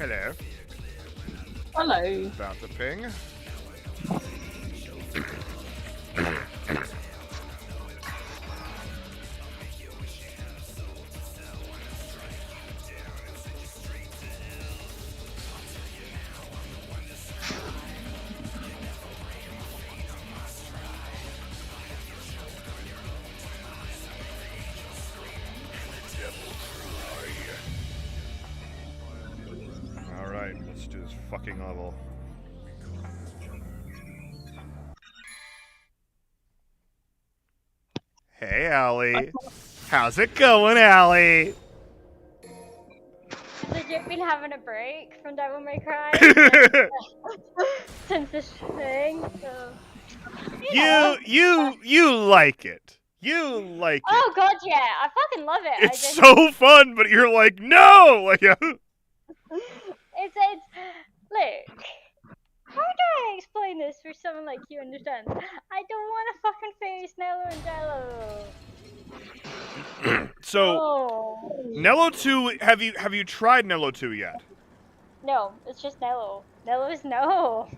Hello. Hello. About the ping. Alright, let's do this fucking level. Hey, Allie. How's it going, Allie? Legit been having a break from Devil May Cry since this thing, so You like it. You like it. Oh god, yeah, I fucking love it. It's so fun, but you're like, no! Like, it's look. How do I explain this for someone like you understand? I don't want to fucking face Nello and Jello. So, Nello 2, have you tried Nello 2 yet? No, it's just Nello. Nello is no.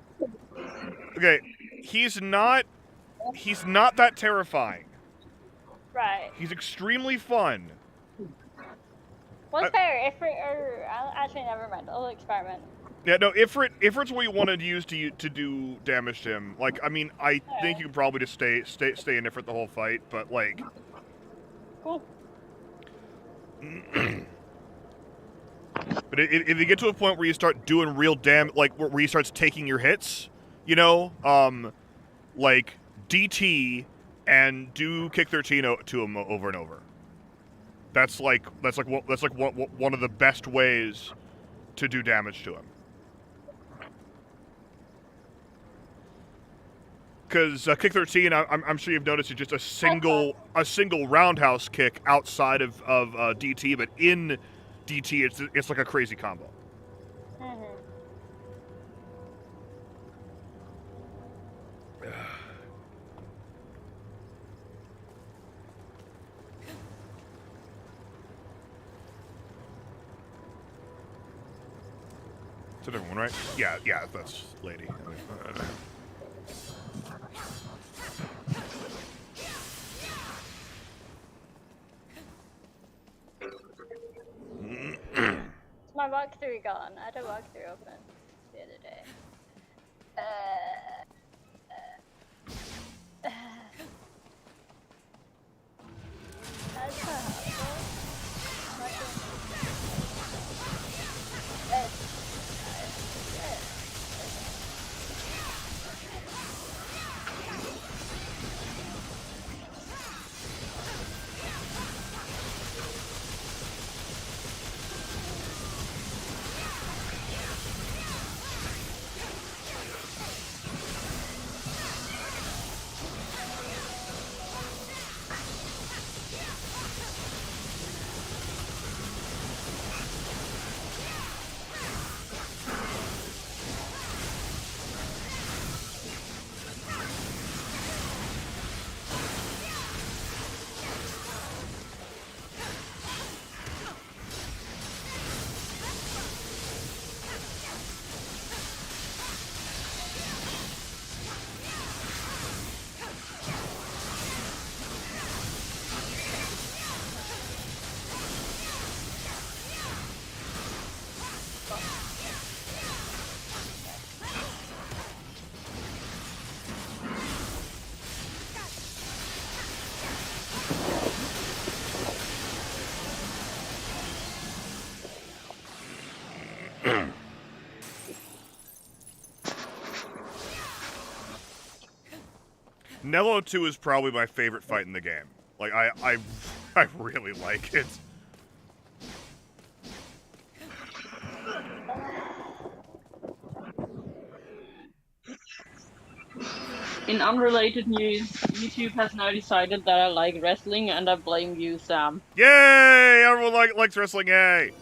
Okay, he's not that terrifying. Right. He's extremely fun. What's better, Ifrit or actually never mind. I'll experiment. Yeah, no, Ifrit's what you want to use to do damage to him. Like, I mean, I think you can probably just stay in Ifrit the whole fight, but like. Cool. But if you get to a point where you start doing real damage, like where he starts taking your hits, you know, like DT and do kick 13 to him over and over. That's like one of the best ways to do damage to him. Because kick 13, I'm sure you've noticed, is just a single roundhouse kick outside of DT, but in DT it's like a crazy combo. It's a different one, right? Yeah, that's lady. Is my walkthrough gone? I had a walkthrough open the other day. That's not how it Nello 2 is probably my favorite fight in the game. Like, I really like it. In unrelated news, YouTube has now decided that I like wrestling, and I blame you, Sam. Yay! Everyone likes wrestling, yay!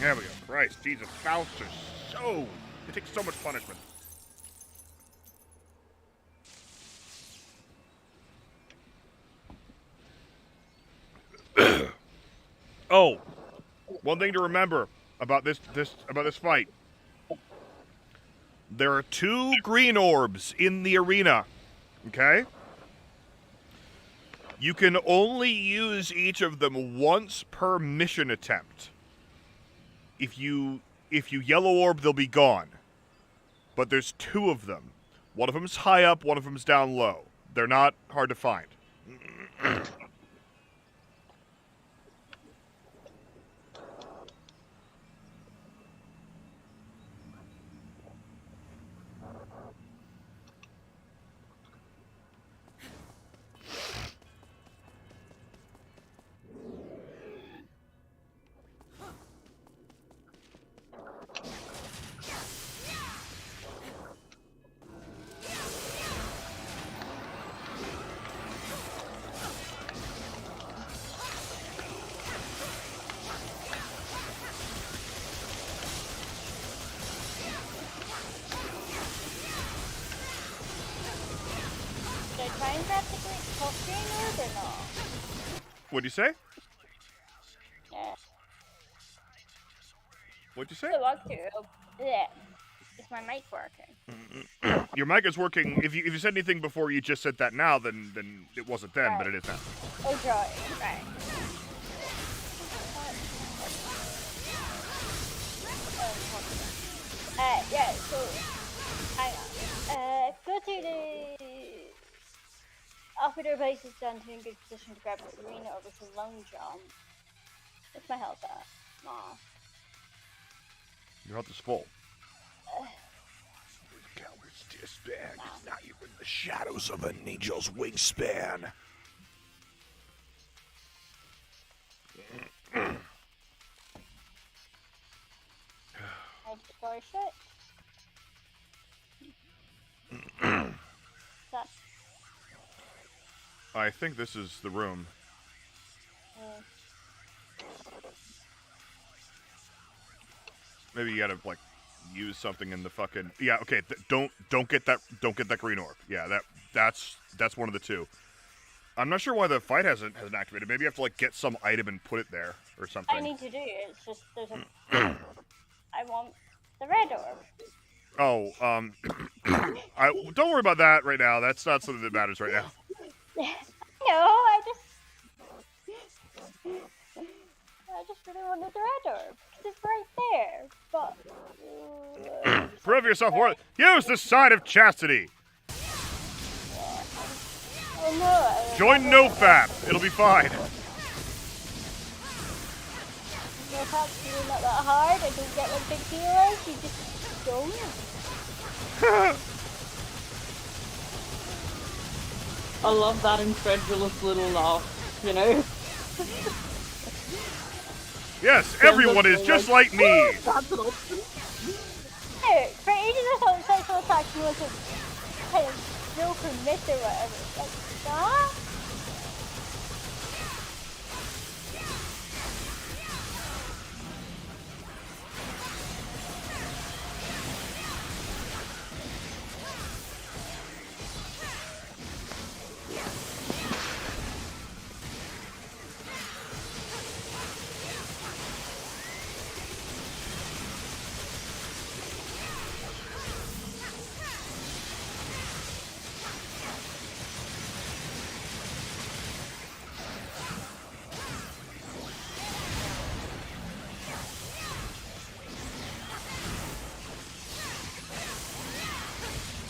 There we go. Christ, Jesus, Faust are so... They take so much punishment. Oh, one thing to remember about this fight. There are 2 green orbs in the arena. Okay? You can only use each of them once per mission attempt. If you yellow orb, they'll be gone. But there's 2 of them. One of them's high up, one of them's down low. They're not hard to find. Should I try and practically top green orb or not? What'd you say? Yeah. What'd you say? The walkthrough. Yeah. Is my mic working? Your mic is working. If you said anything before you just said that now, then it wasn't then, Right. but it is now. Oh, drawing. Right. Yeah, so, hang on. Go to the operator base is done to in good position to grab this arena over to long jump. What's my health at? Aw. Your health is full. Coward's disband. Now you're in the shadows of an angel's wingspan. I destroy shit. That. I think this is the room. Maybe you gotta like use something in the fucking okay. Don't get that green orb. Yeah, that's one of the 2. I'm not sure why the fight hasn't activated. Maybe you have to like get some item and put it there or something. I need to do it. It's just there's a. I want the red orb. Oh, don't worry about that right now. That's not something that matters right now. No, I just really wanted the red orb because it's right there. But Prove yourself worthy. Use the sign of chastity. oh no. Join NoFap. It'll be fine. NoFap's really not that hard. I don't get what big deal is. You just don't. I love that incredulous little laugh, you know? Yes, everyone is just like me. That's an option. Hey, for ages I thought sexual attraction was a kind of joke or myth or whatever. Like, that?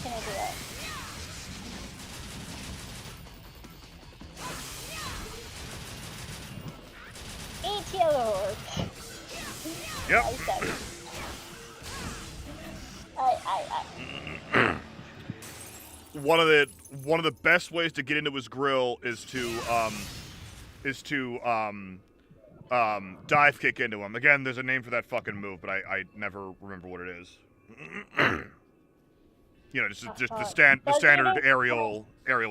Can I do it? Eight yellow orbs. Yep. One of the best ways to get into his grill is to dive kick into him. Again, there's a name for that fucking move, but I never remember what it is. You know, just the standard aerial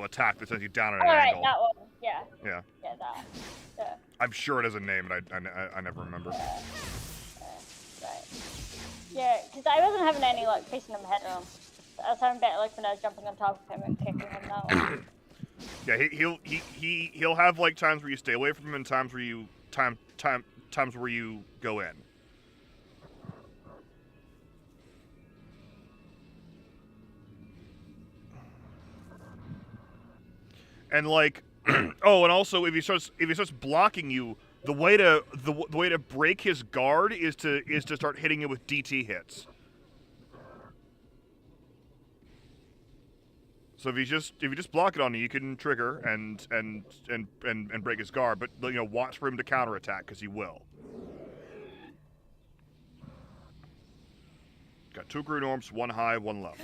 attack that sends you down at an Alright, angle. that one. Yeah. Yeah. Yeah, that. Yeah. I'm sure it has a name, but I never remember. Yeah, because I wasn't having any luck facing him head on. I was having better luck when I was jumping on top of him and kicking him that way. Yeah, he'll have like times where you stay away from him and times where you times where you go in. And like, oh, and also if he starts blocking you, the way to break his guard is to start hitting him with DT hits. So if you just block it on you, you can trigger and break his guard, but you know, watch for him to counterattack because he will. Got 2 Green Orbs, 1 high, 1 low.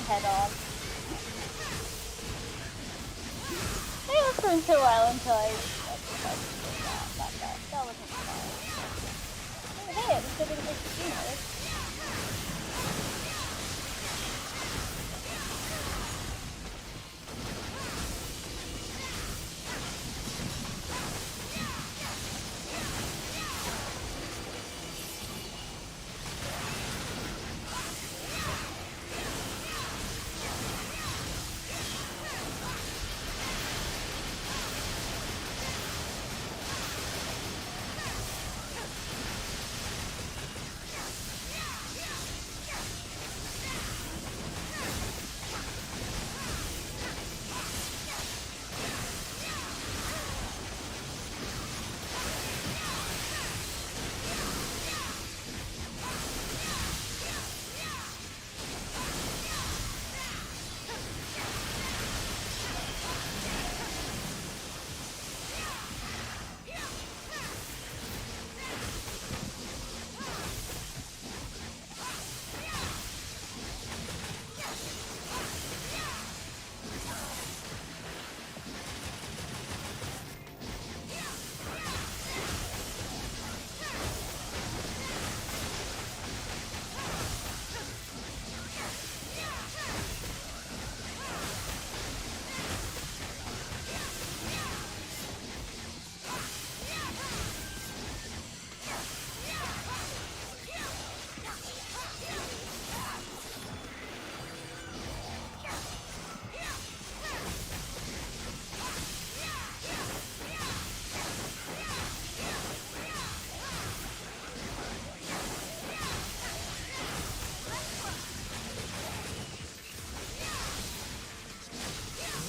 Head on. It was going so well until I that wasn't fun. Hey, at least I didn't make the team.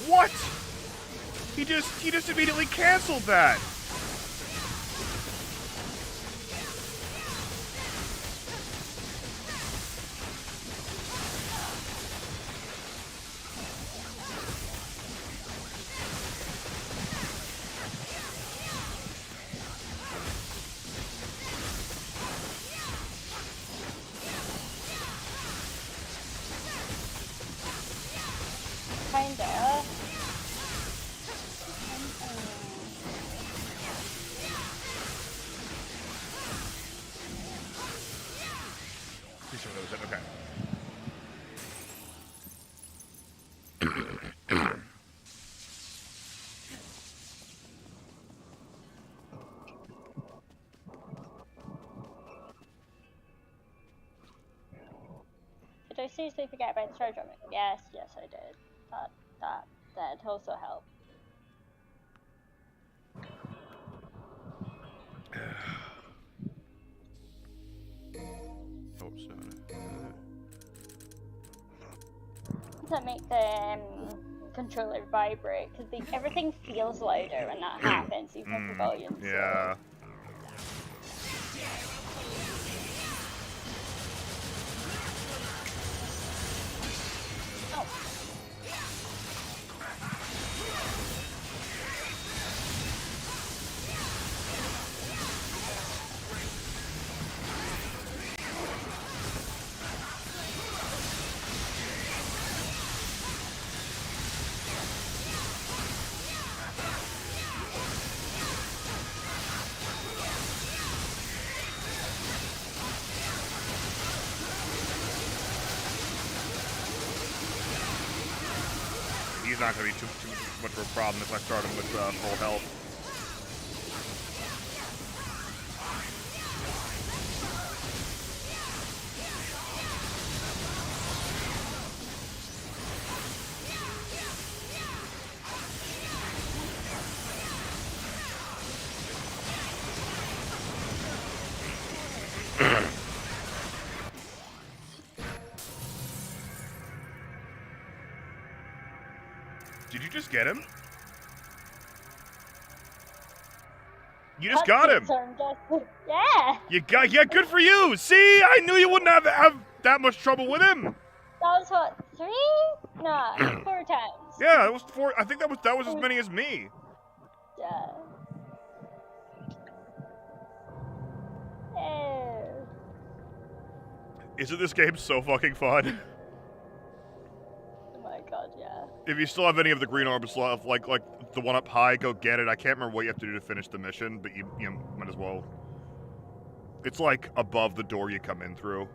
What? He just immediately canceled that. Kinda. Please don't lose it. Okay. Did I seriously forget about the charge on it? Yes, I did. That also helped. Oh, it's not. Does that make the controller vibrate because everything feels louder when that happens, even if the volume's Yeah. low. Oh. He's not going to be too much of a problem if I start him with full health. Did you just get him? You just got him. Yeah. You got, yeah, good for you. See, I knew you wouldn't have that much trouble with him. That was what, 3? Nah, 4 times. Yeah, that was 4. I think that was as many as me. Yeah. Oh. Isn't this game so fucking fun? Oh my god, yeah. If you still have any of the green orbs left, like the one up high, go get it. I can't remember what you have to do to finish the mission, but you might as well. It's like above the door you come in through.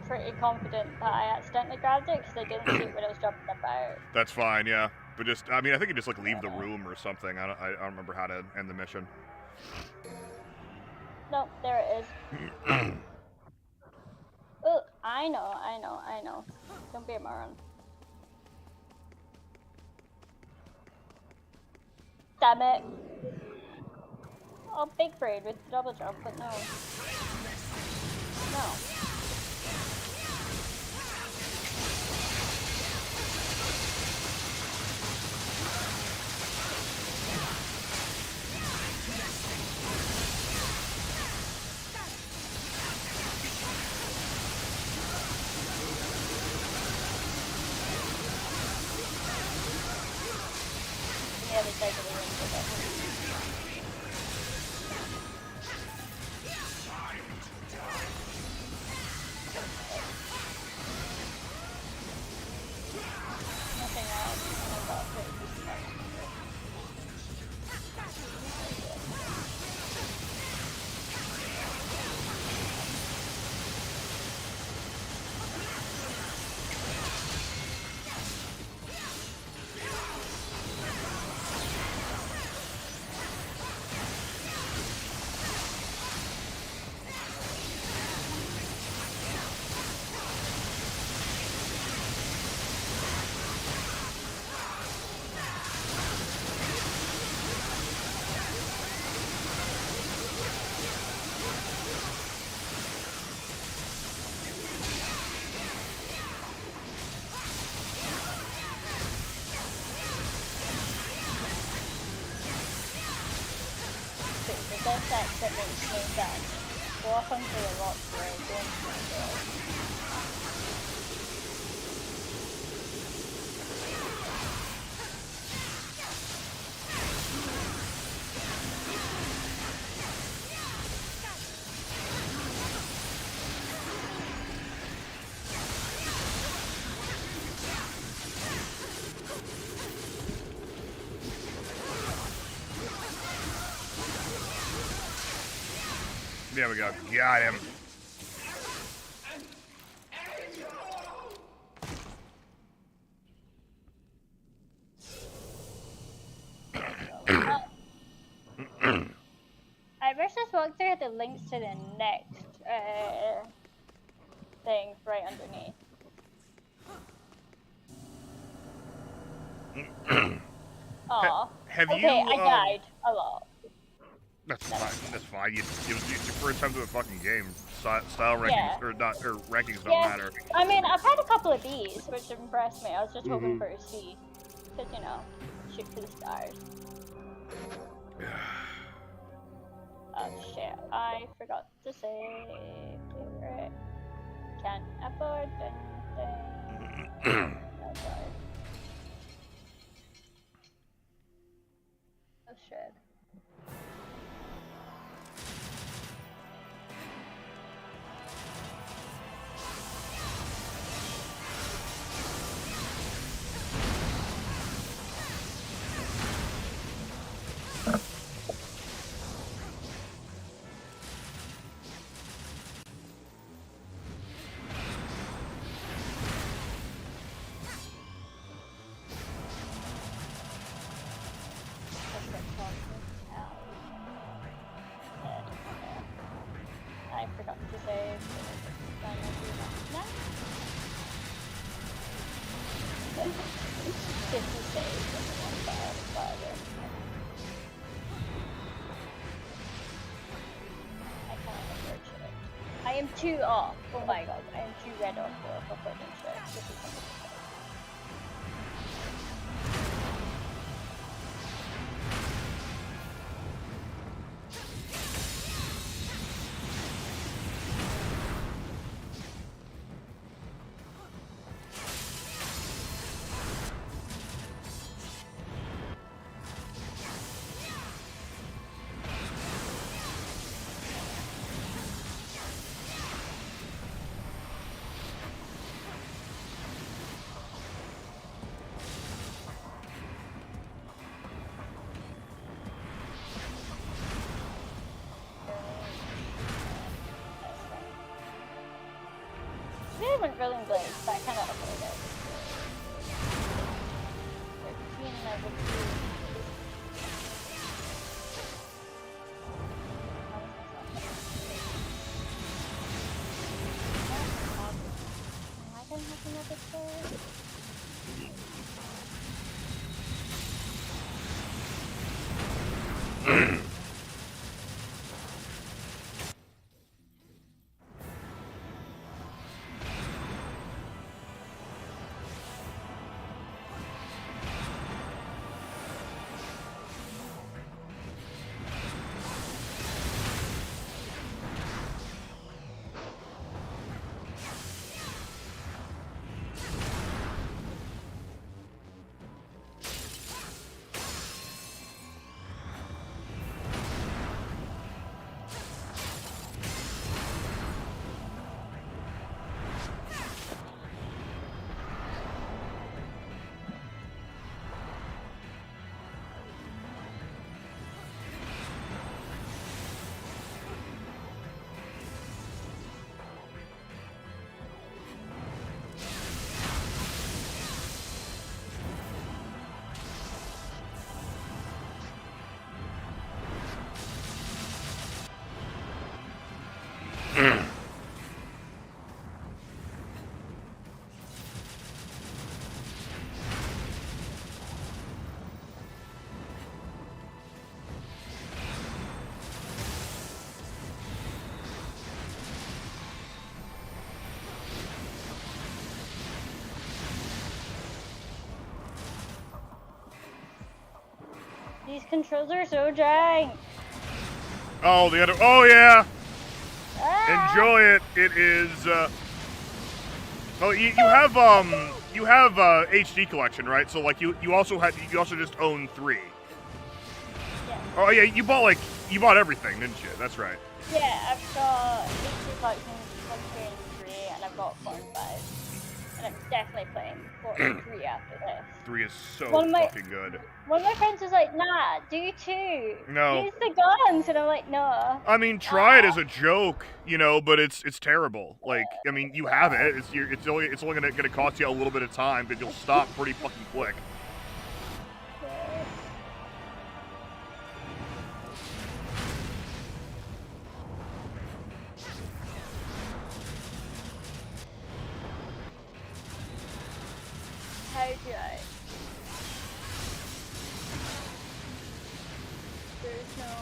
Pretty confident that I accidentally grabbed it because I didn't see it when I was jumping about. That's fine, yeah. But just, I mean, I think you just like leave the room or something. I don't remember how to end the mission. Nope, there it is. Oh, I know. Don't be a moron. Damn it. Oh, big braid with the double jump, but no. No. The other side of the room for that. Nothing else. Oh, God, that makes no sense. Go off onto the rocks where I'm going to go. There we go. Got him. I wish this walkthrough had the links to the next thing right underneath. Aw. Have Okay, you? I died a lot. That's fine. That's fine. It's your first time to a fucking game. style rankings Yeah. or not or rankings don't Yeah. matter. I mean, I've had a couple of Bs, which impressed me. I was just hoping Mhm. for a C, because you know, shoot for the stars. Oh shit! I forgot to say favorite. Can't afford anything. Oh god. Oh shit. I forgot to say. No. 50 saves and one fire. I can't afford shit. I am 2 off. Oh my god, I am 2 red off for fucking shit. This is something. We haven't really blades, but I kind of avoid it. 13 level 2. Why don't I have another sword? These controls are so jank. Oh, the other. Oh yeah. Ah! Enjoy it. It is. Oh, you have HD collection, right? So like you also just own 3. Yeah. Oh yeah, you bought everything, didn't you? That's right. Yeah, I've got HD collection 1, 2, and 3, and I've got 4 and 5. And I'm definitely playing 4 and 3 after this. 3 is so One of fucking good. One of my friends was like, nah, do 2. No. Use the guns. And I'm like, no. I mean, try it as a joke, you know, but it's terrible. Like, I mean, you have it. It's only gonna cost you a little bit of time, but you'll stop pretty fucking quick. How do I? There's no.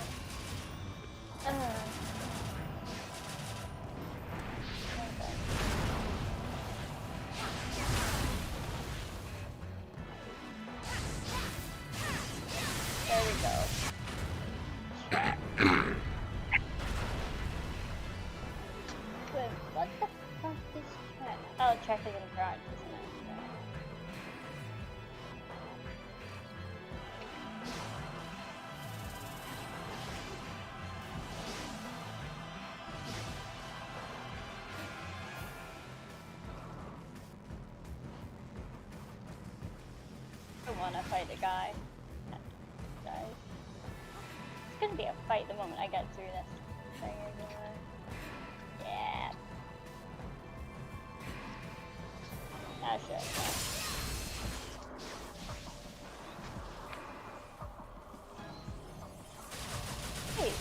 checkers in France, isn't it? I want to fight a guy. Guys. It's gonna be a fight the moment I get through this thing everywhere. Yeah. That's it. Hey.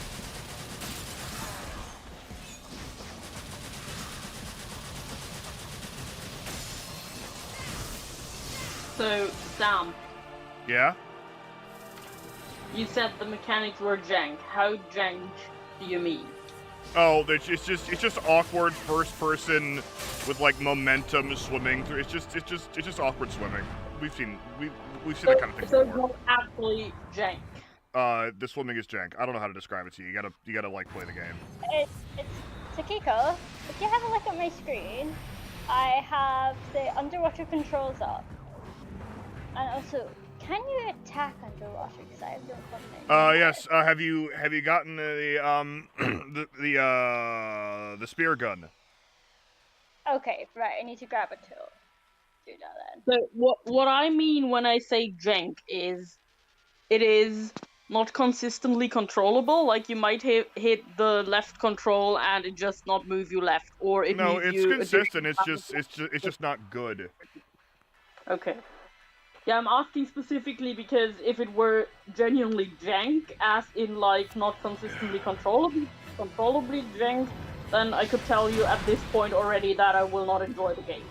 So, Sam, Yeah. you said the mechanics were jank. How jank do you mean? Oh, it's just awkward first person with like momentum swimming through. It's just awkward swimming. We've seen that kind of thing So it's before. not actually jank. The swimming is jank. I don't know how to describe it to you. You gotta like play the game. It's Takiko. If you have a look at my screen, I have the underwater controls up. And also, can you attack underwater? Because I have no fucking Yes. Have you gotten the spear gun? Okay, right, I need to grab a tool. Do that then. So what I mean when I say jank is it is not consistently controllable. Like you might hit the left control and it just not move you left, or it No, moves it's you. consistent. It's just not good. Okay. Yeah, I'm asking specifically because if it were genuinely jank, as in like not consistently controllably jank, then I could tell you at this point already that I will not enjoy the game.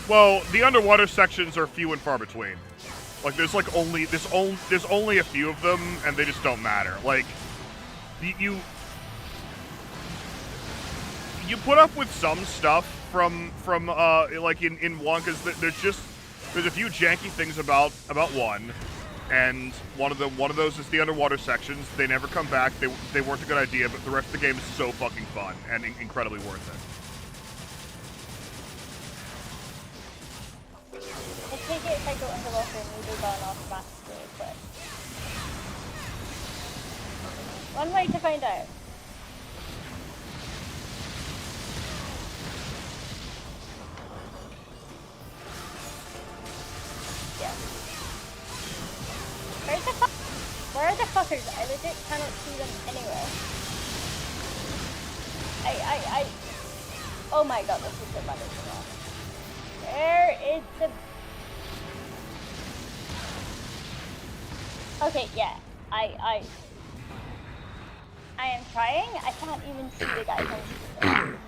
Well, the underwater sections are few and far between. Like there's only a few of them, and they just don't matter. Like you put up with some stuff from like in one, because there's a few janky things about one, and one of those is the underwater sections. They never come back. They weren't a good idea, but the rest of the game is so fucking fun and incredibly worth it. I take it if I go underwater and move on automatically, but... One way to find out. Yeah. Where are the fuckers? I legit cannot see them anywhere. Oh my god, this is the mother wrong. Where is the... Okay, yeah. I am trying. I can't even see the guys on screen.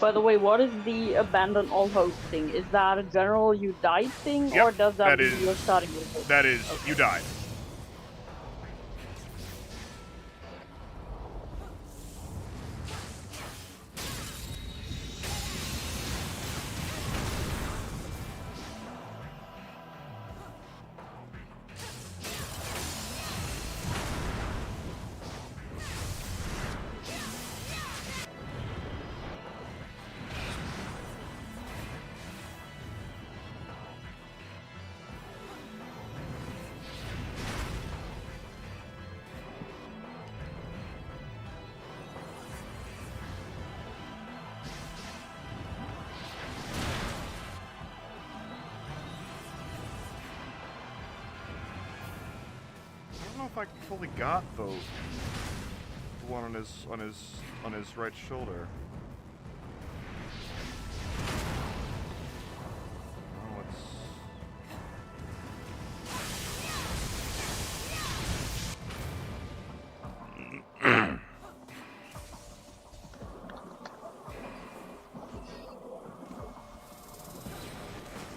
By the way, what is the abandon all host thing? Is that a general you died thing, Yep, or does that that mean you're starting with it? That is, okay. You died. don't know if I fully got the one on his right shoulder. Oh, it's...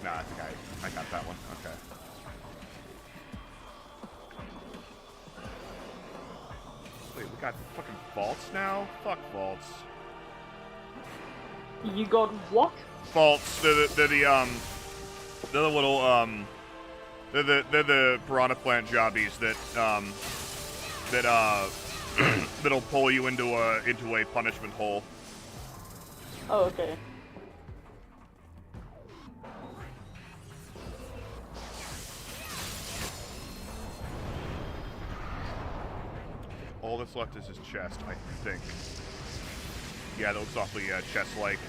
Nah, I think I got that one. Okay. Wait, we got fucking vaults now? Fuck vaults. You got what? Vaults. They're the little they're the piranha plant jobbies that that'll pull you into a punishment hole. Oh, okay. All that's left is his chest, I think. Yeah, that looks awfully chest-like.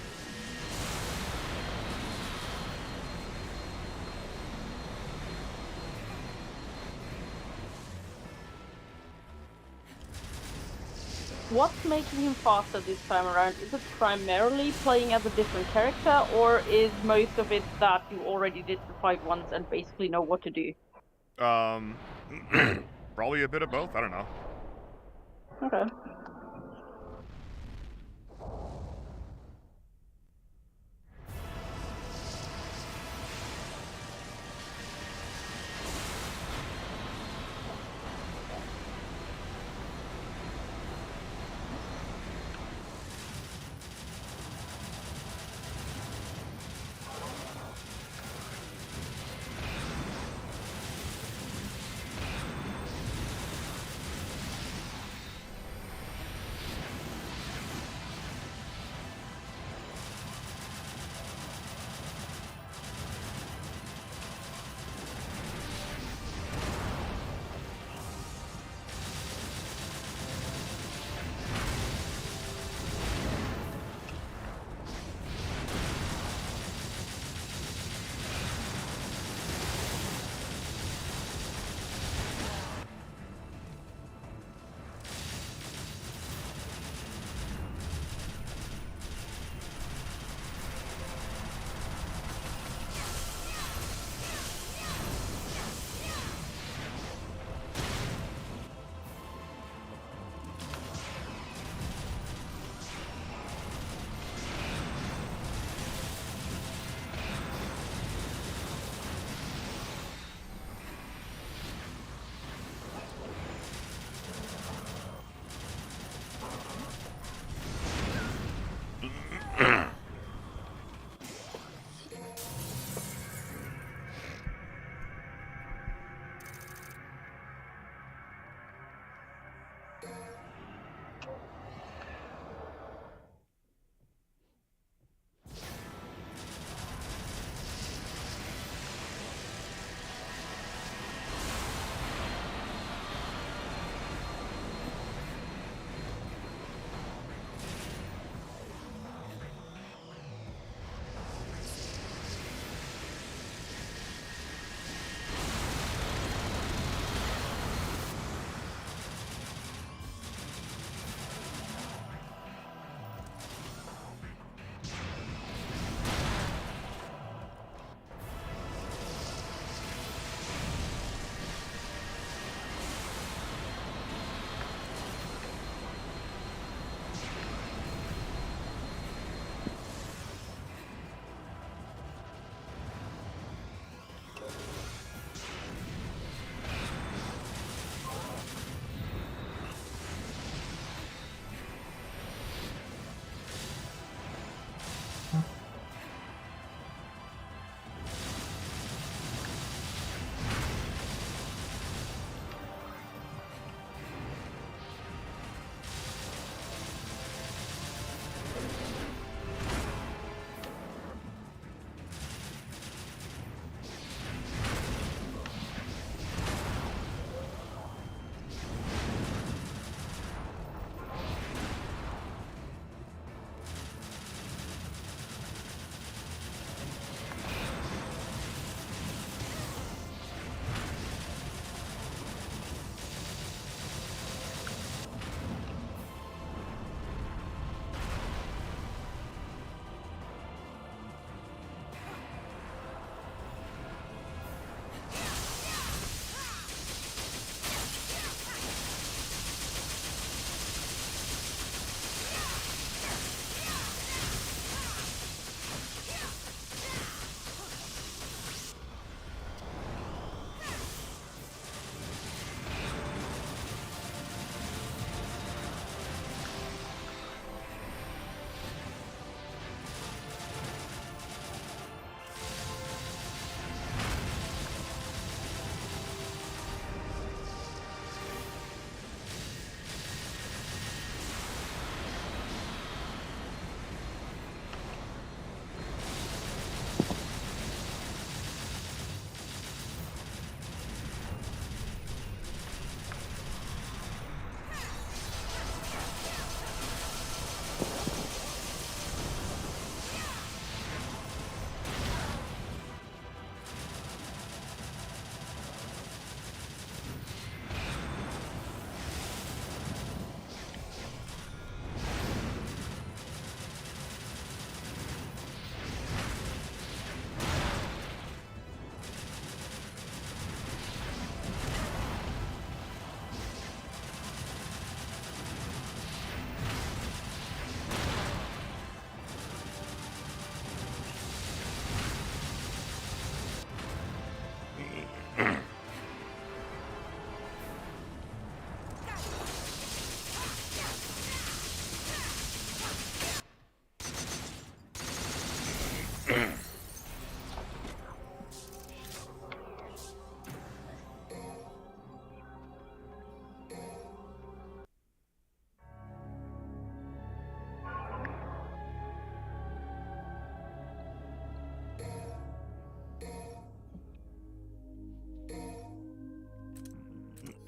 What's making him faster this time around? Is it primarily playing as a different character, or is most of it that you already did the fight once and basically know what to do? Probably a bit of both, I don't know. Okay.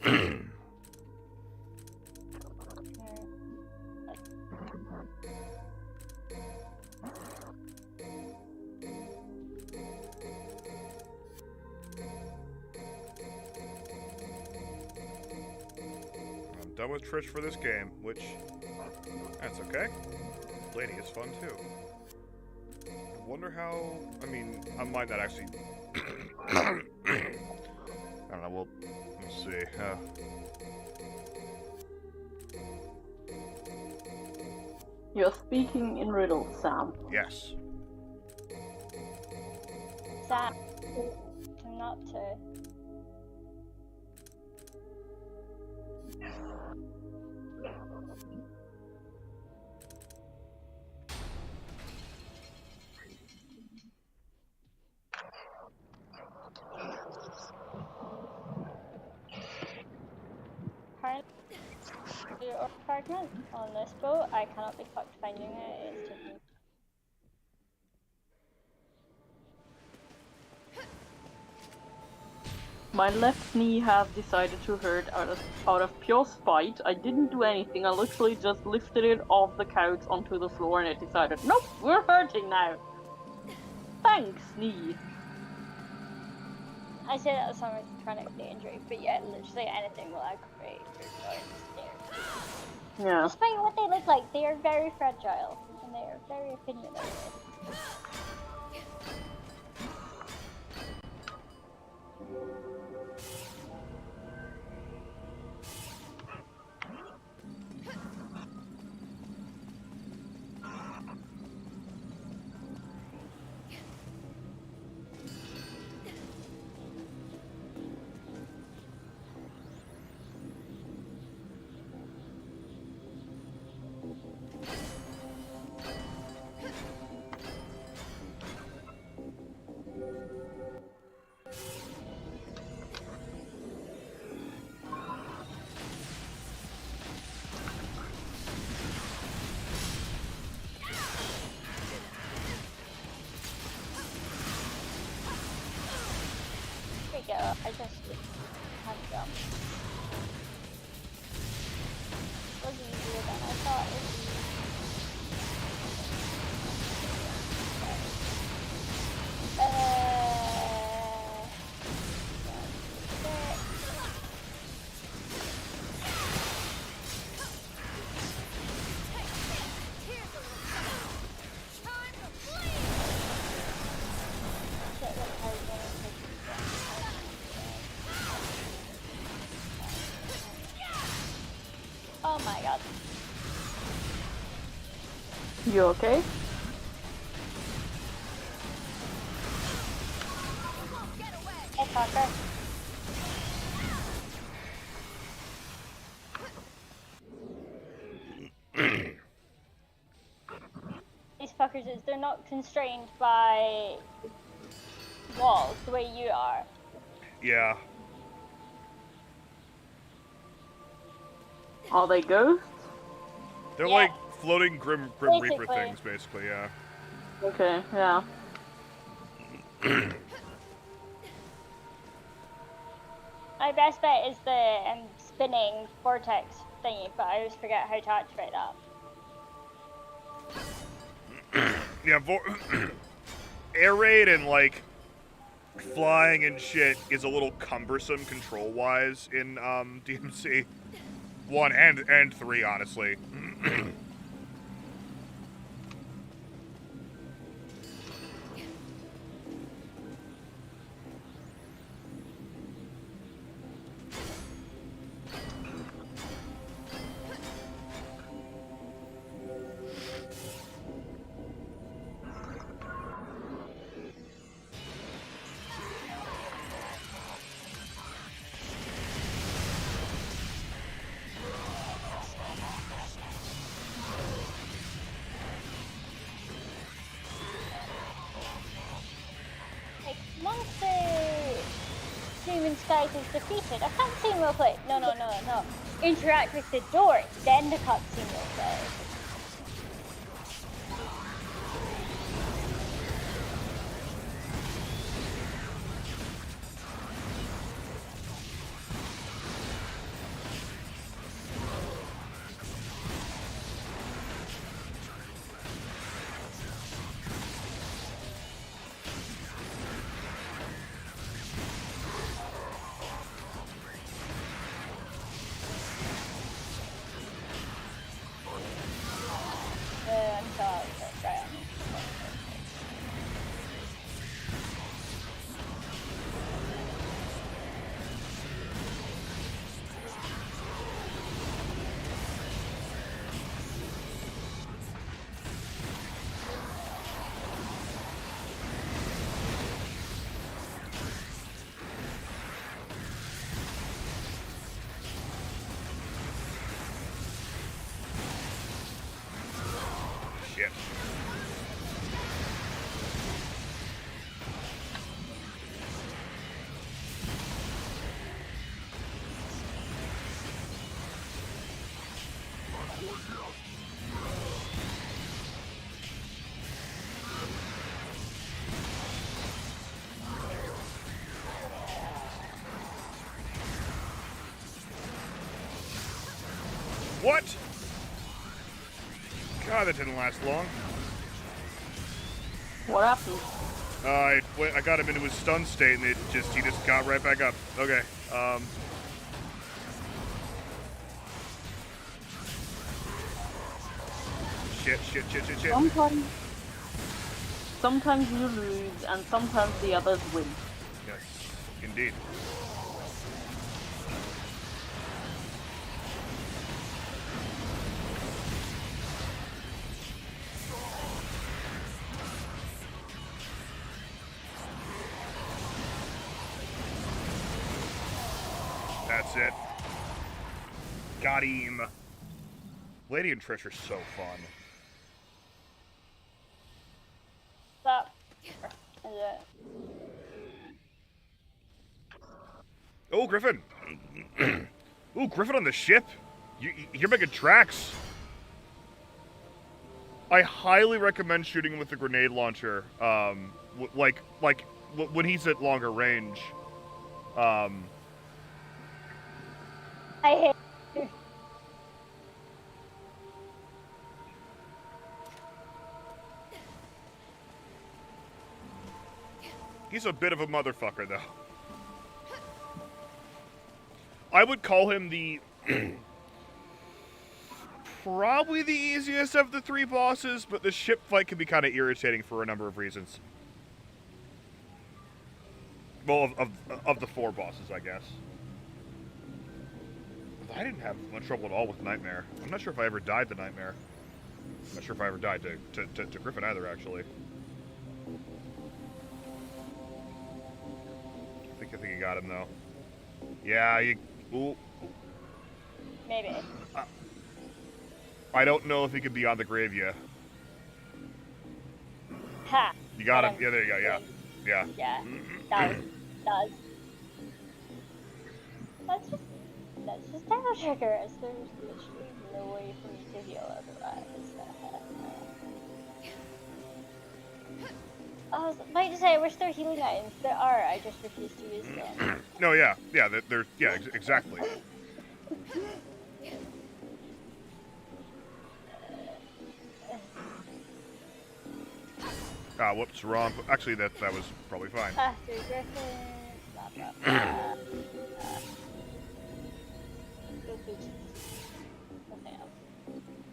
I'm done with Trish for this game, which that's okay. Lady is fun too. I wonder how. I mean, I might not actually. I don't know. We'll see. You're speaking in riddles, Sam. Yes. Sam, not to. Or fragment on this boat. I cannot be fucked finding it. It's taking. My left knee has decided to hurt out of pure spite. I didn't do anything. I literally just lifted it off the couch onto the floor and it decided, nope, we're hurting now. Thanks, knee. I say that as someone with chronic knee injury, but yeah, literally anything will aggravate your joints. Yeah. Despite what they look like, they are very fragile and they are very opinionated. I just had jump. It was easier than I thought it would be. Oh my god. You okay? Hey, fucker. These fuckers is they're not constrained by walls the way you are. Yeah. Are they ghosts? They're Yeah. like floating Grim Reaper Basically. things, basically, yeah. Okay, yeah. My best bet is the spinning vortex thingy, but I always forget how to activate that. Yeah, air raid and like flying and shit is a little cumbersome control-wise in DMC 1 and 3, honestly. Like, once the human skies is defeated, a cutscene will play. No. Interact with the door, then the cutscene will play. What? God, that didn't last long. What happened? I got him into his stun state, and he just got right back up. Okay. Shit. Sometimes you lose, and sometimes the others win. Yes, indeed. That's it. Got him. Lady and Trish are so fun. That is it. Oh, Griffin. Ooh, Griffin on the ship. You're making tracks. I highly recommend shooting him with the grenade launcher. Like when he's at longer range. I hate you. He's a bit of a motherfucker, though. I would call him the... probably the easiest of the 3 bosses, but the ship fight can be kind of irritating for a number of reasons. Well, of the 4 bosses, I guess. I didn't have much trouble at all with Nightmare. I'm not sure if I ever died to Nightmare. I'm not sure if I ever died to Griffin either, actually. I think you got him, though. Yeah, you... Ooh. Maybe. I don't know if he could be on the grave yet. Ha! You got him. Yeah, there you go. Yeah. Yeah. Yeah. Does. Let's just double trigger as there's literally no way for me to heal otherwise. I was about to say, I wish there were healing items. There are, I just refuse to use them. No, yeah. Yeah, exactly. Ah, whoops, wrong. Actually, that was probably fine. After Griffin, blah, blah, blah.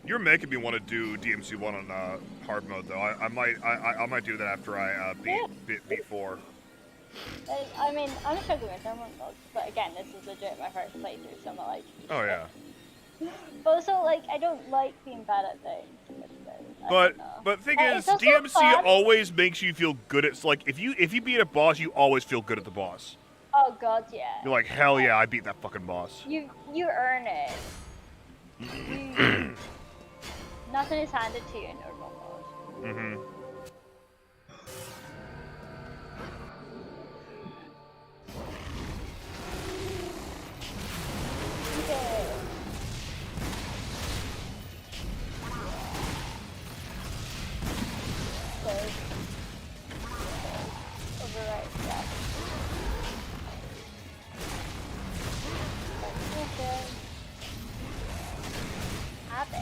You're making me want to do DMC1 on hard mode, though. I might do that after I beat 4. I mean, I'm struggling with normal modes, but again, this is legit my first playthrough, so I'm not like... Oh, yeah. But also, like, I don't like being bad at things. But the thing is, DMC fun. always makes you feel good at... Like, if you beat a boss, you always feel good at the boss. Oh god, yeah. You're like, hell yeah, I beat that fucking boss. You earn it. Nothing is handed to you in normal mode. Mm-hmm. Okay. Override, yeah. Have it.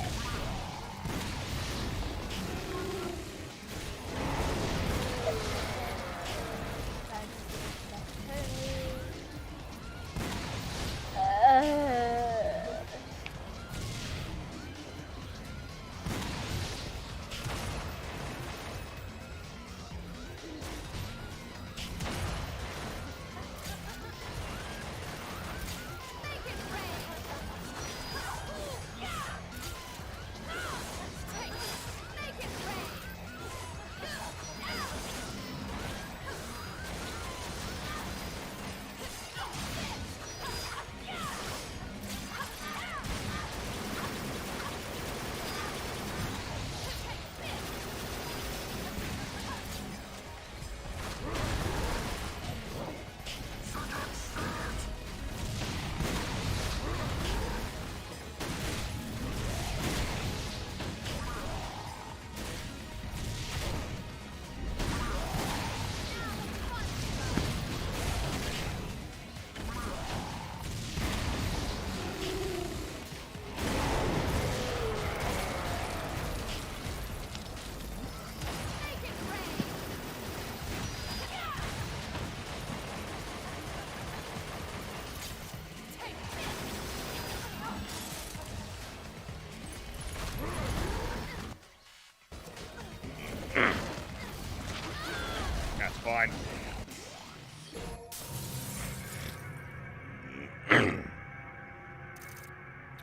fine.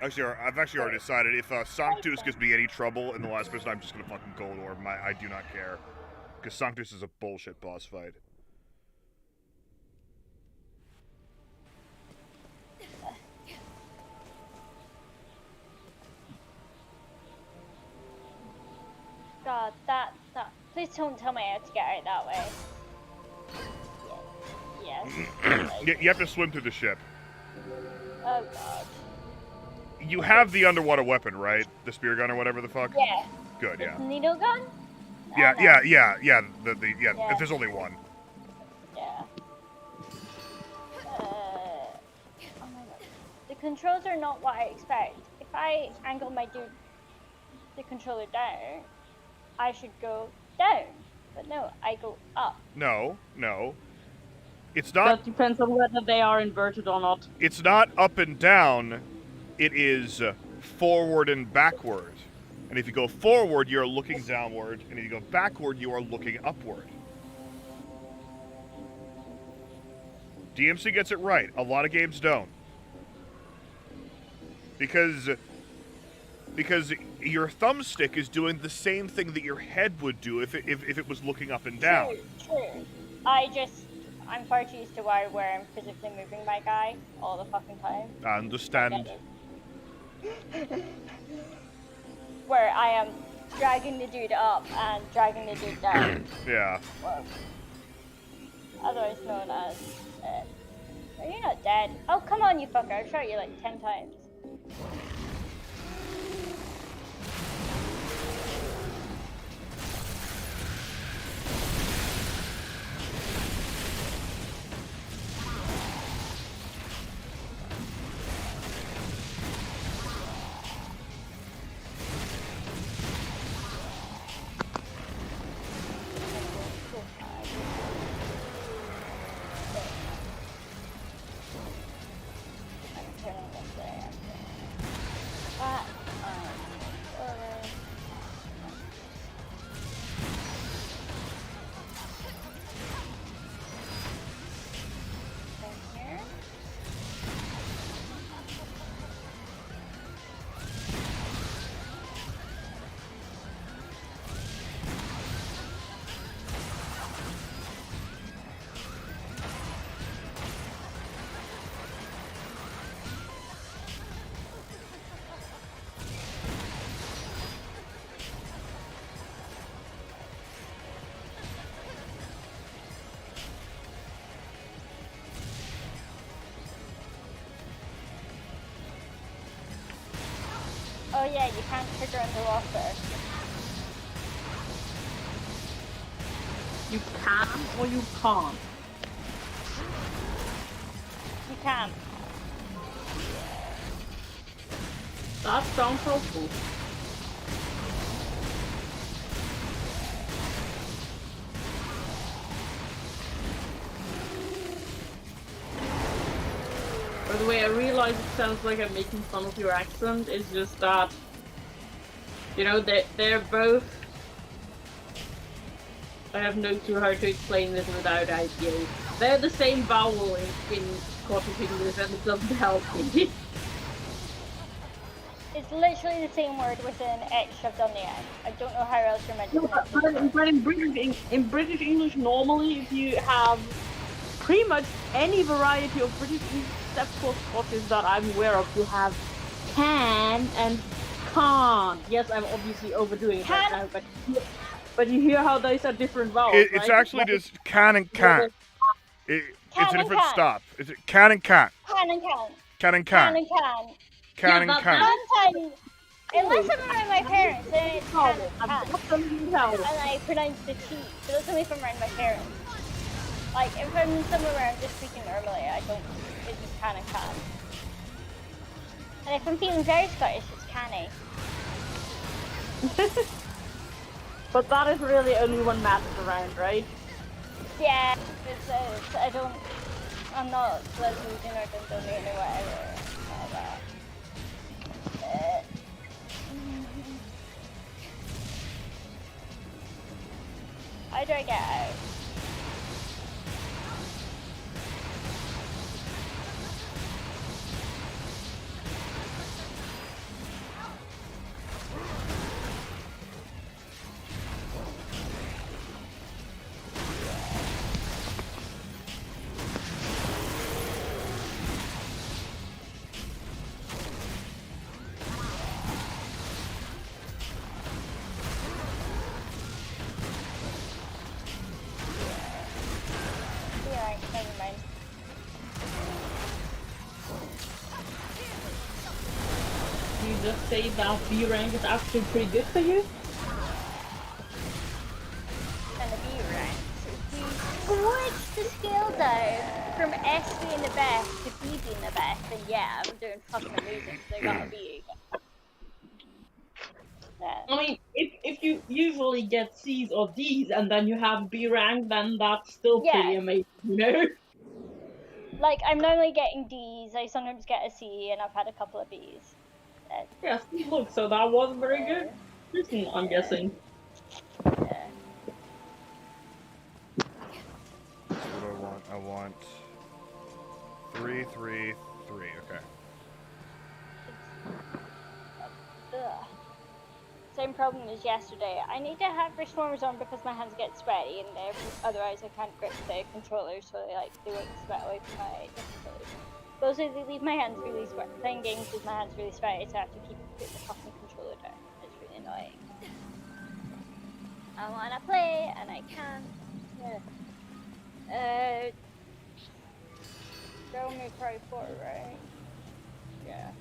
Actually, I've actually already decided if Sanctus gives me any trouble in the last person, I'm just gonna fucking Gold Orb him. I do not care. Because Sanctus is a bullshit boss fight. God, that. Please don't tell me I have to get out that way. Yes. You have to swim through the ship. Oh God. You have the underwater weapon, right? The spear gun or whatever the fuck? Yeah. Good, yeah. Needle gun? Yeah. Yeah. If there's only one. Yeah. Oh my God. The controls are not what I expect. If I angle the controller down, I should go down. But no, I go up. No. It's not. That depends on whether they are inverted or not. It's not up and down. It is forward and backward. And if you go forward, you're looking downward. And if you go backward, you are looking upward. DMC gets it right. A lot of games don't. Because your thumbstick is doing the same thing that your head would do if it was looking up and down. True. I'm far too used to where I'm physically moving my guy all the fucking time. I understand. Where I am dragging the dude up and dragging the dude down. Yeah. Well, otherwise known as are you not dead? Oh, come on, you fucker. I've shot you like 10 times. Oh yeah, you can't trigger underwater. You can or you can't. You can. That sounds helpful. By the way, I realize it sounds like I'm making fun of your accent. It's just that, you know, they're both. I have no clue how to explain this without IPA. They're the same vowel in Scottish English, and it doesn't help me. It's literally the same word with an X shoved on the end. I don't know how else you're meant to pronounce it. But in British English, normally, if you have pretty much any variety of British English, except for Scottish that I'm aware of, you have can and can't. Yes, I'm obviously overdoing it right now, but you hear how those are different vowels, It's right? actually just can and can't. It's a different stop. Is it can and can't? Can and can. Can and Can can't. and can. Can and can't. Sometimes, unless I'm around my parents, then it's can and can. Absolutely how. And I pronounce the T, but that's only if I'm around my parents. Like, if I'm somewhere where I'm just speaking normally, it's just can and can. And if I'm feeling very Scottish, it's canny. But that is really only when Matt is around, right? Yeah, I'm not lesbian or Dundonian or whatever. All that. How do I get out? just say that B rank is actually pretty good for you. And the B rank. So if you switch the skill down from S being the best to B being the best, then yeah, I'm doing fucking amazing. So I got a B again. Yeah. I mean, if you usually get C's or D's and then you have B rank, then that's still pretty Yeah. amazing, you know? Like, I'm normally getting D's, I sometimes get a C, and I've had a couple of B's. Yes, look, so that was very good. Listen, I'm guessing. Yeah. So what do I want? I want 3, 3, 3. Okay. Ugh. Same problem as yesterday. I need to have reformers on because my hands get sweaty, and otherwise I can't grip the controller, so they won't sweat away from the controllers. But also they leave my hands really sweaty. Playing games with my hands really sweaty, so I have to keep putting the fucking controller down. It's really annoying. I wanna play and I can't. Yeah. Devil May Cry 4, right? Yeah.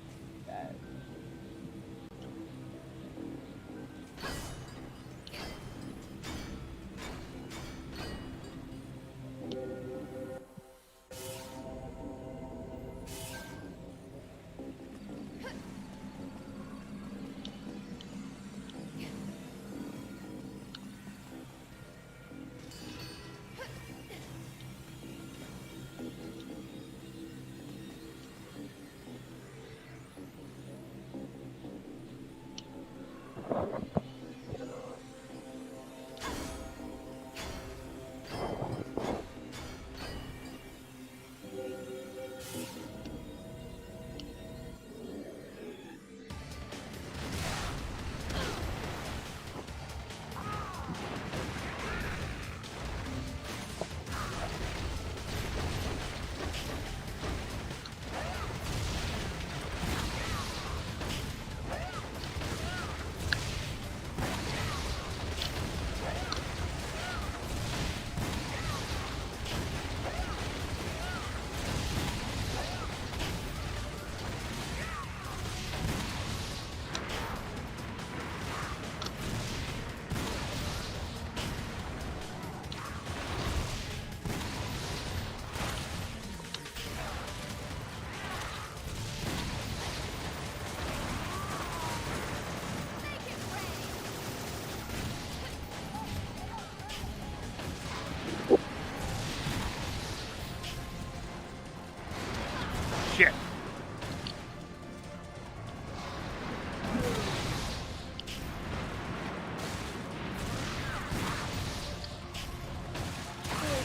Shit.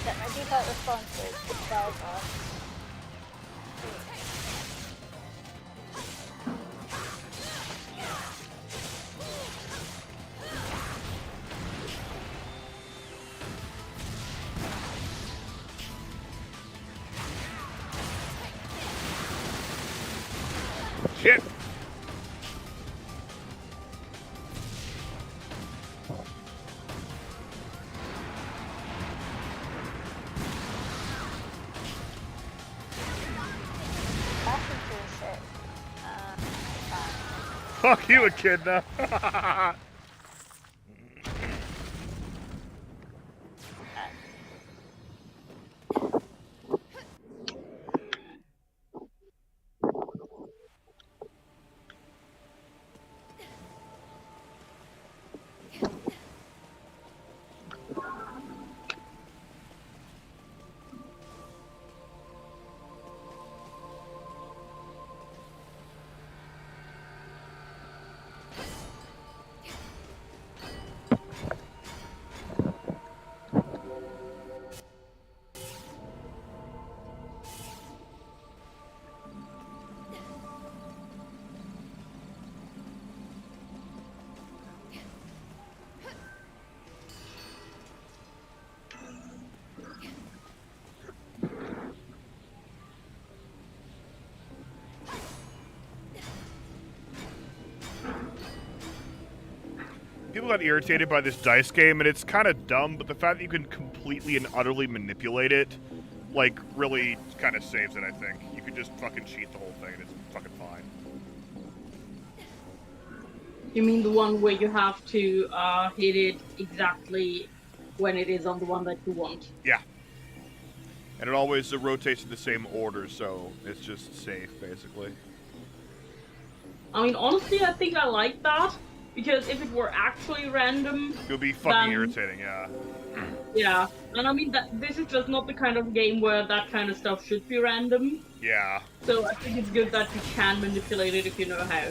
That my default response is Belva. Shit. That's some cool shit. Fuck you, Echidna. People got irritated by this dice game, and it's kind of dumb, but the fact that you can completely and utterly manipulate it, like, really kind of saves it, I think. You can just fucking cheat the whole thing, and it's fucking fine. You mean the one where you have to hit it exactly when it is on the one that you want? Yeah. And it always rotates in the same order, so it's just safe, basically. I mean, honestly, I think I like that, because if it were actually random, It would be fucking then, irritating, yeah. yeah. And I mean, this is just not the kind of game where that kind of stuff should be random. Yeah. So I think it's good that you can manipulate it if you know how.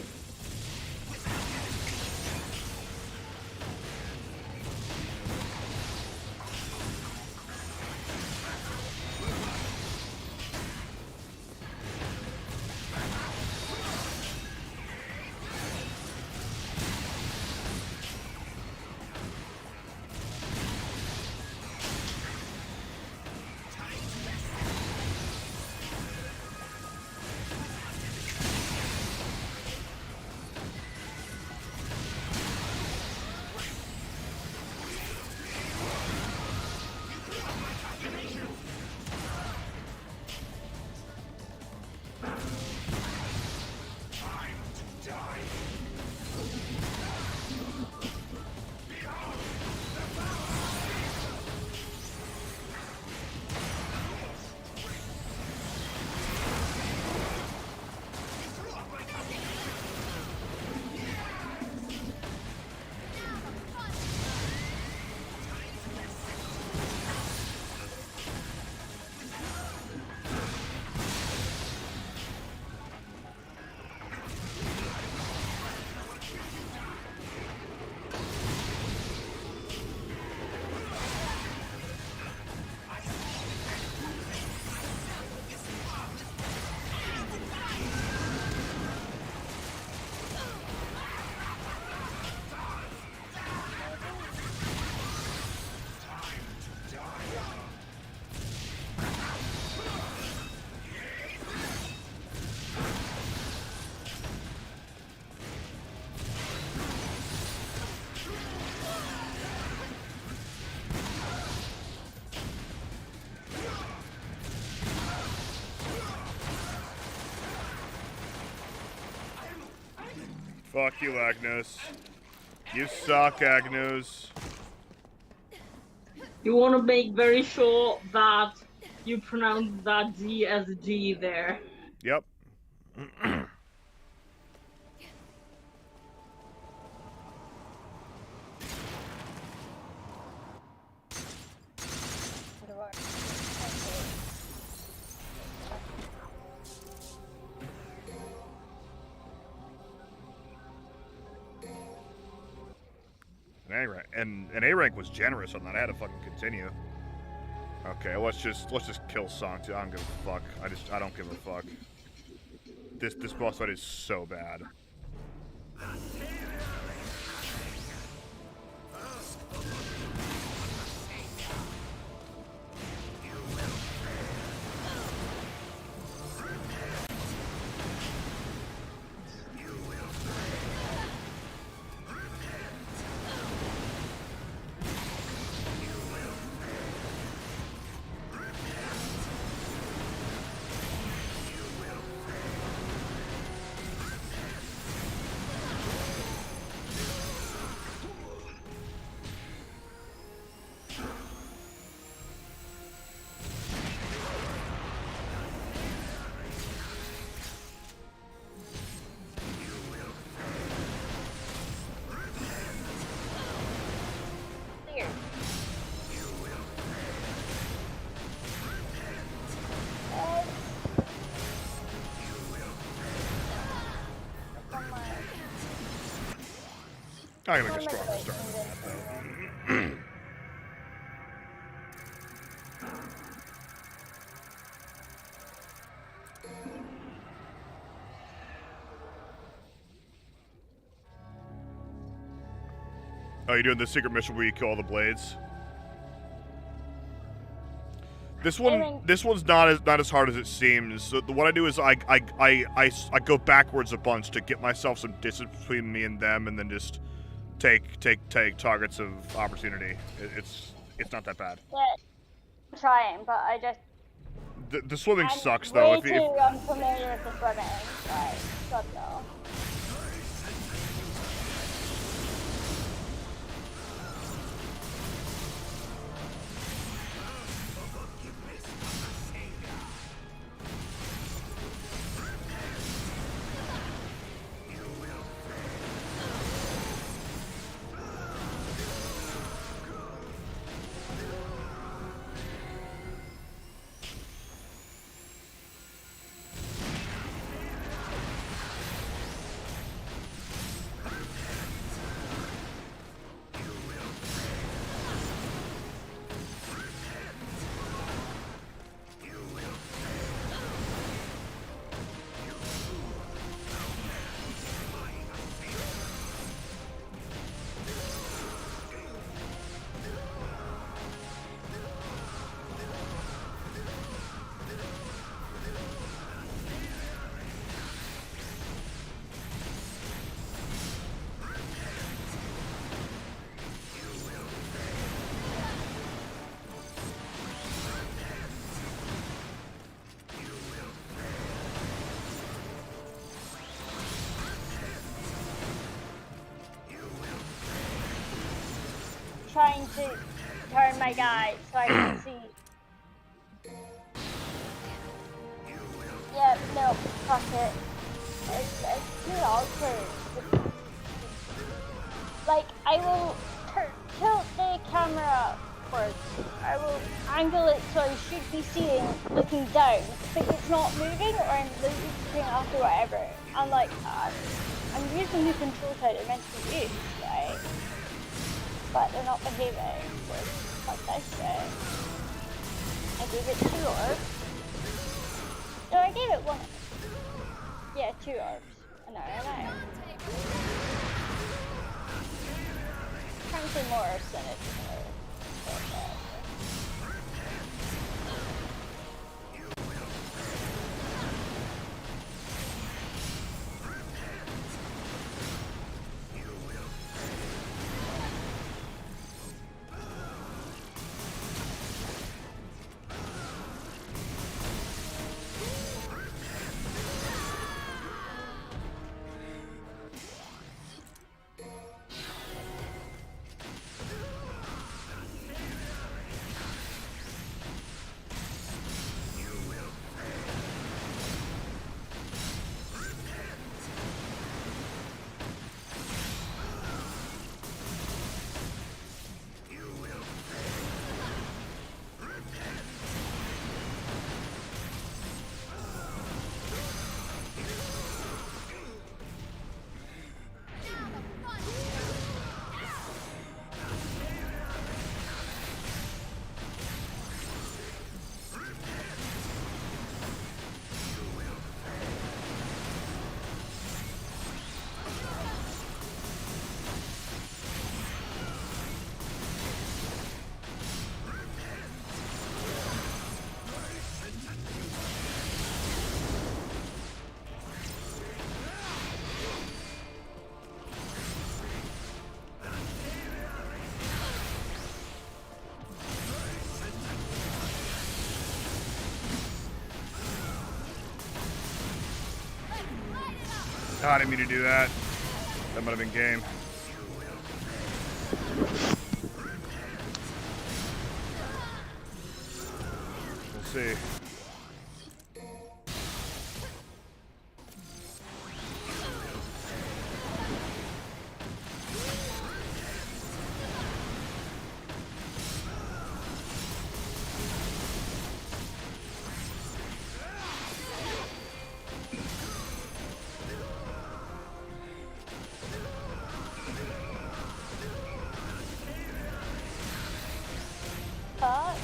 Fuck you, Agnes. You suck, Agnes. You want to make very sure that you pronounce that Z as a G there. Yep. And an A rank was generous on that. I had to fucking continue. Okay, let's just kill Song too. I don't give a fuck. I don't give a fuck. This boss fight is so bad. I'm gonna make a stronger start than that, though. Oh, you're doing the secret mission where you kill all the blades? This one's not as hard as it seems. So what I do is I go backwards a bunch to get myself some distance between me and them, and then just take targets of opportunity. It's not that bad. Yeah, I'm trying, but I just. The swimming I'm sucks though. Way too unfamiliar with the swimming. Like, God no. to turn my guy so I can see. Yeah, no, fuck it. It's too awkward. Like, I will tilt the camera upwards. I will angle it so I should be seeing, looking down, but it's not moving, or I'm looking up or whatever. I'm like, I'm using the controls how they're meant to be used, right? But they're not behaving, so fuck that shit. I gave it 2 orbs. No, I gave it 1. Yeah, 2 orbs. I know. Trying to say more orbs than it's Oh, I didn't mean to do that. That might have been game. We'll see. fuck?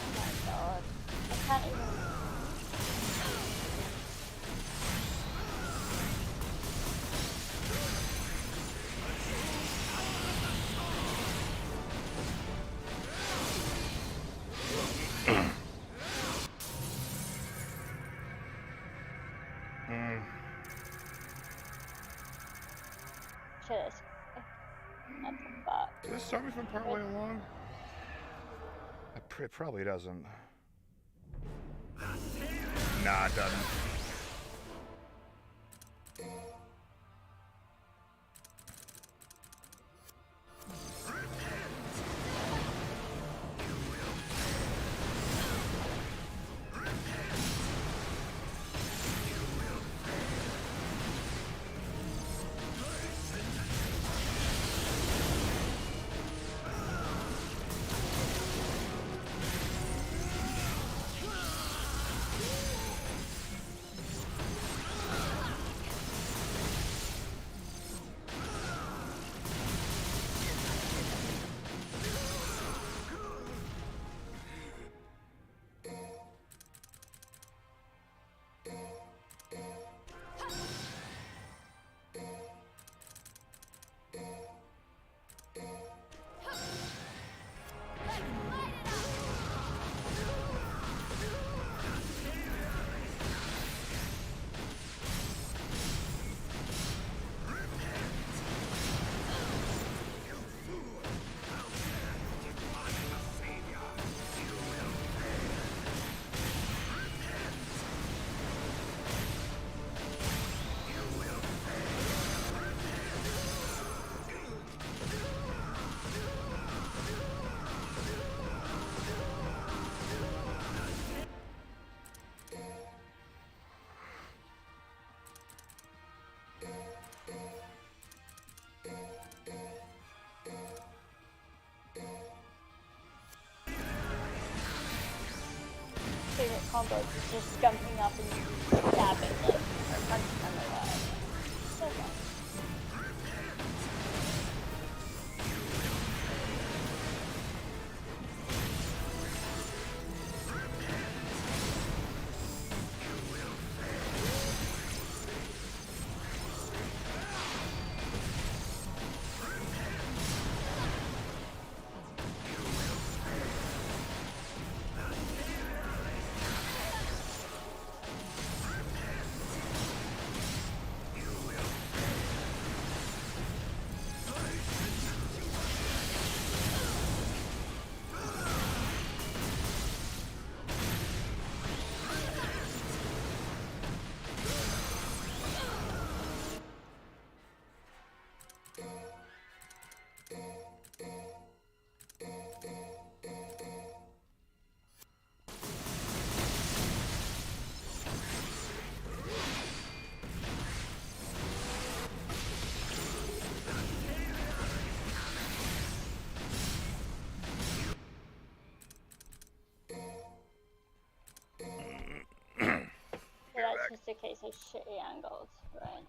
Oh my god. I can't even... Shit, it's... What the fuck? Does this start me from partway along? It probably doesn't. Nah, it doesn't. combo, just jumping up and stabbing them or punching them away. So fun. So that's just a case of shitty angles, right?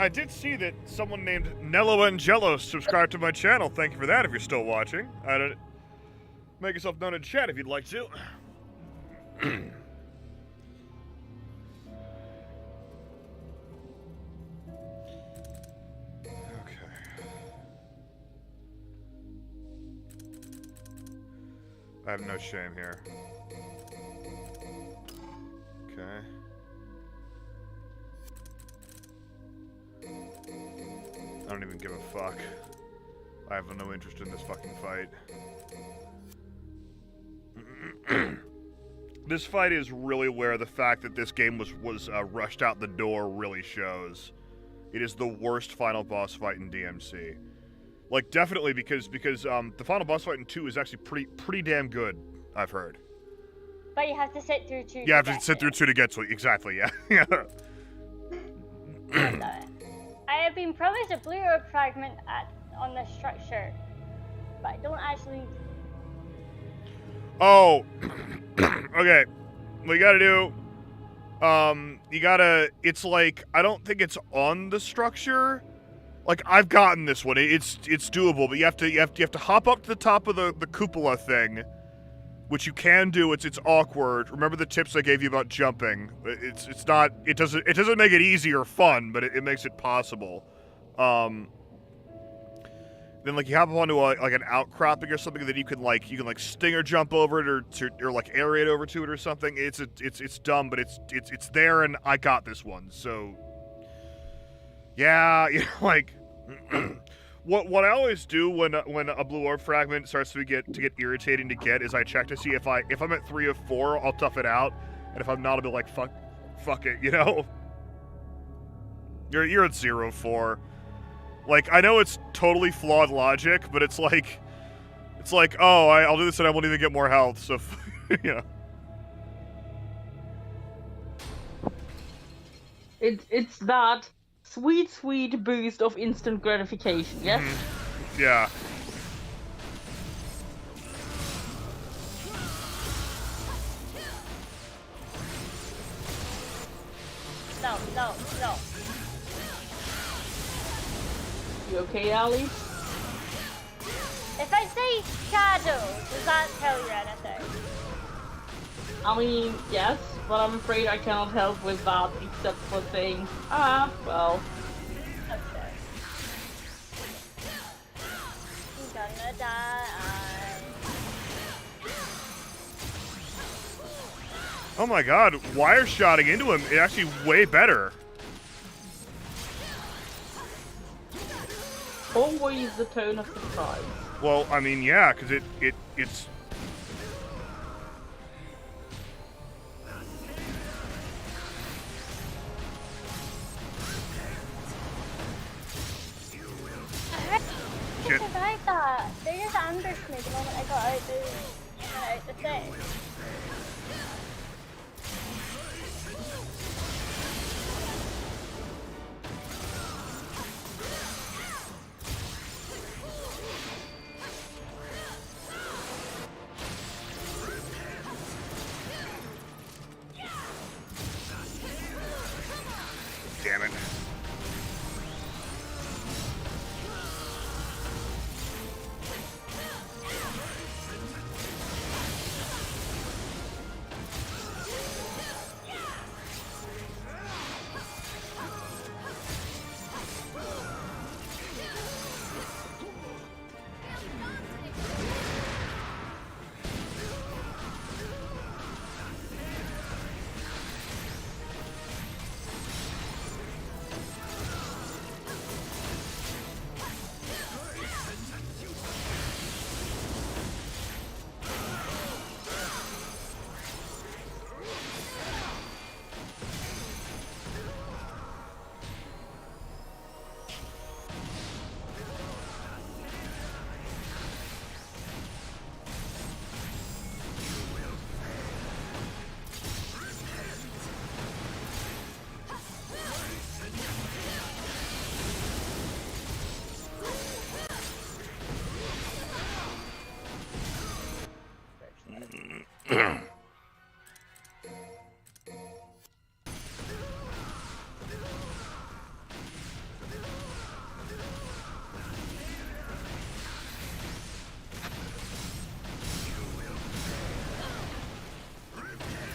I did see that someone named Nello Angelo subscribed to my channel. Thank you for that if you're still watching. I don't... Make yourself known in chat if you'd like to. I have no shame here. Okay. I don't even give a fuck. I have no interest in this fucking fight. This fight is really where the fact that this game was rushed out the door really shows. It is the worst final boss fight in DMC. Like, definitely because the final boss fight in 2 is actually pretty damn good, I've heard. But you have to sit through 2 You have to sit through 2 to get to it. Exactly, yeah. Yeah. I have been promised a blue orb fragment on the structure, but I don't actually... Oh. Okay. What you gotta do... It's like, I don't think it's on the structure. Like, I've gotten this one. It's doable, but you have to hop up to the top of the cupola thing, which you can do. It's awkward. Remember the tips I gave you about jumping. It doesn't make it easy or fun, but it makes it possible. Then like you hop up onto like an outcropping or something that you can stinger jump over it or like aerate over to it or something. It's dumb, but it's there, and I got this one. So yeah, like what I always do when a blue orb fragment starts to get irritating to get is I check to see if I'm at 3 of 4, I'll tough it out, and if I'm not, I'll be like fuck it, you know. You're at 0 of 4. Like, I know it's totally flawed logic, but it's like, oh, I'll do this and I won't even get more health, so, you know. It's that sweet boost of instant gratification, yes? Mm-hmm. Yeah. No. You okay, Ali? If I say shadow, does that tell you anything? I mean, yes, but I'm afraid I cannot help with that except for saying, well. Okay. I'm gonna die. Oh my god, wire shotting into him is actually way better. Always the tone of surprise. Well, I mean, yeah, because it's... I survived that. They just ambushed me the moment I got out the thing. Damn it.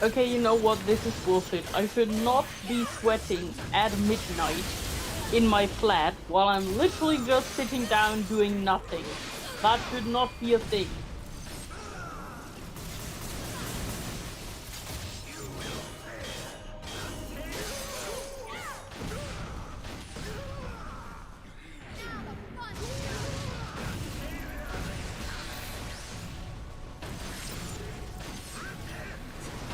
Okay, you know what? This is bullshit. I should not be sweating at midnight in my flat while I'm literally just sitting down doing nothing. That should not be a thing.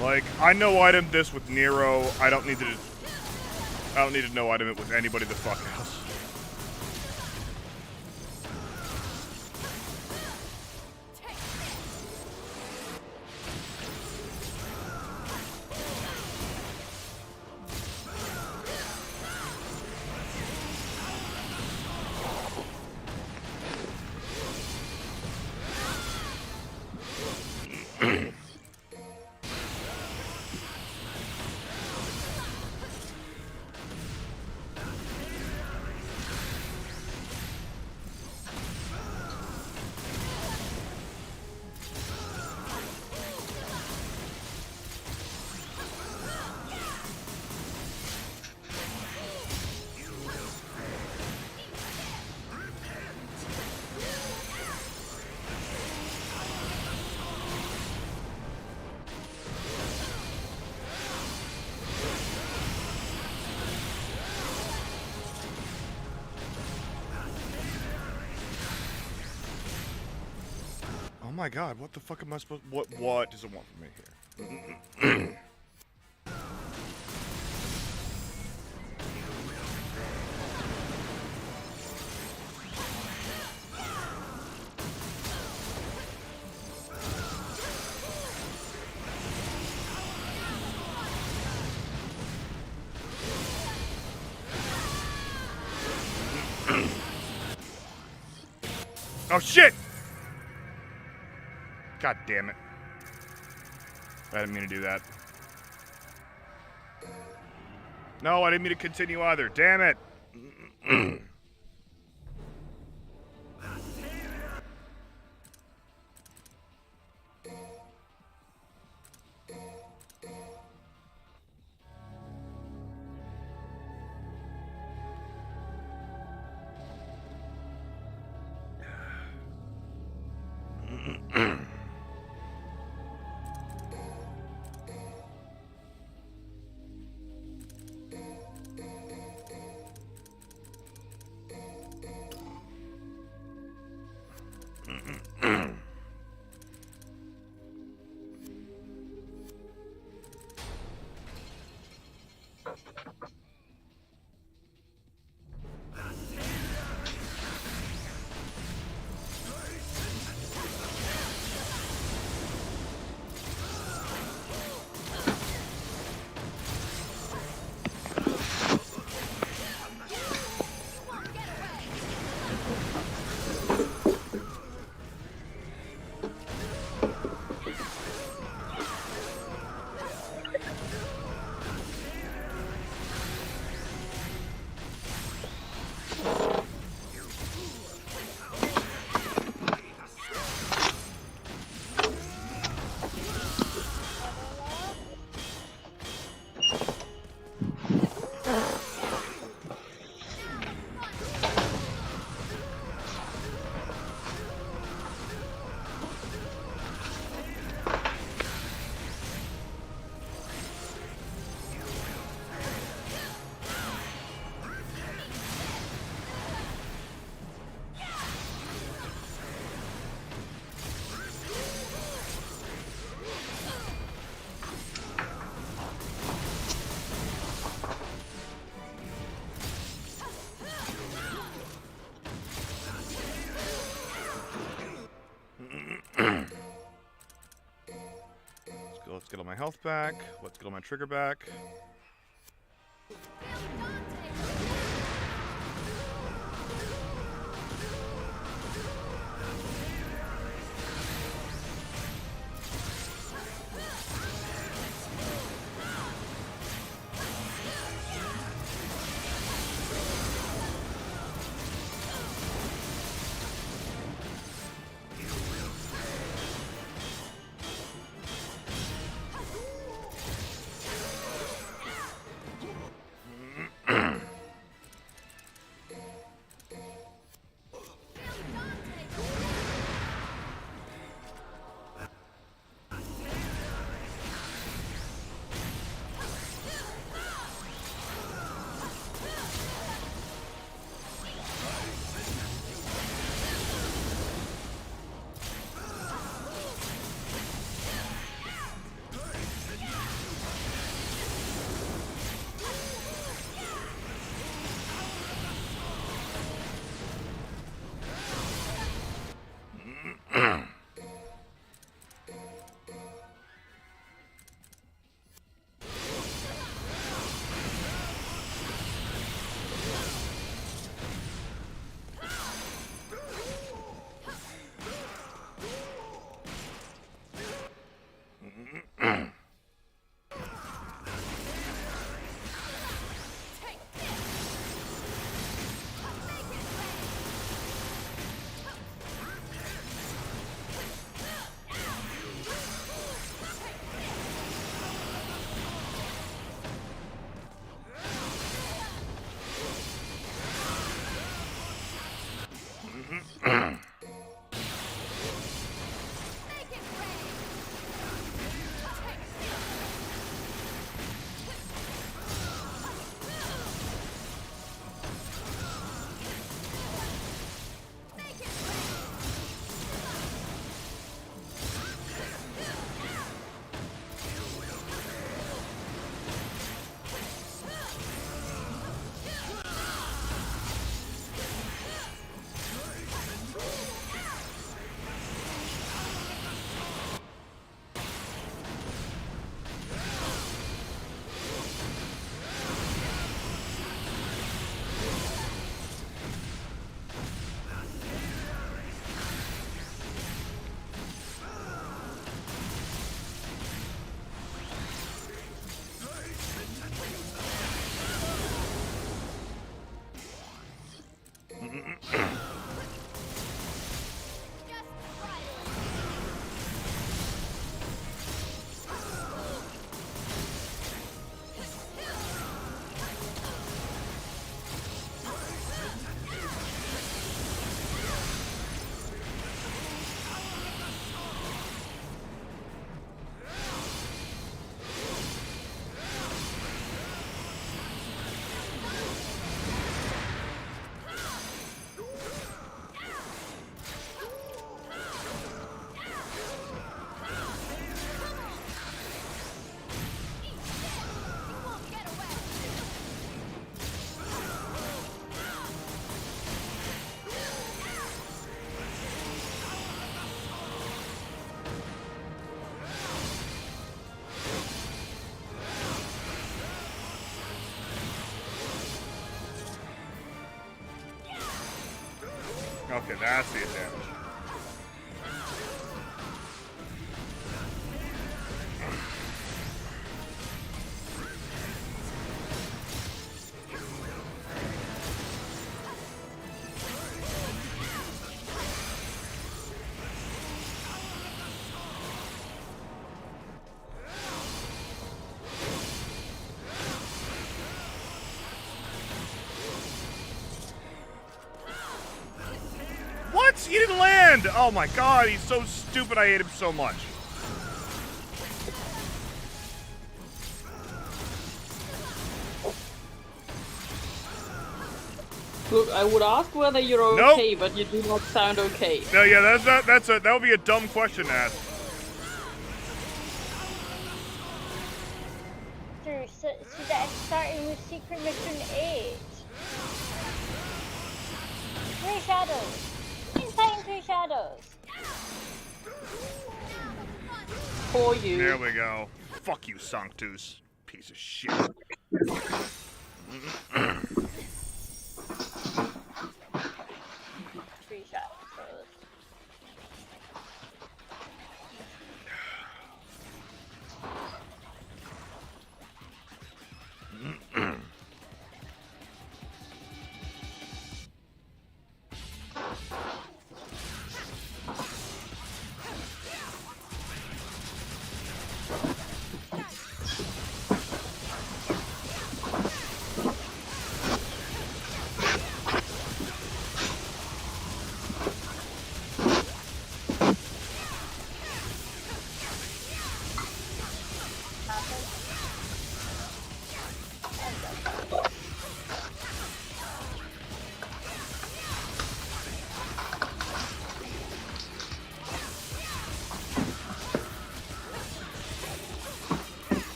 Like, I no item this with Nero. I don't need to no item it with anybody the fuck else. Oh my god, what the fuck am I supposed... What does it want from me here? Oh shit! God damn it. I didn't mean to do that. No, I didn't mean to continue either. Damn it! Let's get all my health back. Let's get all my trigger back. Okay, that's the advantage. What? He didn't land! Oh my god, he's so stupid. I hate him so much. Look, I would ask whether you're okay, but you do not sound okay. No, yeah, that would be a dumb question to ask. So that's starting with Secret Mission 8. 3 shadows. Insane 3 shadows. For you. There we go. Fuck you, Sanctus. Piece of shit. 3 shadows.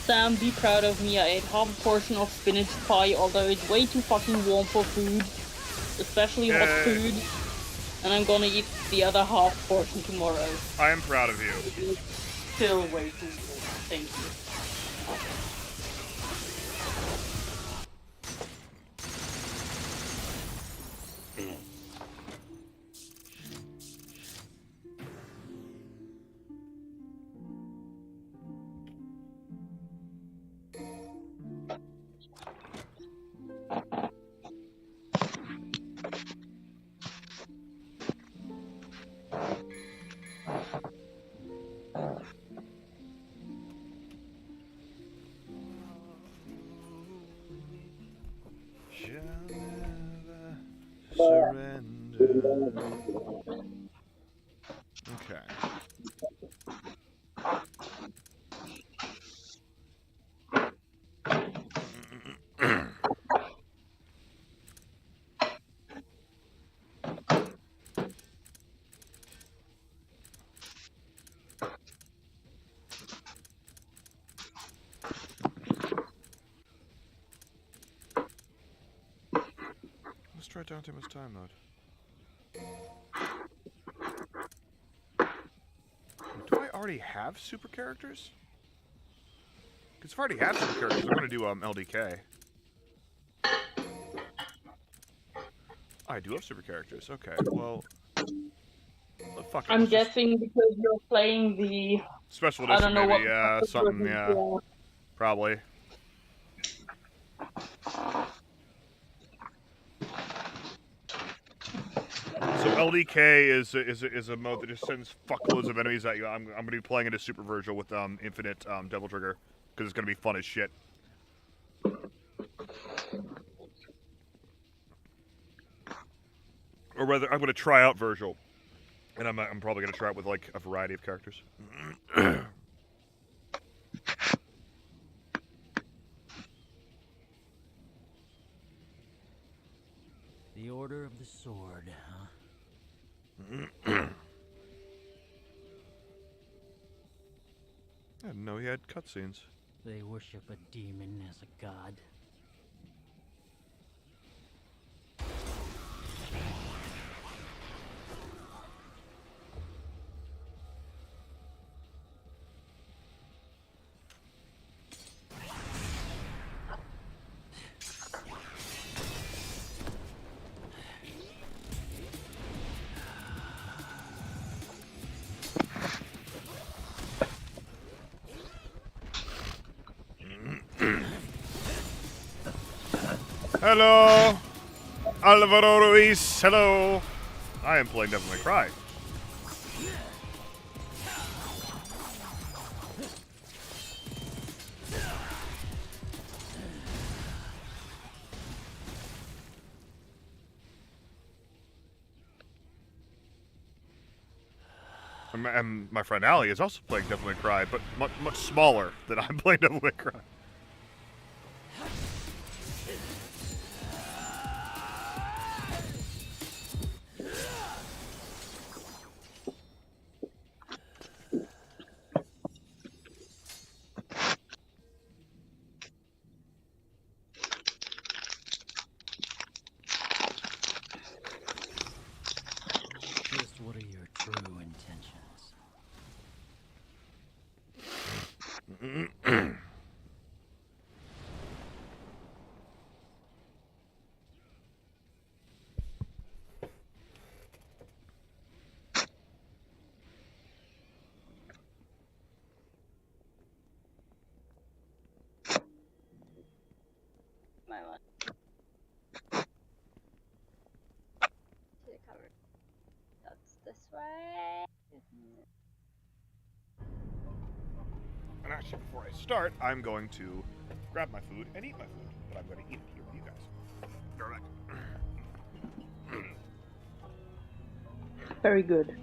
Sam, be proud of me. I ate half a portion of spinach pie, although it's way too fucking warm for food. Especially hot food. And I'm gonna eat the other half portion tomorrow. I am proud of you. It's still way too warm. Thank you. Surrender. Okay. Let's try Dante's time mode. Do I already have super characters? Because if I already have super characters, I'm going to do LDK. I do have super characters. Okay, well, fuck it. I'm guessing because you're playing the special edition, I don't know maybe. what Yeah, something. Yeah, probably. So LDK is a mode that just sends fuckloads of enemies at you. I'm gonna be playing it as Super Virgil with infinite Devil Trigger because it's gonna be fun as shit. Or rather, I'm gonna try out Virgil, and I'm probably gonna try it with like a variety of characters. The Order of the Sword, huh? I didn't know he had cutscenes. They worship a demon as a god. Hello, Alvaro Ruiz. Hello. I am playing Devil May Cry. And my friend Allie is also playing Devil May Cry, but much smaller than I'm playing Devil May Cry. Just what are your true intentions? My one. To the cover. That's this way. And actually, before I start, I'm going to grab my food and eat my food. But I'm going to eat it here with you guys. Be right back. Very good.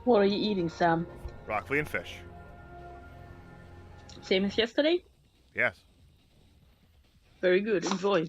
What are you eating, Sam? Broccoli and fish. Same as yesterday? Yes. Very good. Enjoy.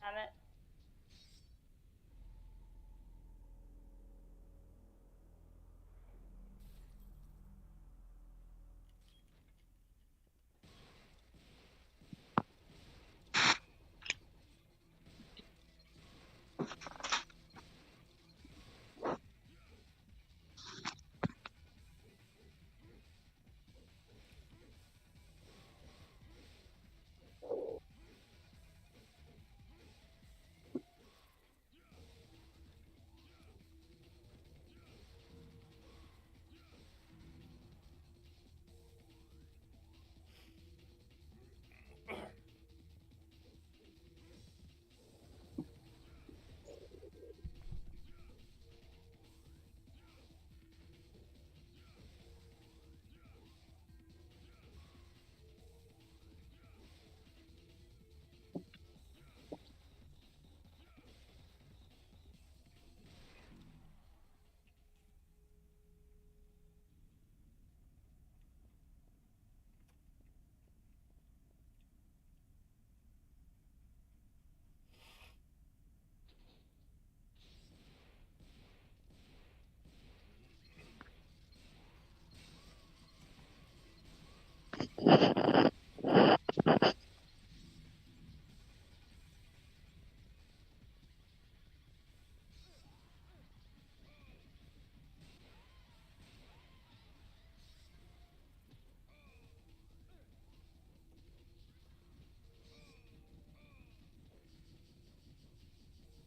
Damn it.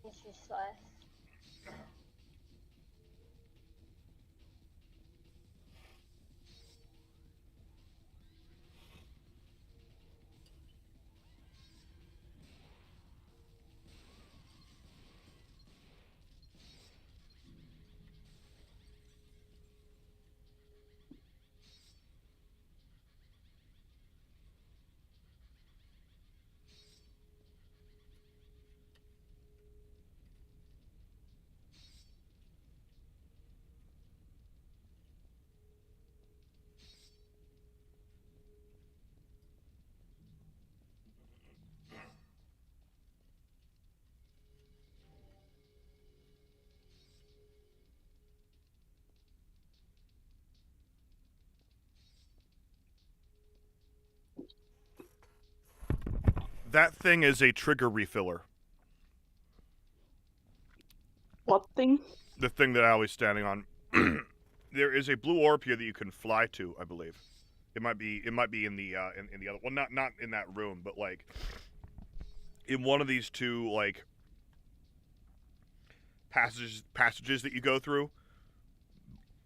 It's useless. That thing is a trigger refiller. What thing? The thing that I was standing on. There is a blue orb here that you can fly to, I believe. It might be in the in the other, well, not in that room, but like in one of these two like passages that you go through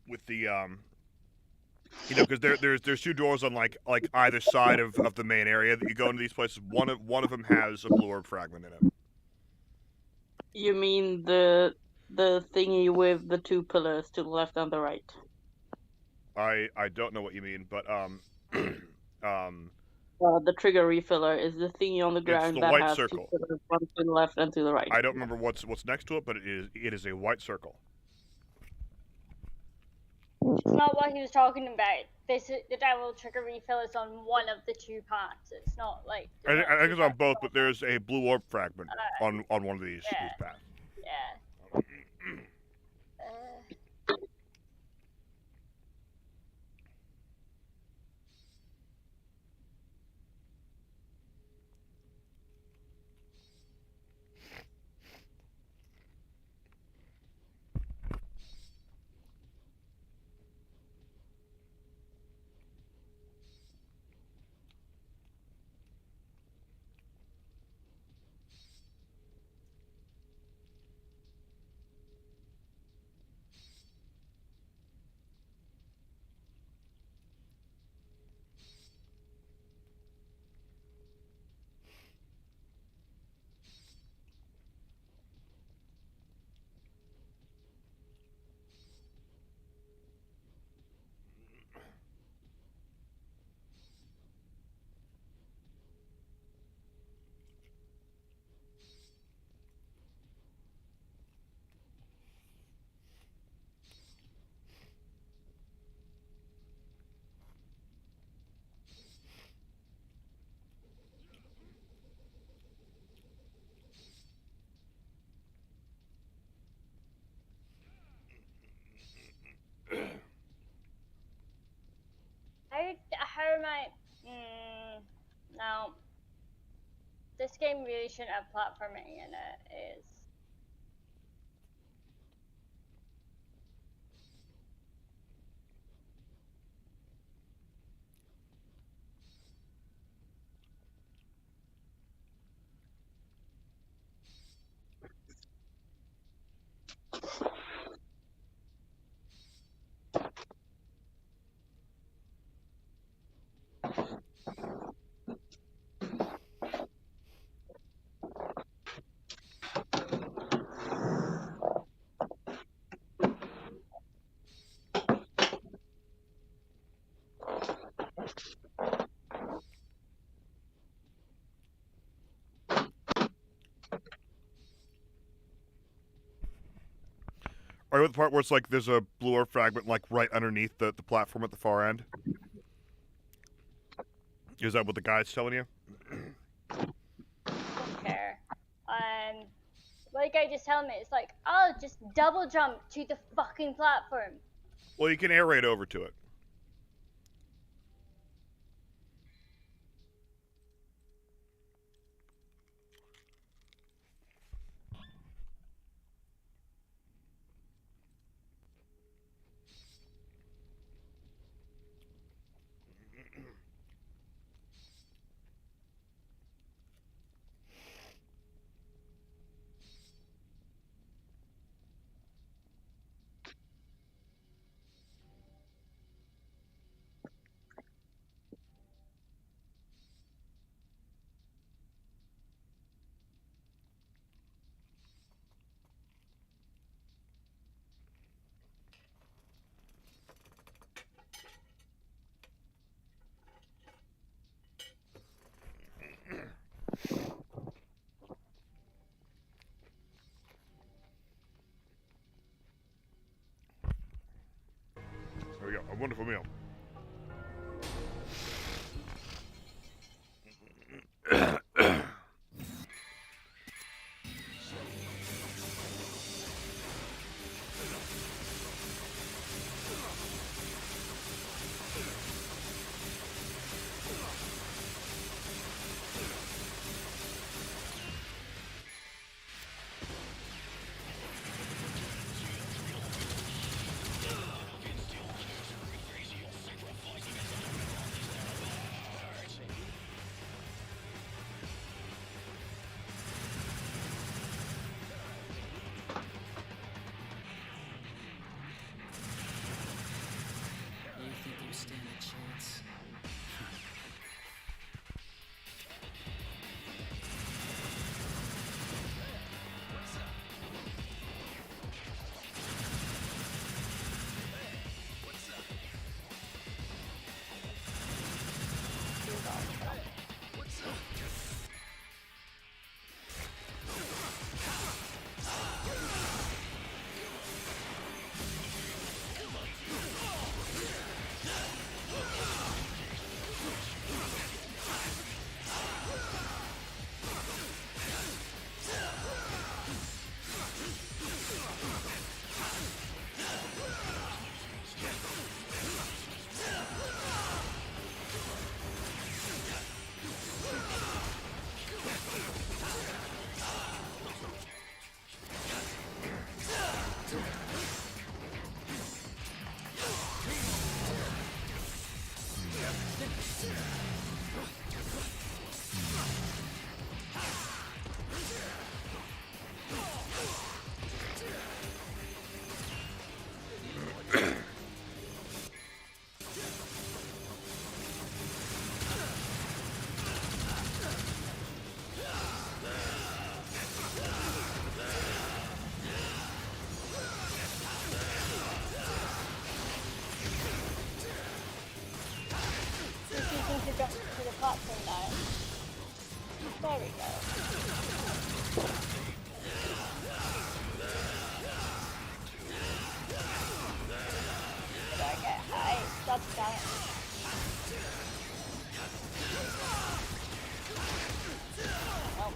with the you know, because there's two doors on like either side of the main area that you go into these places. One of them has a blue orb fragment in it. You mean the thingy with the two pillars to the left and the right? I don't know what you mean, but The trigger refiller is the thingy on the ground the that white has circle. two pillars, one to the left and to the right. I don't remember what's next to it, but it is a white circle. It's not what he was talking about. The devil trigger refill is on one of the two paths. It's not like. I think it's on both, but there's a blue orb fragment on one of these yeah. paths. Yeah. How am I? No. This game really shouldn't have platforming in it. Are you at the part where it's like there's a blue orb fragment like right underneath the platform at the far end? Is that what the guy's telling you? Don't care. Like I just tell me, it's like, oh, just double jump to the fucking platform. Well, you can air raid over to it. There we go. A wonderful meal. jump to the platform now. There we go. Did I get high? That's damage. Oh.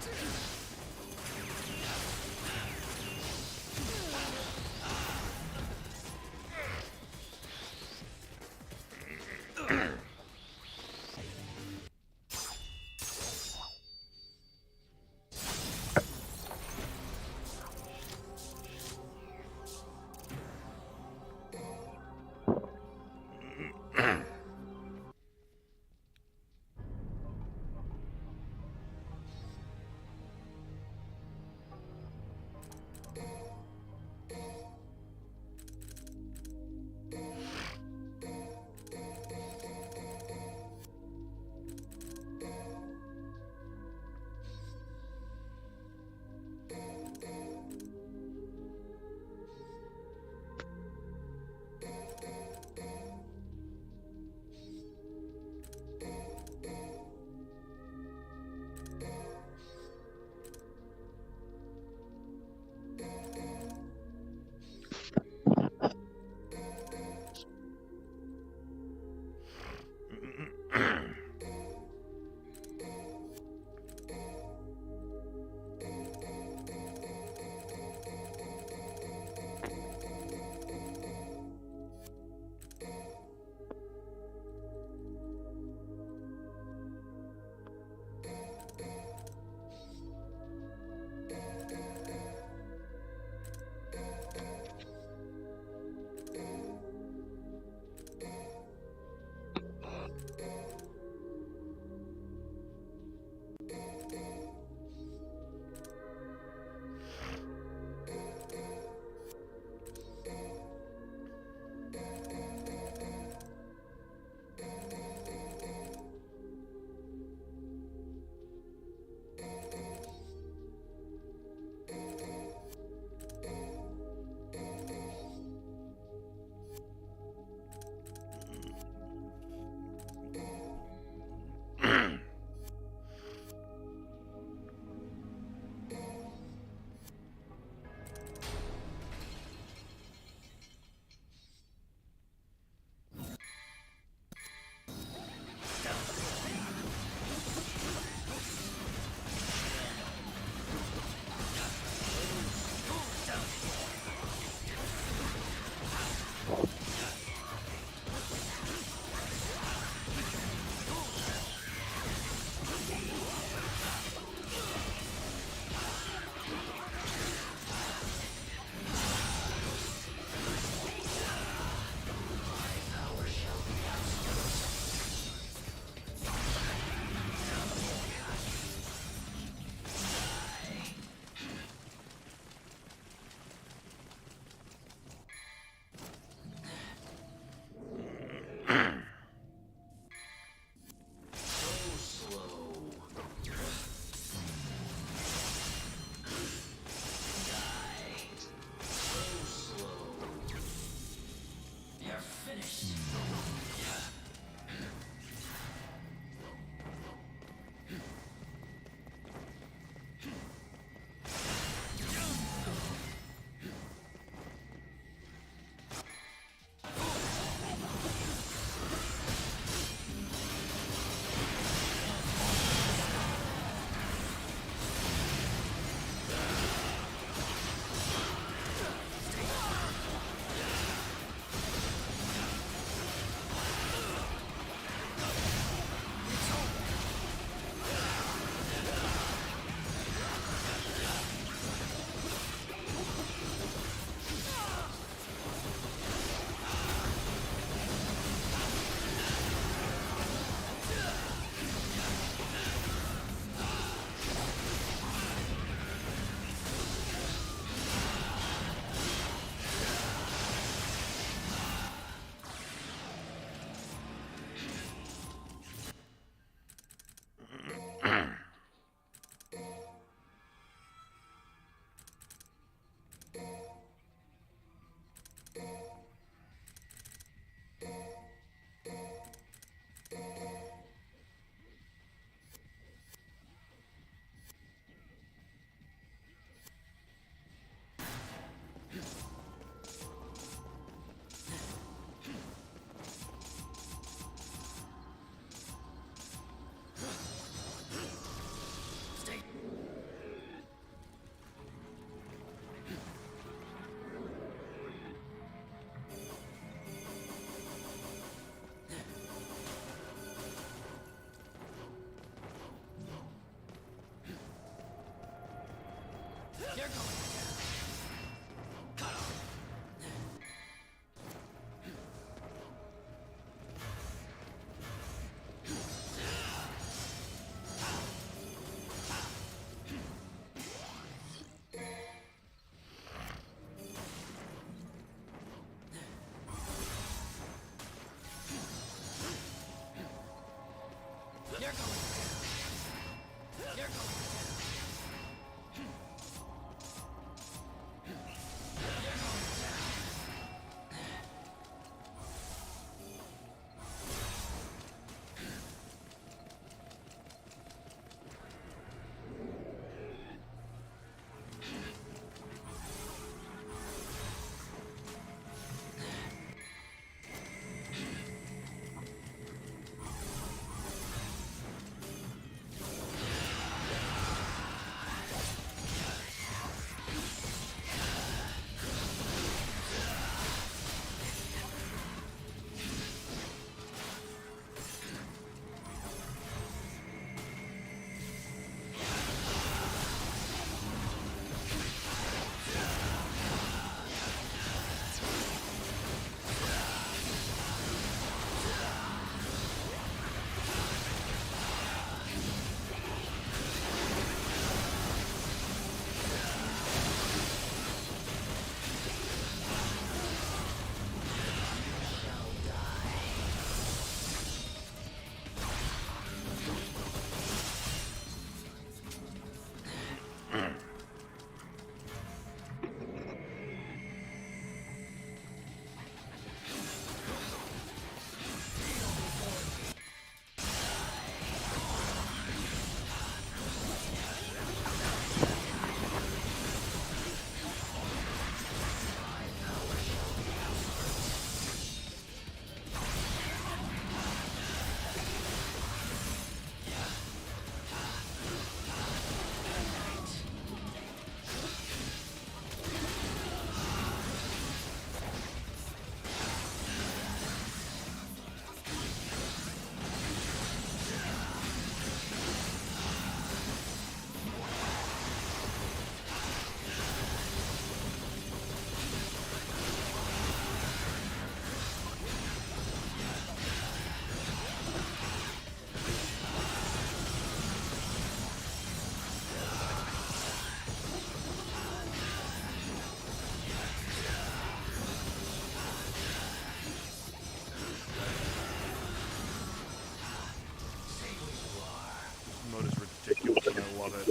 Mode is ridiculous, and I love it.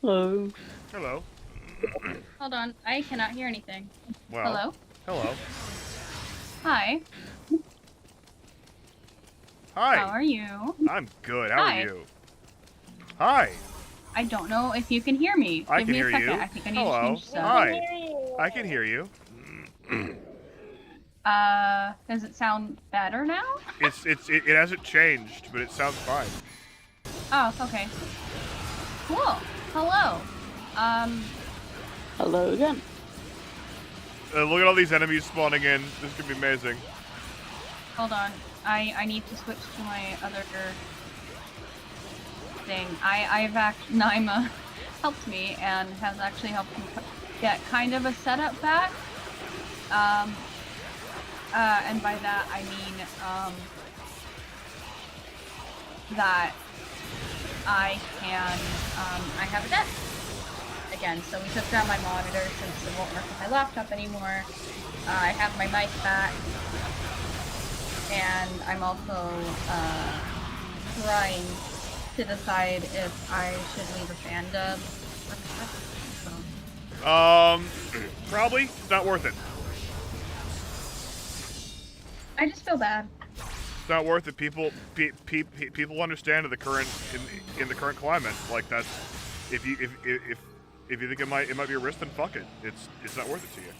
Hello. Hello. Hold on, I cannot hear anything. Well. Hello? Hello. Hi. Hi. How are you? I'm good. How Hi. are you? Hi. I don't know if you can hear me. I Give can me a hear second. you. I think I need Hello. to change stuff. Hi. I can hear you. Does it sound better now? It hasn't changed, but it sounds fine. Oh, okay. Cool. Hello. Hello again. Look at all these enemies spawning in. This could be amazing. Hold on. I need to switch to my other thing. Naima helped me and has actually helped me get kind of a setup back. And by that I mean, that I can, I have a desk again. So we took down my monitor since it won't work with my laptop anymore. I have my mic back. And I'm also, trying to decide if I should leave a fandom. Probably. It's not worth it. I just feel bad. It's not worth it. People understand in the current in the current climate. Like that's if you think it might be a risk, then fuck it. It's not worth it to you.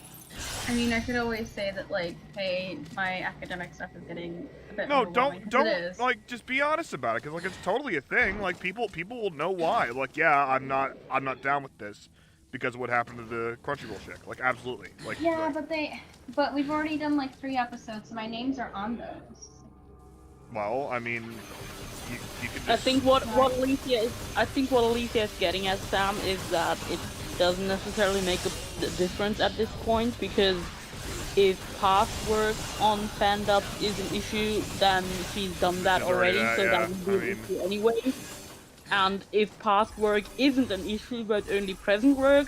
I mean, I could always say that, like, hey, my academic stuff is getting a bit No, overwhelming, 'cause don't it is. like just be honest about it, because like it's totally a thing. Like people will know why. Like yeah, I'm not down with this because of what happened to the Crunchyroll chick. Like absolutely. Like Yeah, like, but we've already done like 3 episodes, so my names are on those. Well, I mean, you can just... I think what Alicia is getting at, Sam, is that it doesn't necessarily make a difference at this point, because if past work on fandub is an issue, then she's done that She's already already, that, so yeah. that would be I an mean- issue anyway. And if past work isn't an issue but only present work,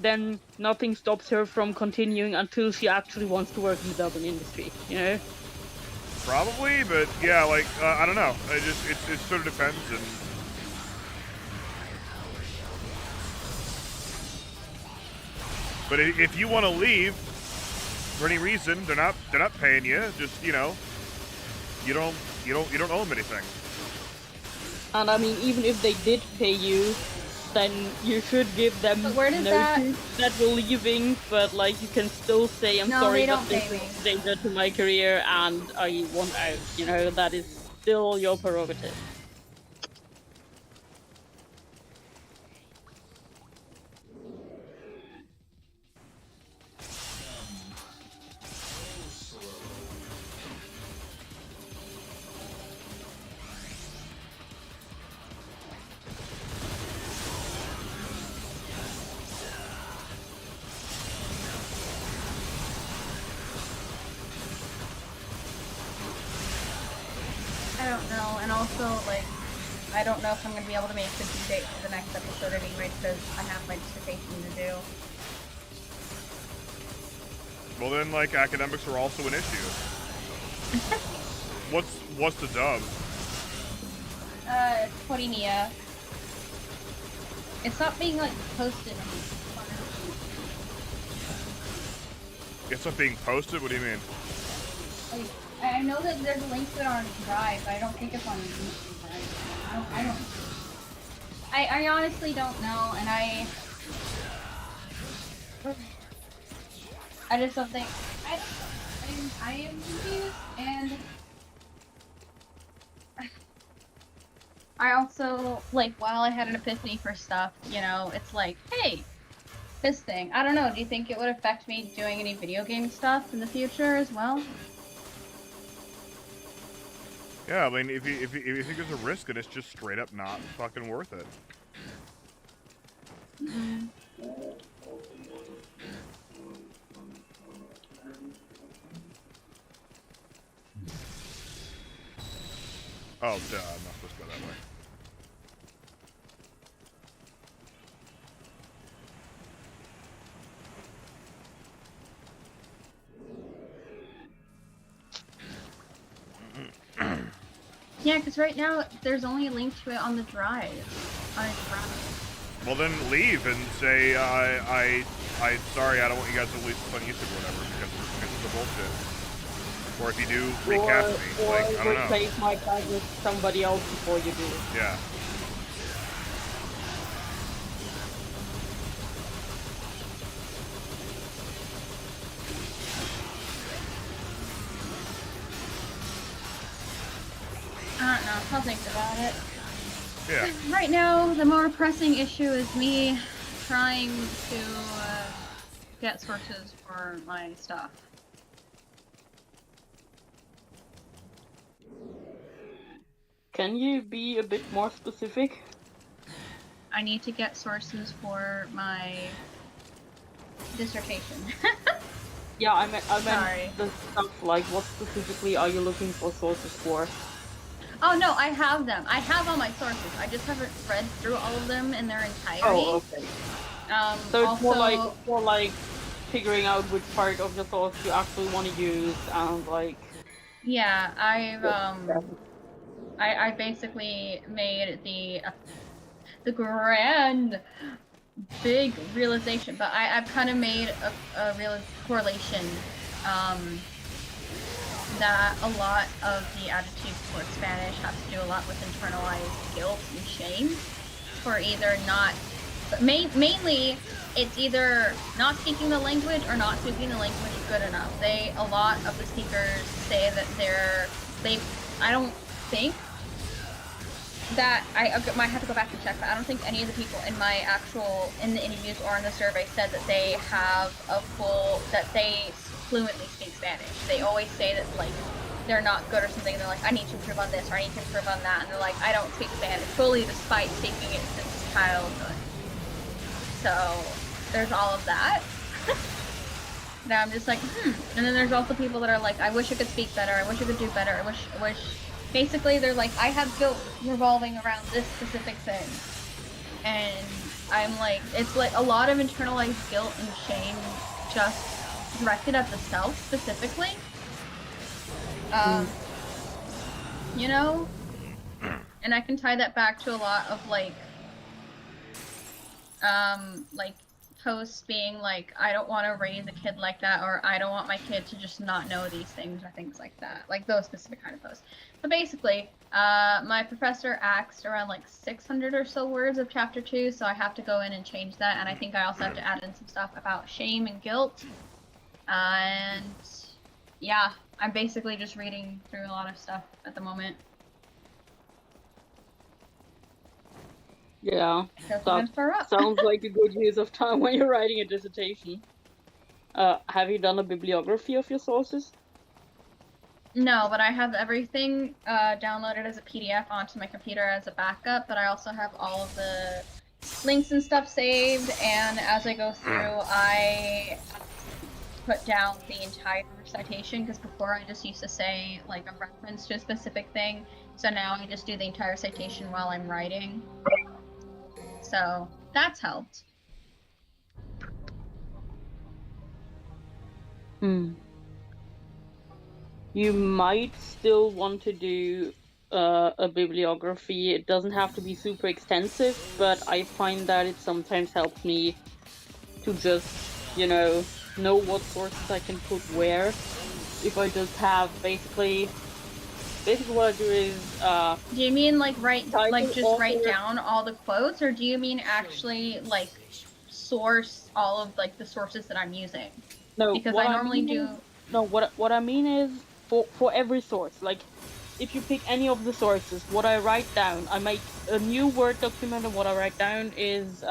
then nothing stops her from continuing until she actually wants to work in the dubbing industry, you know? Probably, but yeah, like, I don't know. It sort of depends, and... But if you want to leave, for any reason, they're not paying you, just, you know, you don't owe them anything. And I mean, even if they did pay you, then you should give them But where does notice that we're leaving, but like you can still say, I'm No, sorry, they but don't this pay is me. a danger to my career and I want out, you know, that is still your prerogative. I don't know, and also, like, I don't know if I'm gonna be able to make the due date for the next episode anyway, because I have my dissertation to do. Well, then, like, academics are also an issue. What's the dub? Cordinia. It's not being, like, posted. It's not being posted? What do you mean? Like, I know that there's a link to it on Drive, but I don't think it's on YouTube Drive. I honestly don't know, and I just don't think, I am confused, and I also, like, while I had an epiphany for stuff, you know, it's like, hey, this thing, I don't know, do you think it would affect me doing any video game stuff in the future as well? Yeah, I mean, if you think there's a risk, and it's just straight up not fucking worth it. Mm-hmm. Oh, duh, I'm not supposed to go that way. Yeah, because right now there's only a link to it on the drive. On its drive. Well, then leave and say, sorry, I don't want you guys to release this on YouTube or whatever, because of the bullshit. Or if you do, recast me. Like, I don't know. Replace my tag with somebody else before you do it. Yeah. I don't know. I'll think about it. Yeah. Right now, the more pressing issue is me trying to get sources for my stuff. Can you be a bit more specific? I need to get sources for my dissertation. Yeah, I meant Sorry. the stuff, like, what specifically are you looking for sources for? Oh no, I have them. I have all my sources. I just haven't read through all of them in their entirety. Oh, okay. So it's also, more like figuring out which part of the source you actually want to use, and like... yeah, I basically made the grand big realization, but I've kind of made a real correlation that a lot of the attitudes towards Spanish has to do a lot with internalized guilt and shame for either not, but mainly it's either not speaking the language or not speaking the language good enough. A lot of the speakers say that I don't think that, I might have to go back and check, but I don't think any of the people in the interviews or in the survey said that they have that they fluently speak Spanish. They always say that, like, they're not good or something, and they're like, I need to improve on this, or I need to improve on that, and they're like, I don't speak Spanish fully despite speaking it since childhood. So, there's all of that. Now I'm just like, And then there's also people that are like, I wish I could speak better, I wish I could do better, I wish... Basically, they're like, I have guilt revolving around this specific thing. And I'm like, it's like a lot of internalized guilt and shame just directed at the self specifically. You know? And I can tie that back to a lot of like posts being like, I don't want to raise a kid like that, or I don't want my kid to just not know these things, or things like that. Like those specific kind of posts. But basically, my professor axed around like 600 or so words of chapter 2, so I have to go in and change that, and I think I also have to add in some stuff about shame and guilt. And yeah, I'm basically just reading through a lot of stuff at the moment. Yeah, That sounds like a good use of time when you're writing a dissertation. Have you done a bibliography of your sources? No, but I have everything downloaded as a PDF onto my computer as a backup, but I also have all of the links and stuff saved, and as I go through, I put down the entire citation, because before I just used to say like a reference to a specific thing, so now I just do the entire citation while I'm writing. So that's helped. You might still want to do a bibliography. It doesn't have to be super extensive, but I find that it sometimes helps me to just, know what sources I can put where. If I just have basically what I do is do you mean like write down all the quotes, or do you mean actually like source all of like the sources that I'm using? No, because I normally do. No, what I mean is for every source, like if you pick any of the sources, what I write down, I make a new Word document, and what I write down is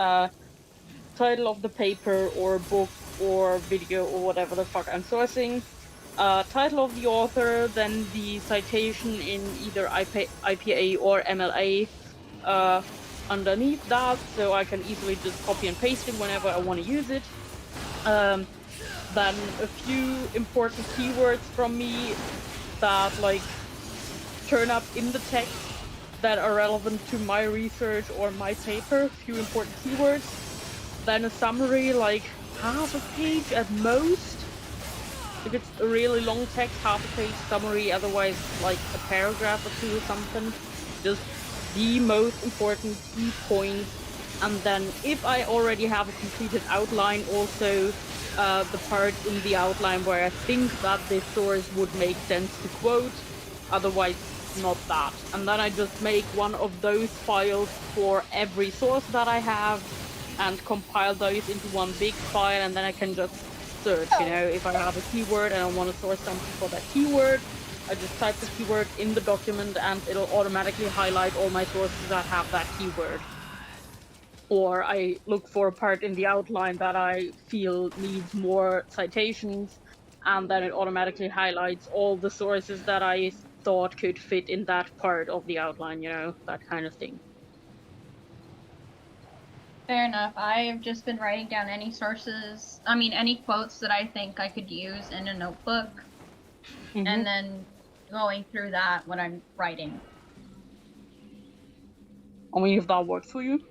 title of the paper or book or video or whatever the fuck I'm sourcing, title of the author, then the citation in either IPA or MLA underneath that, so I can easily just copy and paste it whenever I want to use it. Then a few important keywords from me that like turn up in the text that are relevant to my research or my paper, a few important keywords. Then a summary, like half a page at most. If it's a really long text, half a page summary, otherwise like a paragraph or two or something. Just the most important key points. And then if I already have a completed outline, also the part in the outline where I think that this source would make sense to quote, otherwise not that. And then I just make one of those files for every source that I have and compile those into one big file, and then I can just search, if I have a keyword and I want to source something for that keyword, I just type the keyword in the document and it'll automatically highlight all my sources that have that keyword. Or I look for a part in the outline that I feel needs more citations, and then it automatically highlights all the sources that I thought could fit in that part of the outline, that kind of thing. Fair enough. I've just been writing down any quotes that I think I could use in a notebook, and then going through that when I'm writing. I mean, if that works for you.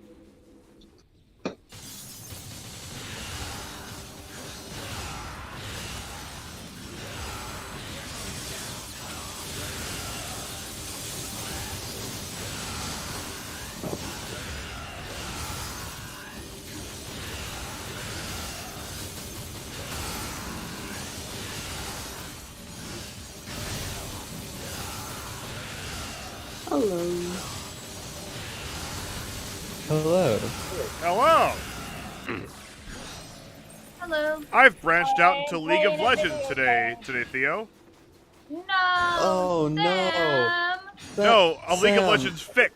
Hello. Hello! Hello. I've branched out into League of Legends today, Theo. No. Oh, Sam. no. No, a League of Sam. Legends fic.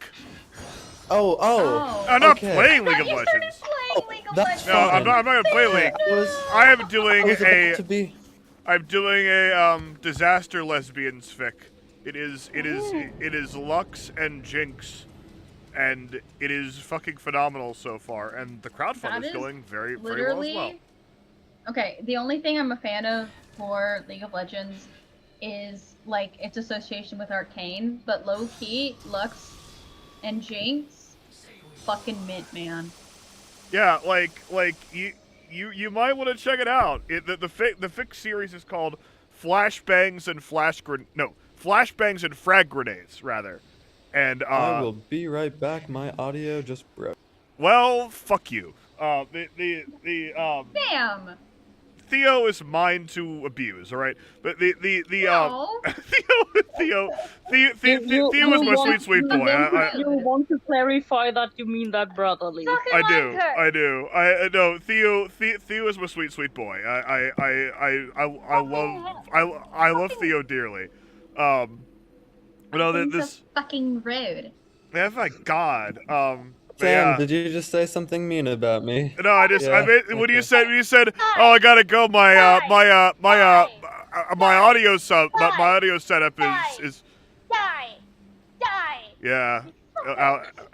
Oh. I'm not okay. playing League I of thought you started Legends. playing League of That's Legends. No, I'm not gonna play League. I am doing I was about to be. I'm doing a disaster lesbians fic. It is Lux and Jinx, and it is fucking phenomenal so far. And the crowdfund That is is going very well literally. as well. Okay, the only thing I'm a fan of for League of Legends is like its association with Arcane, but low key, Lux and Jinx, fucking mint, man. Yeah, like you might want to check it out. The fic series is called Flashbangs and Flashbangs and Frag Grenades rather. And I will be right back. My audio just broke. well, fuck you. Damn. Theo is mine to abuse, all right? But No. Theo is my sweet boy. You want to clarify that you mean that brotherly. Fucking I like her. do. No. Theo is my sweet boy. I love Theo dearly. But no, Things are this. fucking rude. Oh my God. Sam, Yeah. did you just say something mean about me? No, I just Yeah, when you okay. said, oh, I gotta go. My audio my audio setup is Die! yeah.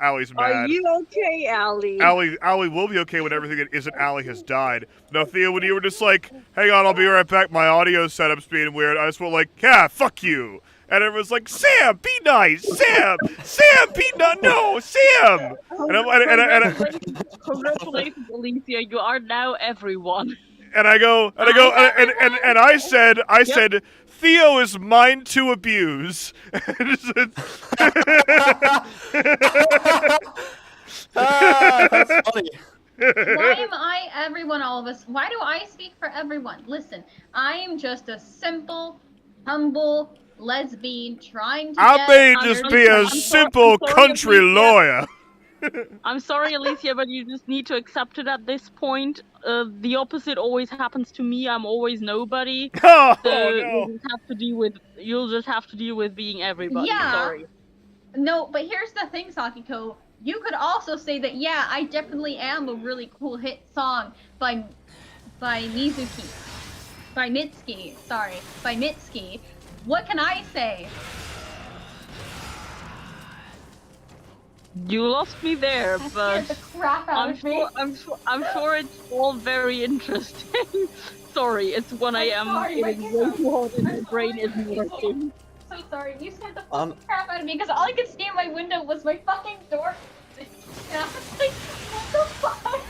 Allie's Are mad. you okay, Allie? Allie will be okay when everything that isn't Allie has died. No, Theo, when you were just like, hang on, I'll be right back. My audio setup's being weird. I just went like, yeah, fuck you. And everyone's like, Sam, be nice. Sam, be nice. No, Sam. Congratulations, Alicia. You are now everyone. And I said, Theo is mine to abuse. That's funny. Why am I everyone, all of us? Why do I speak for everyone? Listen, I am just a simple, humble lesbian trying to I get may just be a understood. simple sorry, country Alicia. lawyer. I'm sorry, Alicia, but you just need to accept it at this point. The opposite always happens to me. I'm always nobody. Oh, So no. you'll just have to deal with being everybody. Yeah. Sorry. No, but here's the thing, Sakiko. You could also say that, yeah, I definitely am a really cool hit song by Mitsuki. By Mitsuki. What can I say? You lost me there, That but scared the crap out I'm of me. sure it's all very interesting. Sorry, it's 1 a.m. sorry, It my is kids way are- too hot and my I'm brain sorry. isn't working. So sorry, you scared the Um, fucking crap out of me because all I could see in my window was my fucking door. And I was like, what the fuck?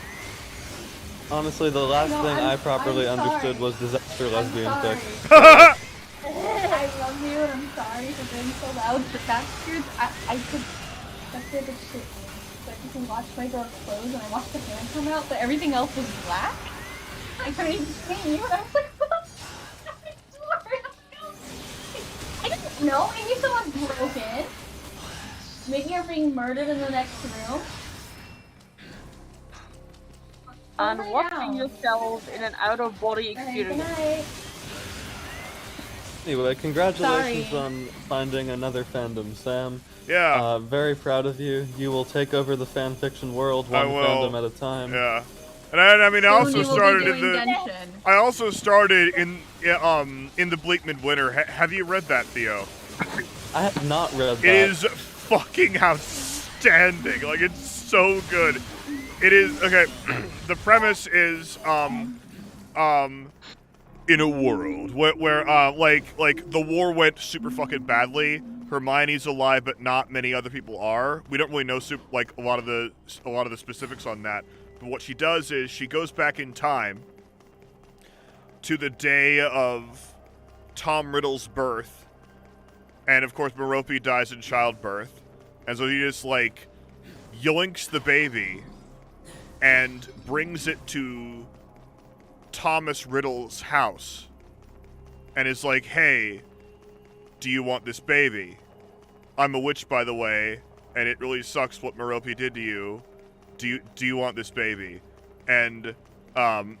Honestly, the last No, thing I properly I'm understood sorry. was disaster lesbian sorry. fic. I love you and I'm sorry for being so loud, but that scared that scared the shit out of me. So I just watched my door close and I watched the fan come out, but everything else was black. I couldn't even see you and I was like, what the fuck? I didn't know, maybe someone broke in. Maybe you're being murdered in the next room. And Calm watching down. yourself in an out-of-body Alright, good experience. night. Anyway, congratulations Sorry. on finding another fandom, Sam. Yeah, Very proud of you. You will take over the fanfiction world one will. fandom at a time. yeah. And I mean, I Soon also you will be started doing in the. Genshin. I also started in the Bleak Midwinter. Have you read that, Theo? I have not read that. It is fucking outstanding. Like, it's so good. It is okay. The premise is in a world where like the war went super fucking badly. Hermione's alive, but not many other people are. We don't really know a lot of the specifics on that. But what she does is she goes back in time to the day of Tom Riddle's birth, and of course Merope dies in childbirth, and so he just like yoinks the baby and brings it to Thomas Riddle's house and is like, hey, do you want this baby? I'm a witch, by the way, and it really sucks what Merope did to you. Do you want this baby? And Tom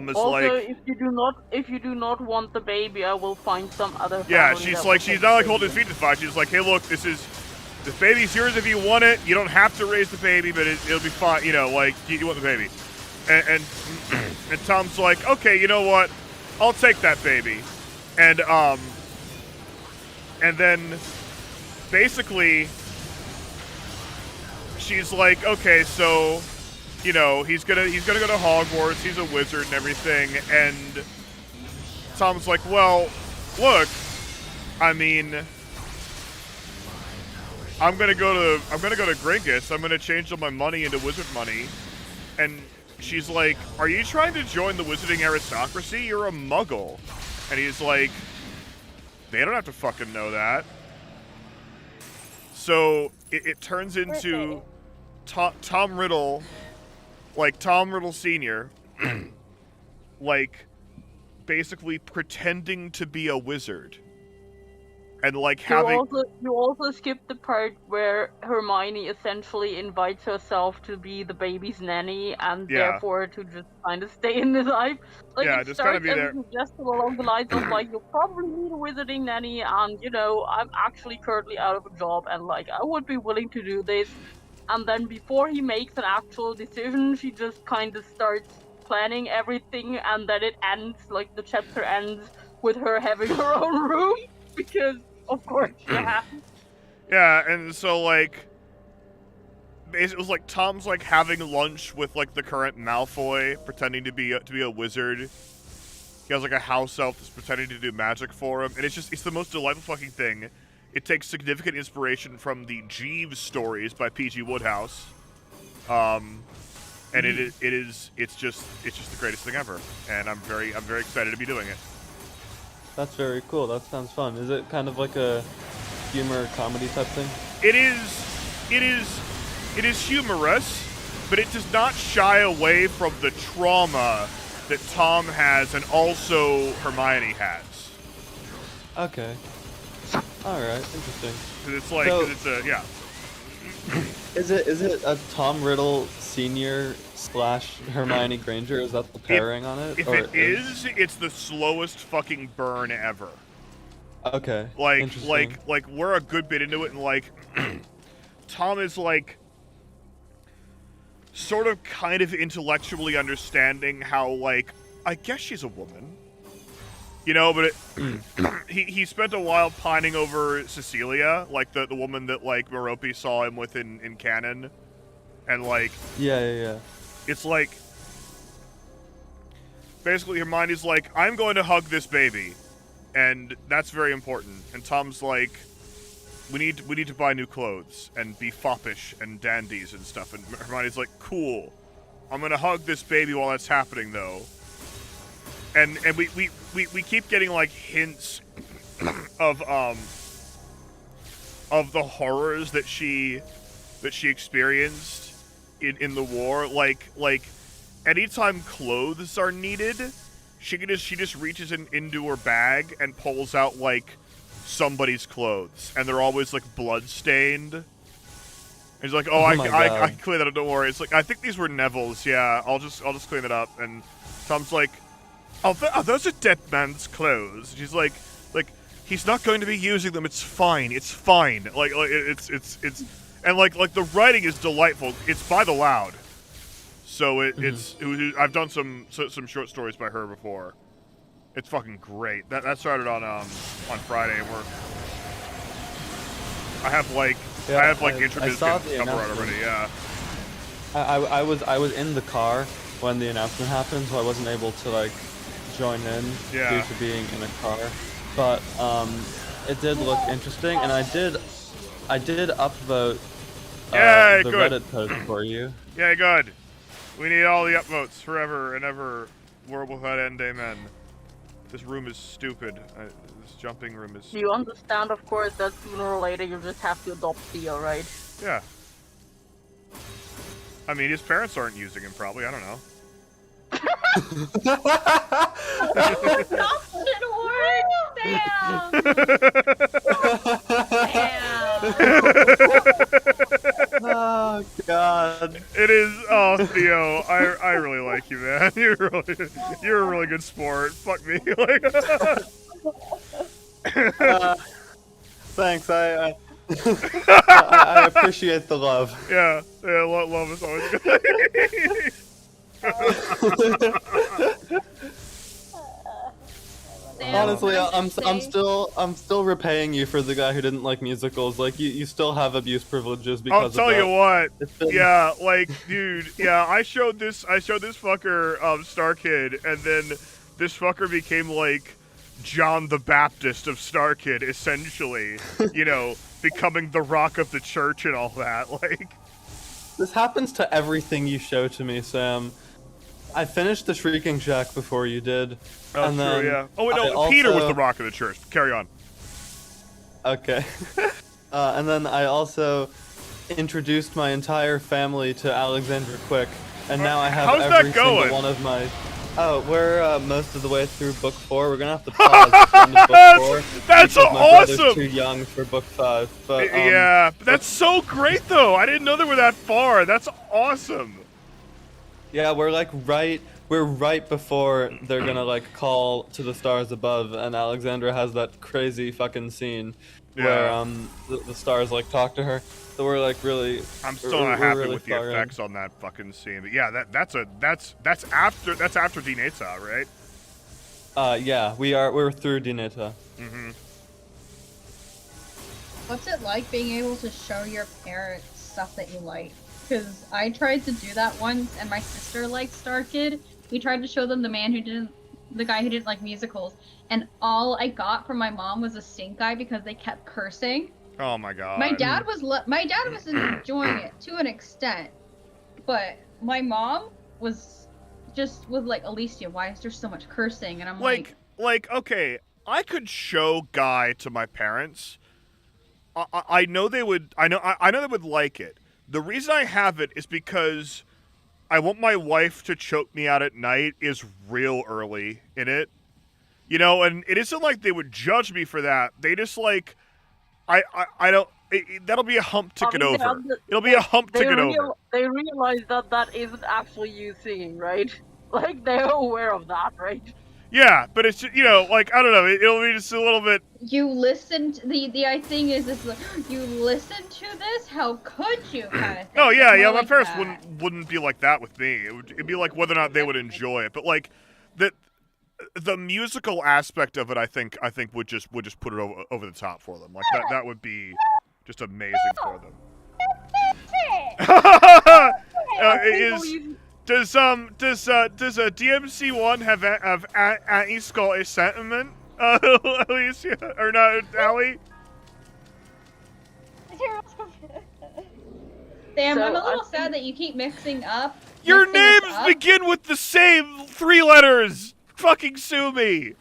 is Also, like, if you do not want the baby, I will find some other. yeah, family she's that like, will she's take not like the holding his baby. feet to the fire. She's like, hey, look, this baby's yours if you want it. You don't have to raise the baby, but it'll be fine. You know, like, you want the baby. And Tom's like, okay, you know what? I'll take that baby. And then basically she's like, okay, so, you know, he's gonna go to Hogwarts, he's a wizard and everything, and Tom's like, well, look, I mean, I'm gonna go to Gringotts, I'm gonna change all my money into wizard money. And she's like, are you trying to join the wizarding aristocracy? You're a muggle. And he's like, they don't have to fucking know that. So it turns into Tom Riddle, like Tom Riddle Sr., like basically pretending to be a wizard. And like having... You also skipped the part where Hermione essentially invites herself to be the baby's nanny and therefore to just kind of stay in his life. Like, yeah, it just kind of starts be there. as a suggestion along the lines of like, you'll probably need a wizarding nanny, and you know, I'm actually currently out of a job, and like, I would be willing to do this. And then before he makes an actual decision, she just kind of starts planning everything, and then it ends, like the chapter ends with her having her own room, because of course, yeah. Yeah, and so, like, it was like Tom's, like, having lunch with, like, the current Malfoy, pretending to be a wizard. He has, like, a house elf that's pretending to do magic for him, and it's the most delightful fucking thing. It takes significant inspiration from the Jeeves stories by P.G. Wodehouse. And it's just the greatest thing ever, and I'm very excited to be doing it. That's very cool. That sounds fun. Is it kind of like a humor comedy type thing? It is humorous, but it does not shy away from the trauma that Tom has and also Hermione has. Okay. All right. Interesting. Cause it's like, So- it's a, yeah. Is it a Tom Riddle Senior / Hermione Granger? Is that the pairing on it? If Or it is, it's the slowest fucking burn ever. Okay. Like Interesting. we're a good bit into it, and like Tom is like sort of kind of intellectually understanding how, like, I guess she's a woman, you know, but he spent a while pining over Cecilia, like the woman that like Merope saw him with in canon, and like Yeah. it's like basically Hermione's like, I'm going to hug this baby, and that's very important. And Tom's like, we need to buy new clothes and be foppish and dandies and stuff. And Hermione's like, cool. I'm gonna hug this baby while that's happening though. And we keep getting like hints of the horrors that she experienced in the war. Like anytime clothes are needed, she just reaches into her bag and pulls out like somebody's clothes, and they're always like blood stained. And he's like, "Oh, I can clean that up. Don't worry." It's like, I think these were Neville's. Yeah, I'll just clean it up. And Tom's like, "Oh, are those a dead man's clothes?" And she's like, he's not going to be using them. It's fine. It's fine. Like it's and like the writing is delightful. It's by the Loud. So I've done some short stories by her before. It's fucking great. That started on Friday, and I have introduced saw the the cover art announcement. already. Yeah. I was in the car when the announcement happened, so I wasn't able to like join in Yeah. due to being in a car. But it did look interesting, and I did upvote Yay, the good. Reddit post for you. Yeah, good. We need all the upvotes forever and ever. World without end, amen. This room is stupid. This jumping room is. You understand, of course, that sooner or later you just have to adopt Theo, right? Yeah. I mean, his parents aren't using him, probably. I don't know. Adoption works! Damn! Oh God. It is. Oh, Theo, I really like you, man. You're a really good sport. Fuck me. Like. Thanks. I appreciate the love. Yeah. Love is always good. Sam, Honestly, can I I'm just I'm say- still repaying you for the guy who didn't like musicals. Like you still have abuse privileges I'll because of tell that. you what. It's been- Yeah, like, dude, yeah, I showed this fucker Star Kid, and then this fucker became like John the Baptist of Star Kid, essentially. You know, becoming the rock of the church and all that. Like, This happens to everything you show to me, Sam. I finished the Shrieking Shack before you did. oh, and true, then yeah. Oh wait, I no, Peter was also- the rock of the church. Carry on. Okay. And then I also introduced my entire family to Alexandra Quick, and now I have How's that every going? single one of my. Oh, we're most of the way through book 4. We're gonna have to pause at the end of book 4. That's because my brother's awesome! too young for book 5. But Yeah, but that's so great though. I didn't know they were that far. That's awesome. yeah, we're right before they're gonna like call to the stars above, and Alexandra has that crazy fucking scene where Yeah. the stars like talk to her. So we're like really. I'm still we're not happy really with the far in. effects on that fucking scene. But yeah, that's after Dineta, right? Yeah, we're through Dineta. Mm-hmm. What's it like being able to show your parents stuff that you like? Because I tried to do that once, and my sister liked Star Kid. We tried to show them the guy who didn't like musicals, and all I got from my mom was a stink eye because they kept cursing. Oh my god. My dad was enjoying it to an extent, but my mom was like, Alicia, why is there so much cursing? And I'm like okay, I could show Guy to my parents. I know they would. I know they would like it. The reason I have it is because I want my wife to choke me out at night is real early in it. You know, and it isn't like they would judge me for that. They just like, I don't. That'll be a hump to get over. It'll be a hump to get over. They realize that isn't actually you singing, right? Like, they're aware of that, right? Yeah, but it's just, you know, like, I don't know. It'll be just a little bit. you listened. The thing is, this like, you listened to this. How could you? Kind of thing. No, yeah, More yeah. My like parents that. wouldn't be like that with me. It'd be like whether or not they would enjoy it. But like, the musical aspect of it, I think would just put it over the top for them. Like that would be just amazing for them. Does DMC1 have anti-Scottish sentiment? Alicia or not, Allie? Sam, So, I'm a I little think- sad that you keep mixing up. Your mixing this names up. begin with the same 3 letters. Fucking sue me.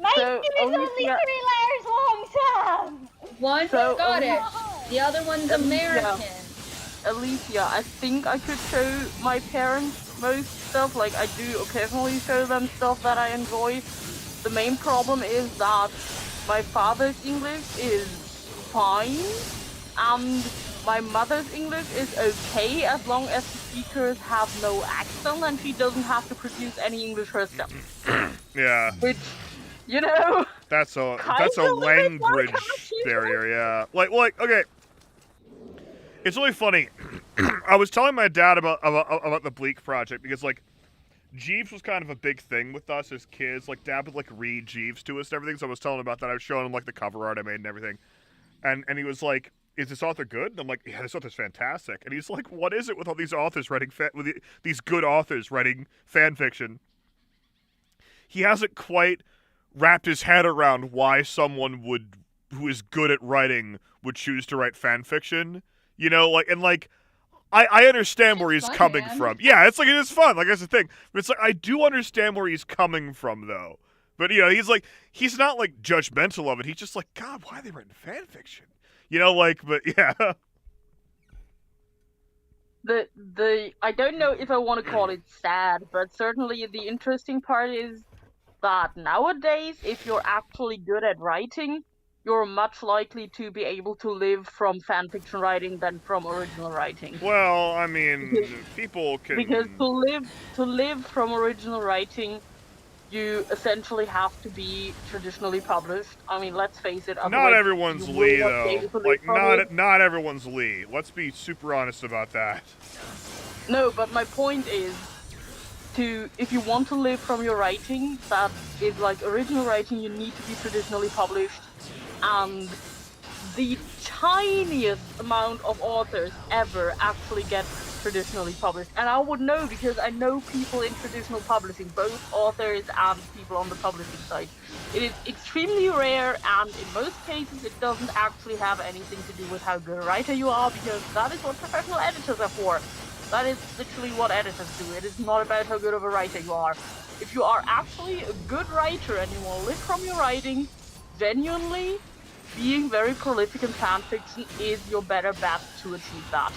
My So, name is only Alicia- 3 letters long, Sam! One's So, Scottish, the other one's American. Alicia, I think I could show my parents most stuff. Like, I do occasionally show them stuff that I enjoy. The main problem is that my father's English is fine, and my mother's English is okay as long as the speakers have no accent and she doesn't have to produce any English herself. Yeah, Which, you know, that's a Kinda limits my language conversation. barrier. Yeah, like okay. It's really funny. I was telling my dad about the Bleak project because like Jeeves was kind of a big thing with us as kids. Like Dad would like read Jeeves to us and everything. So I was telling him about that. I was showing him like the cover art I made and everything. And he was like, "Is this author good?" And I'm like, "Yeah, this author's fantastic." And he's like, "What is it with all these authors writing these good authors writing fan fiction?" He hasn't quite wrapped his head around why someone who is good at writing would choose to write fan fiction. You know, like, and like, I understand where he's fun, coming man. from. Yeah, it's like, it is fun. Like, that's the thing. But it's like, I do understand where he's coming from, though. But, you know, he's not, like, judgmental of it. He's just like, God, why are they writing fan fiction? You know, like, but, yeah. I don't know if I want to call it sad, but certainly the interesting part is that nowadays, if you're actually good at writing, you're much likely to be able to live from fanfiction writing than from original writing. Well, I mean, people can... Because to live from original writing, you essentially have to be traditionally published. I mean, let's face it. Not otherwise everyone's you will Lee, not be though. able to live Like, from it. not everyone's Lee. Let's be super honest about that. No, but my point is, if you want to live from your writing that is like original writing, you need to be traditionally published, and the tiniest amount of authors ever actually get traditionally published. And I would know because I know people in traditional publishing, both authors and people on the publishing side. It is extremely rare, and in most cases it doesn't actually have anything to do with how good a writer you are, because that is what professional editors are for. That is literally what editors do. It is not about how good of a writer you are. If you are actually a good writer and you want to live from your writing, genuinely, being very prolific in fanfiction is your better bet to achieve that.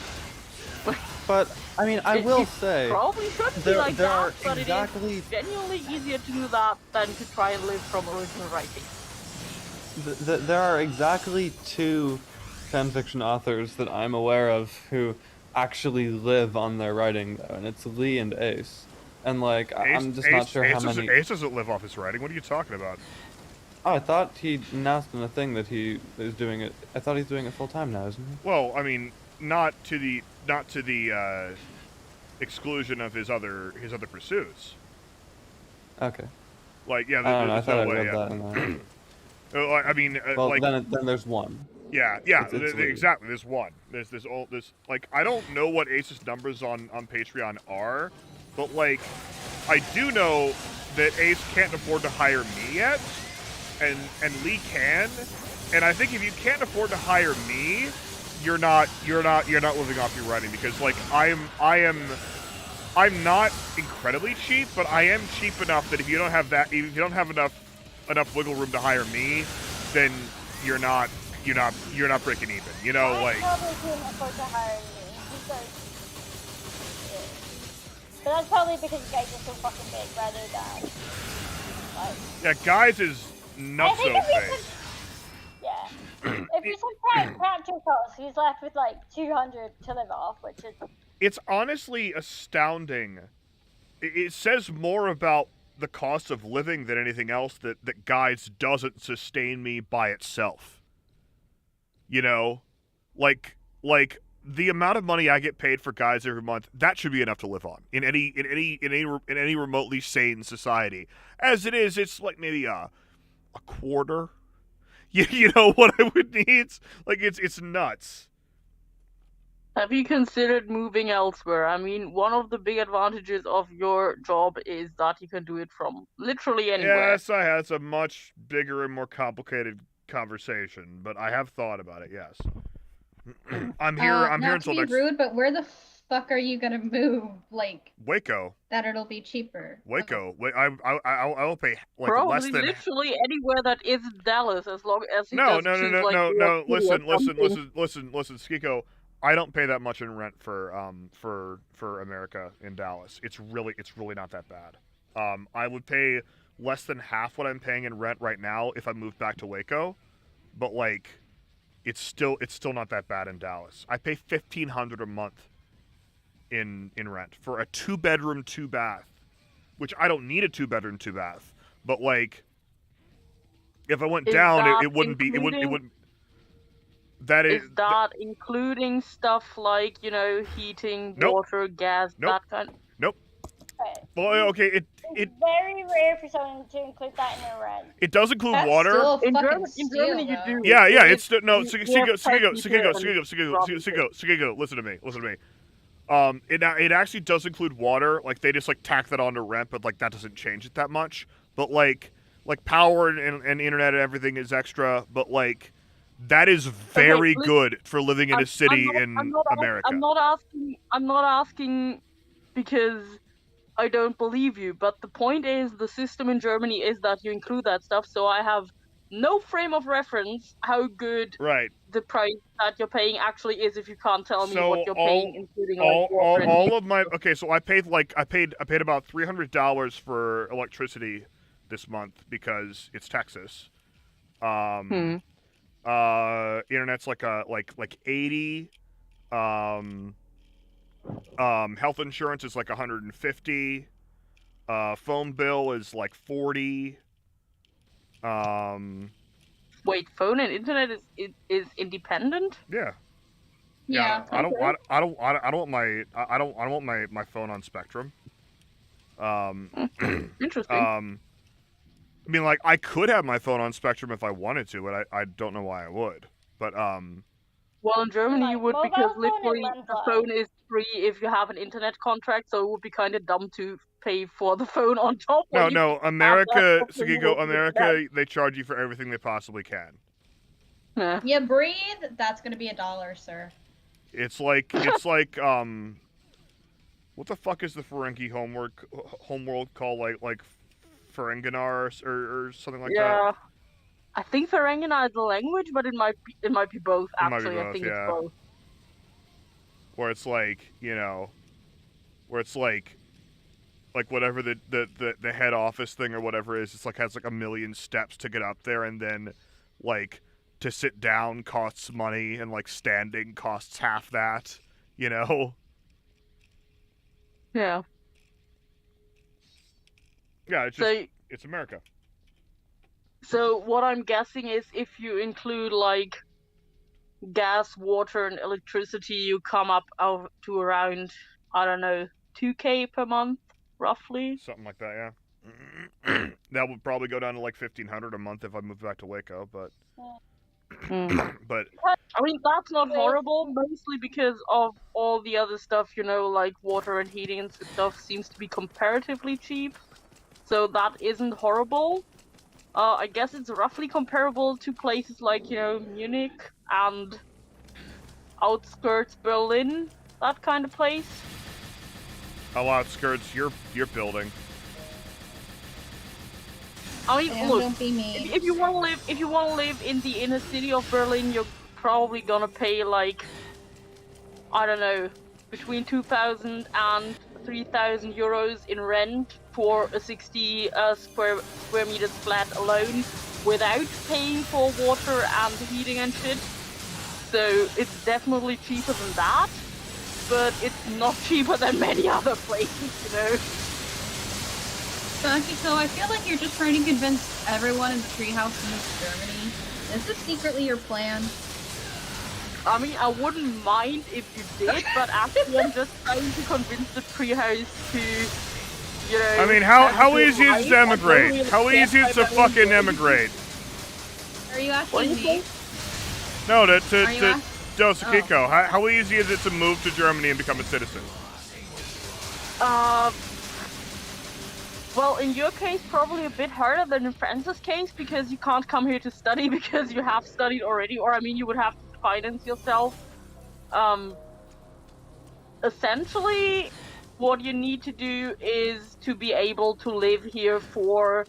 But I mean, I will say Probably shouldn't be there like there that, are but exactly it is genuinely easier to do that than to try and live from original writing. there are exactly 2 fanfiction authors that I'm aware of who actually live on their writing though, and it's Lee and Ace. And like I'm just not sure how many. Ace doesn't live off his writing. What are you talking about? Oh, I thought he announced in a thing that he is doing it. I thought he's doing it full time now, isn't he? Well, I mean, not to the exclusion of his other pursuits. Okay. Like, yeah, I don't know. I there's thought no I way. read that in there. I mean, Well, like, then there's one. yeah, it's Lee. exactly. There's one. There's like, I don't know what Ace's numbers on Patreon are, but like, I do know that Ace can't afford to hire me yet, and Lee can, and I think if you can't afford to hire me, you're not living off your writing, because like I'm not incredibly cheap, but I am cheap enough that if you don't have enough wiggle room to hire me, then you're not breaking even. You know, I like. probably couldn't afford to hire me because, but that's probably because you guys are so fucking big rather than like. Yeah, guys is not so big. Yeah. If you subtract practical costs, he's left with like 200 to live off, which is. It's honestly astounding. It says more about the cost of living than anything else that Guides doesn't sustain me by itself. You know, like the amount of money I get paid for Guides every month, that should be enough to live on in any remotely sane society. As it is, it's like maybe a quarter. You know what I would need? Like it's nuts. Have you considered moving elsewhere? I mean, one of the big advantages of your job is that you can do it from literally anywhere. Yes, I have. It's a much bigger and more complicated conversation, but I have thought about it. Yes, I'm here. I'm here until next. Not to be rude, but where the fuck are you gonna move? Like Waco. That it'll be cheaper. Waco. I will pay like Probably less than. literally anywhere that isn't Dallas, as long as you No. choose, Listen, Skiko. I don't pay that much in rent for America in Dallas. It's really not that bad. I would pay less than half what I'm paying in rent right now if I moved back to Waco, but like, it's still not that bad in Dallas. I pay $1,500 a month in rent for a 2-bedroom, 2-bath, which I don't need a 2-bedroom, 2-bath. But like, if I went down, it wouldn't be. It wouldn't. That is that including stuff like, heating, water, gas, that kind? Nope. Okay. Well, okay, It's very rare for someone to include that in their rent. it does include water. In Germany, you do. Yeah, it's no. you Skiko, listen to me. It actually does include water. Like they just like tack that onto rent, but like that doesn't change it that much. But like power and internet and everything is extra. But like. That is very good for living in a city in America. I'm not asking because I don't believe you, but the point is the system in Germany is that you include that stuff, so I have no frame of reference how good the price that you're paying actually is if you can't tell me what you're paying, including all of my so I paid about $300 for electricity this month because it's Texas. Internet's like 80. Health insurance is like 150. Phone bill is like 40. Wait, phone and internet is independent? Yeah. Yeah. I don't want my phone on Spectrum. Interesting. I mean, like, I could have my phone on Spectrum if I wanted to, but I don't know why I would. But Well, in Germany you Like, would, mobile because phone and literally the landline. phone is free if you have an internet contract, so it would be kind of dumb to pay for the phone on top. no, when you no, have that America, option Sugiko, with the internet. America, they charge you for everything they possibly can. Yeah. You breathe, that's gonna be $1, sir. It's like what the fuck is the Ferengi homeworld called? Like Ferenginar or something like that. Yeah. I think Ferenginar is the language, but it might be both. It might be Actually, I both, think yeah. it's both. Where it's like, where it's like whatever the head office thing or whatever is, it's like has like a million steps to get up there, and then like to sit down costs money, and like standing costs half that, Yeah. Yeah, it's just it's America. So what I'm guessing is if you include like gas, water, and electricity, you come up to around, I don't know, 2K per month, roughly. Something like that, yeah. That would probably go down to like 1,500 a month if I moved back to Waco, but but I mean, that's not horrible, mostly because of all the other stuff, like water and heating and stuff seems to be comparatively cheap. So that isn't horrible. I guess it's roughly comparable to places like, Munich and outskirts Berlin, that kind of place. how outskirts you're building? I mean, look, Don't be mean. if you want to live in the inner city of Berlin, you're probably gonna pay like, I don't know, between 2,000 and 3,000 euros in rent for a 60 square meters flat alone, without paying for water and heating and shit. So it's definitely cheaper than that, but it's not cheaper than many other places, So I feel like you're just trying to convince everyone in the treehouse to move to Germany. Is this secretly your plan? I mean, I wouldn't mind if you did, but actually I'm just trying to convince the treehouse to, I mean, how easy is it to emigrate? How easy is it to fucking emigrate? Are you What do asking you me? think? No, Are you Sukiko, how easy is it to move to Germany and become a citizen? Well, in your case, probably a bit harder than in Francis' case, because you can't come here to study because you have studied already, or I mean, you would have to finance yourself. Essentially, what you need to do is to be able to live here for,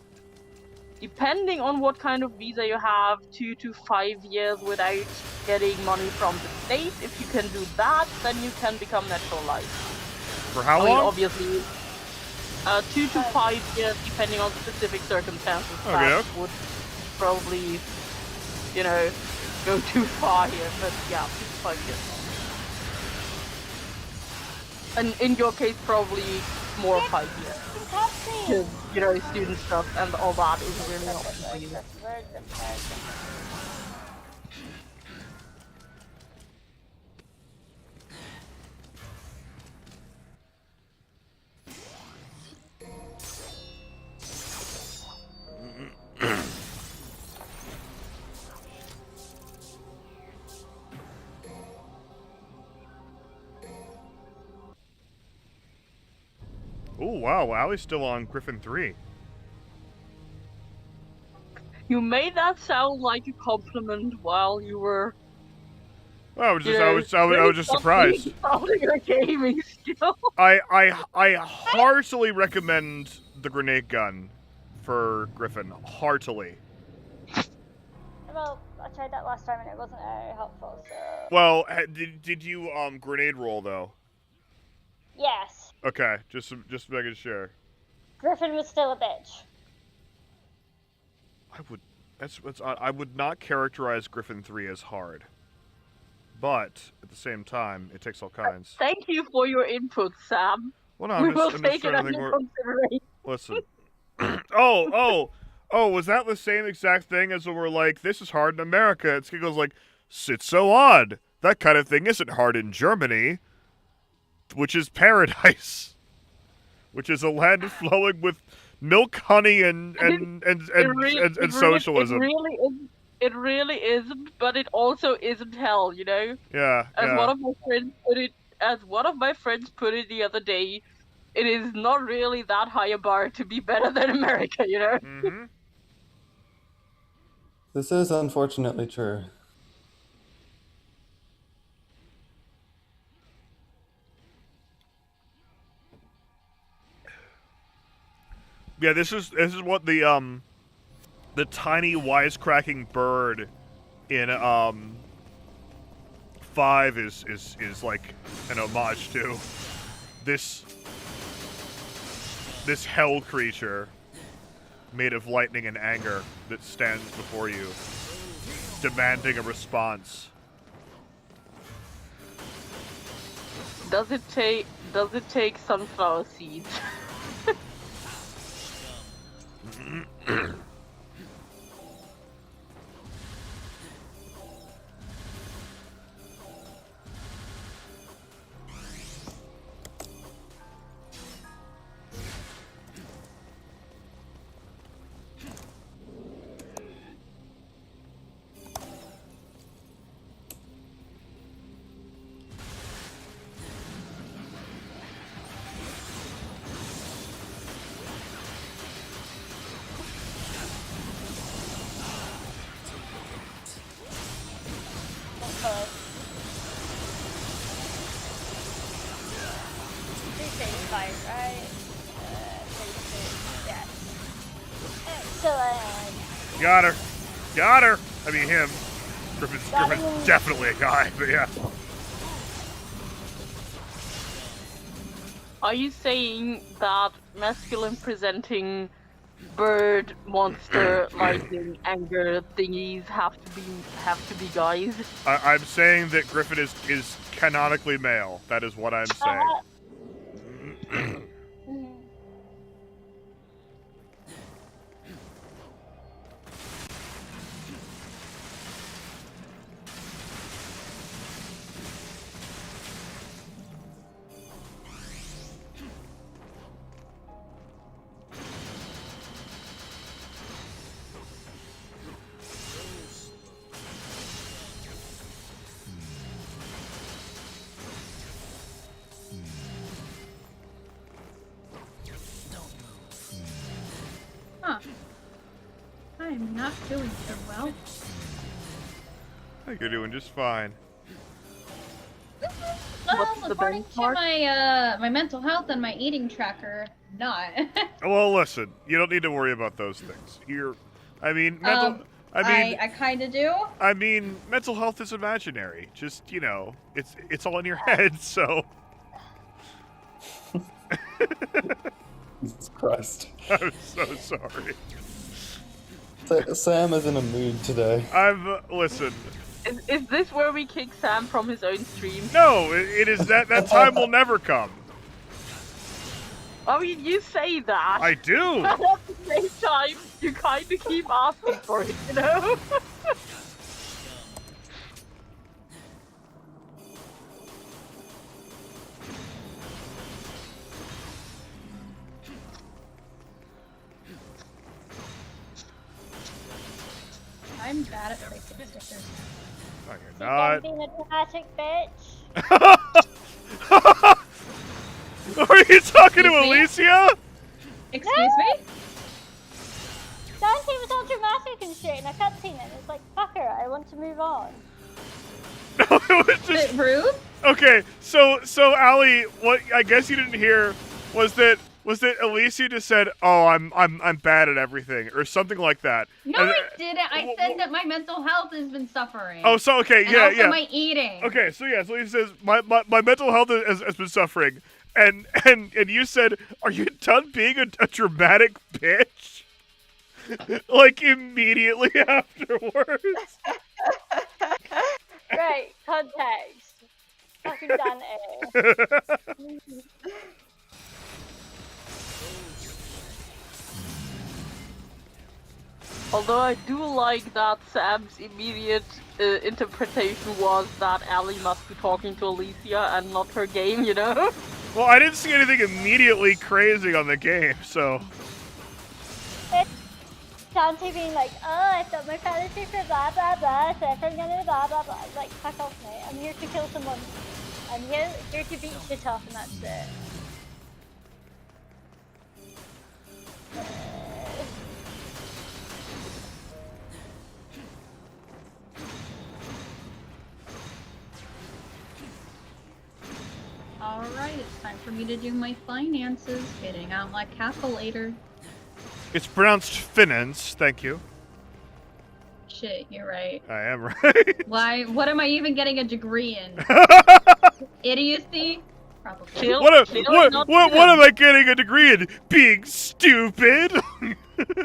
depending on what kind of visa you have, 2 to 5 years without getting money from the state. If you can do that, then you can become naturalized. For how I mean, long? obviously, 2 to 5 years, depending on specific circumstances. Okay. That would probably, go too far here, but yeah, 2 to 5 years. And in your case, probably more 5 years. Because, student stuff and all that is really not for you. Oh wow, Allie's still on Griffin 3. You made that sound like a compliment while you were. I was just surprised. Your gaming skill. I heartily recommend the grenade gun for Griffin. Heartily. Well, I tried that last time and it wasn't very helpful, so... Well, did you grenade roll though? Yes. Okay, just making sure. Griffin was still a bitch. I would not characterize Griffin 3 as hard. But at the same time, it takes all kinds. Thank you for your input, Sam. Well, no, We I'm will just take it trying to under think consideration. Listen. Oh, was that the same exact thing as when we're like, this is hard in America? And Skiggle's like, it's so odd. That kind of thing isn't hard in Germany, which is paradise. which is a land flowing with milk, honey, and socialism. It really isn't, but it also isn't hell, you know? Yeah, As yeah. one of my friends put it the other day, it is not really that high a bar to be better than America, you know? Mm-hmm. This is unfortunately true. Yeah, this is what the tiny wisecracking bird in 5 is like an homage to. This hell creature made of lightning and anger that stands before you, demanding a response. Does it take sunflower seeds? Right? Yeah. Excellent. Got her. I mean him. Griffin's definitely a guy, but yeah. Are you saying that masculine presenting bird monster lightning anger thingies have to be guys? I'm saying that Griffin is canonically male. That is what I'm saying. Huh. I'm not doing so well. I think you're doing just fine. Well, What's the according to benchmark? my mental health and my eating tracker, not. Well, listen, you don't need to worry about those things. I kind of do. I mean, mental health is imaginary. Just, it's all in your head, so. Jesus Christ. I'm so sorry. Sam is in a mood today. Listen. Is this where we kick Sam from his own stream? No, it is that time will never come. I mean, you say that. I do. But at the same time, you kind of keep asking for it, you know? I'm bad at placing stickers. No, you're You're not. being a dramatic bitch. Are you talking to Excuse me? Alicia? Excuse me? Dante was all dramatic and shit in a cutscene and it's like, fuck her, I want to move on. No, it was Is just it rude? okay. So Allie, what I guess you didn't hear was that Alicia just said, "Oh, I'm bad at everything" or something like that. No, And- I didn't. I said that my mental health has been suffering. Oh, so okay, and yeah, also yeah. my eating. Okay, so yeah, so he says my mental health has been suffering, and you said, "Are you done being a dramatic bitch?" Like immediately afterwards. Right, context. Fucking Dante. Although I do like that Sam's immediate interpretation was that Allie must be talking to Alicia and not her game, you know? Well, I didn't see anything immediately crazy on the game, so. Dante being like, oh, I thought my fantasy for blah blah blah, so I'm gonna blah blah blah. Like, fuck off, mate. I'm here to kill someone. I'm here to beat shit off, and that's it. Alright, it's time for me to do my finances, getting out my calculator. It's pronounced finance, thank you. Shit, you're right. I am right. Why? What am I even getting a degree in? Idiocy? Probably. What am I getting a degree in? Being stupid? Fred's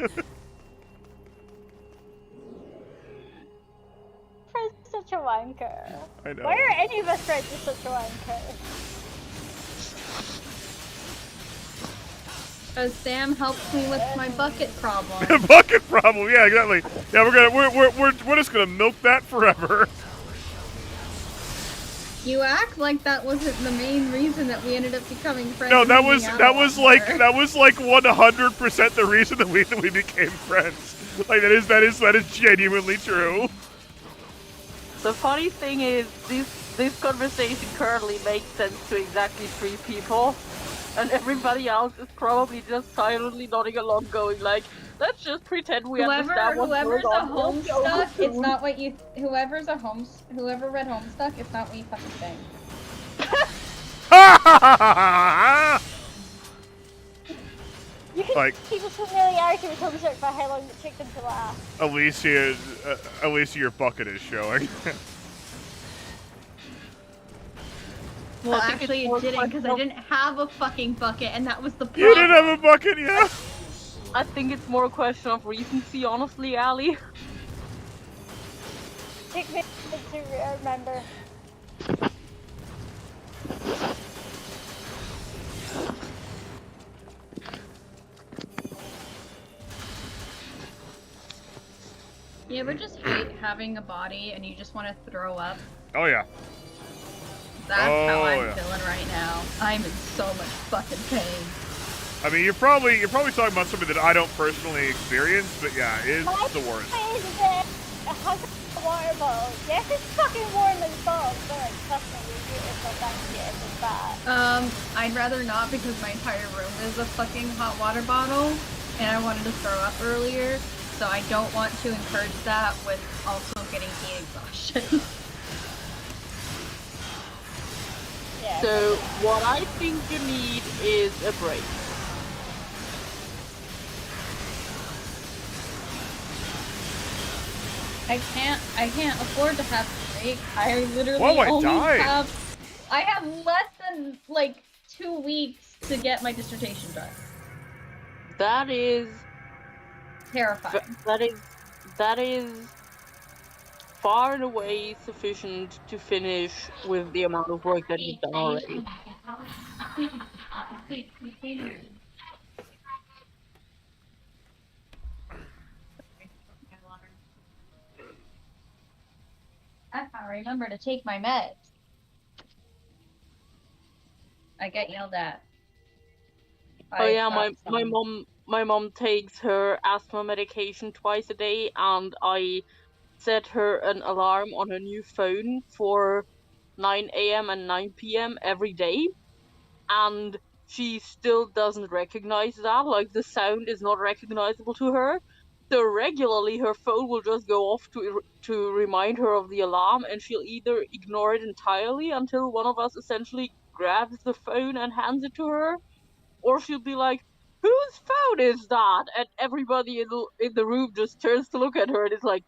such a wanker. I know. Why are any of us friends just such a wanker? Because Sam helps me with my bucket problem. Bucket problem, yeah, exactly. Yeah, we're just gonna milk that forever. You act like that wasn't the main reason that we ended up becoming friends. No, that and was hanging out like more. that was like 100% the reason that we became friends. Like that is genuinely true. The funny thing is, this conversation currently makes sense to exactly 3 people, and everybody else is probably just silently nodding along, going like, "Let's just pretend we understand what's Whoever's going a on." Homestuck, it's not what you. Whoever read Homestuck, it's not what you fucking think. You can Like- people's familiarity with Homestuck by how long it took them to laugh. Alicia, your bucket is showing. Well, I think actually, it's it more didn't because I question didn't have a fucking bucket, and that was the problem. You didn't have a bucket, yeah? I think it's more a question of recency, honestly, Ali. Take me to remember. You ever just hate having a body and you just want to throw up? Oh yeah. That's how I'm yeah. feeling right now. I'm in so much fucking pain. I mean, you're probably talking about something that I don't personally experience, but yeah, it's the worst. It has a water bottle. Yes, it's fucking warm as balls, but like, trust me, it's not that shit, it's bad. I'd rather not because my entire room is a fucking hot water bottle, and I wanted to throw up earlier, so I don't want to encourage that with also getting heat exhaustion. Yeah. So, what I think you need is a break. I can't afford to have a break. I literally Whoa, I only died. I have less than like 2 weeks to get my dissertation done. That is Terrifying. that is far and away sufficient to finish with the amount of work that you've done already. That's how I remember to take my meds. I get yelled at. Oh yeah, my someone. mom takes her asthma medication twice a day, and I set her an alarm on her new phone for 9 a.m. and 9 p.m. every day, and she still doesn't recognize that. Like, the sound is not recognizable to her. So regularly her phone will just go off to remind her of the alarm, and she'll either ignore it entirely until one of us essentially grabs the phone and hands it to her, or she'll be like, "Whose phone is that?" And everybody in the room just turns to look at her, and it's like,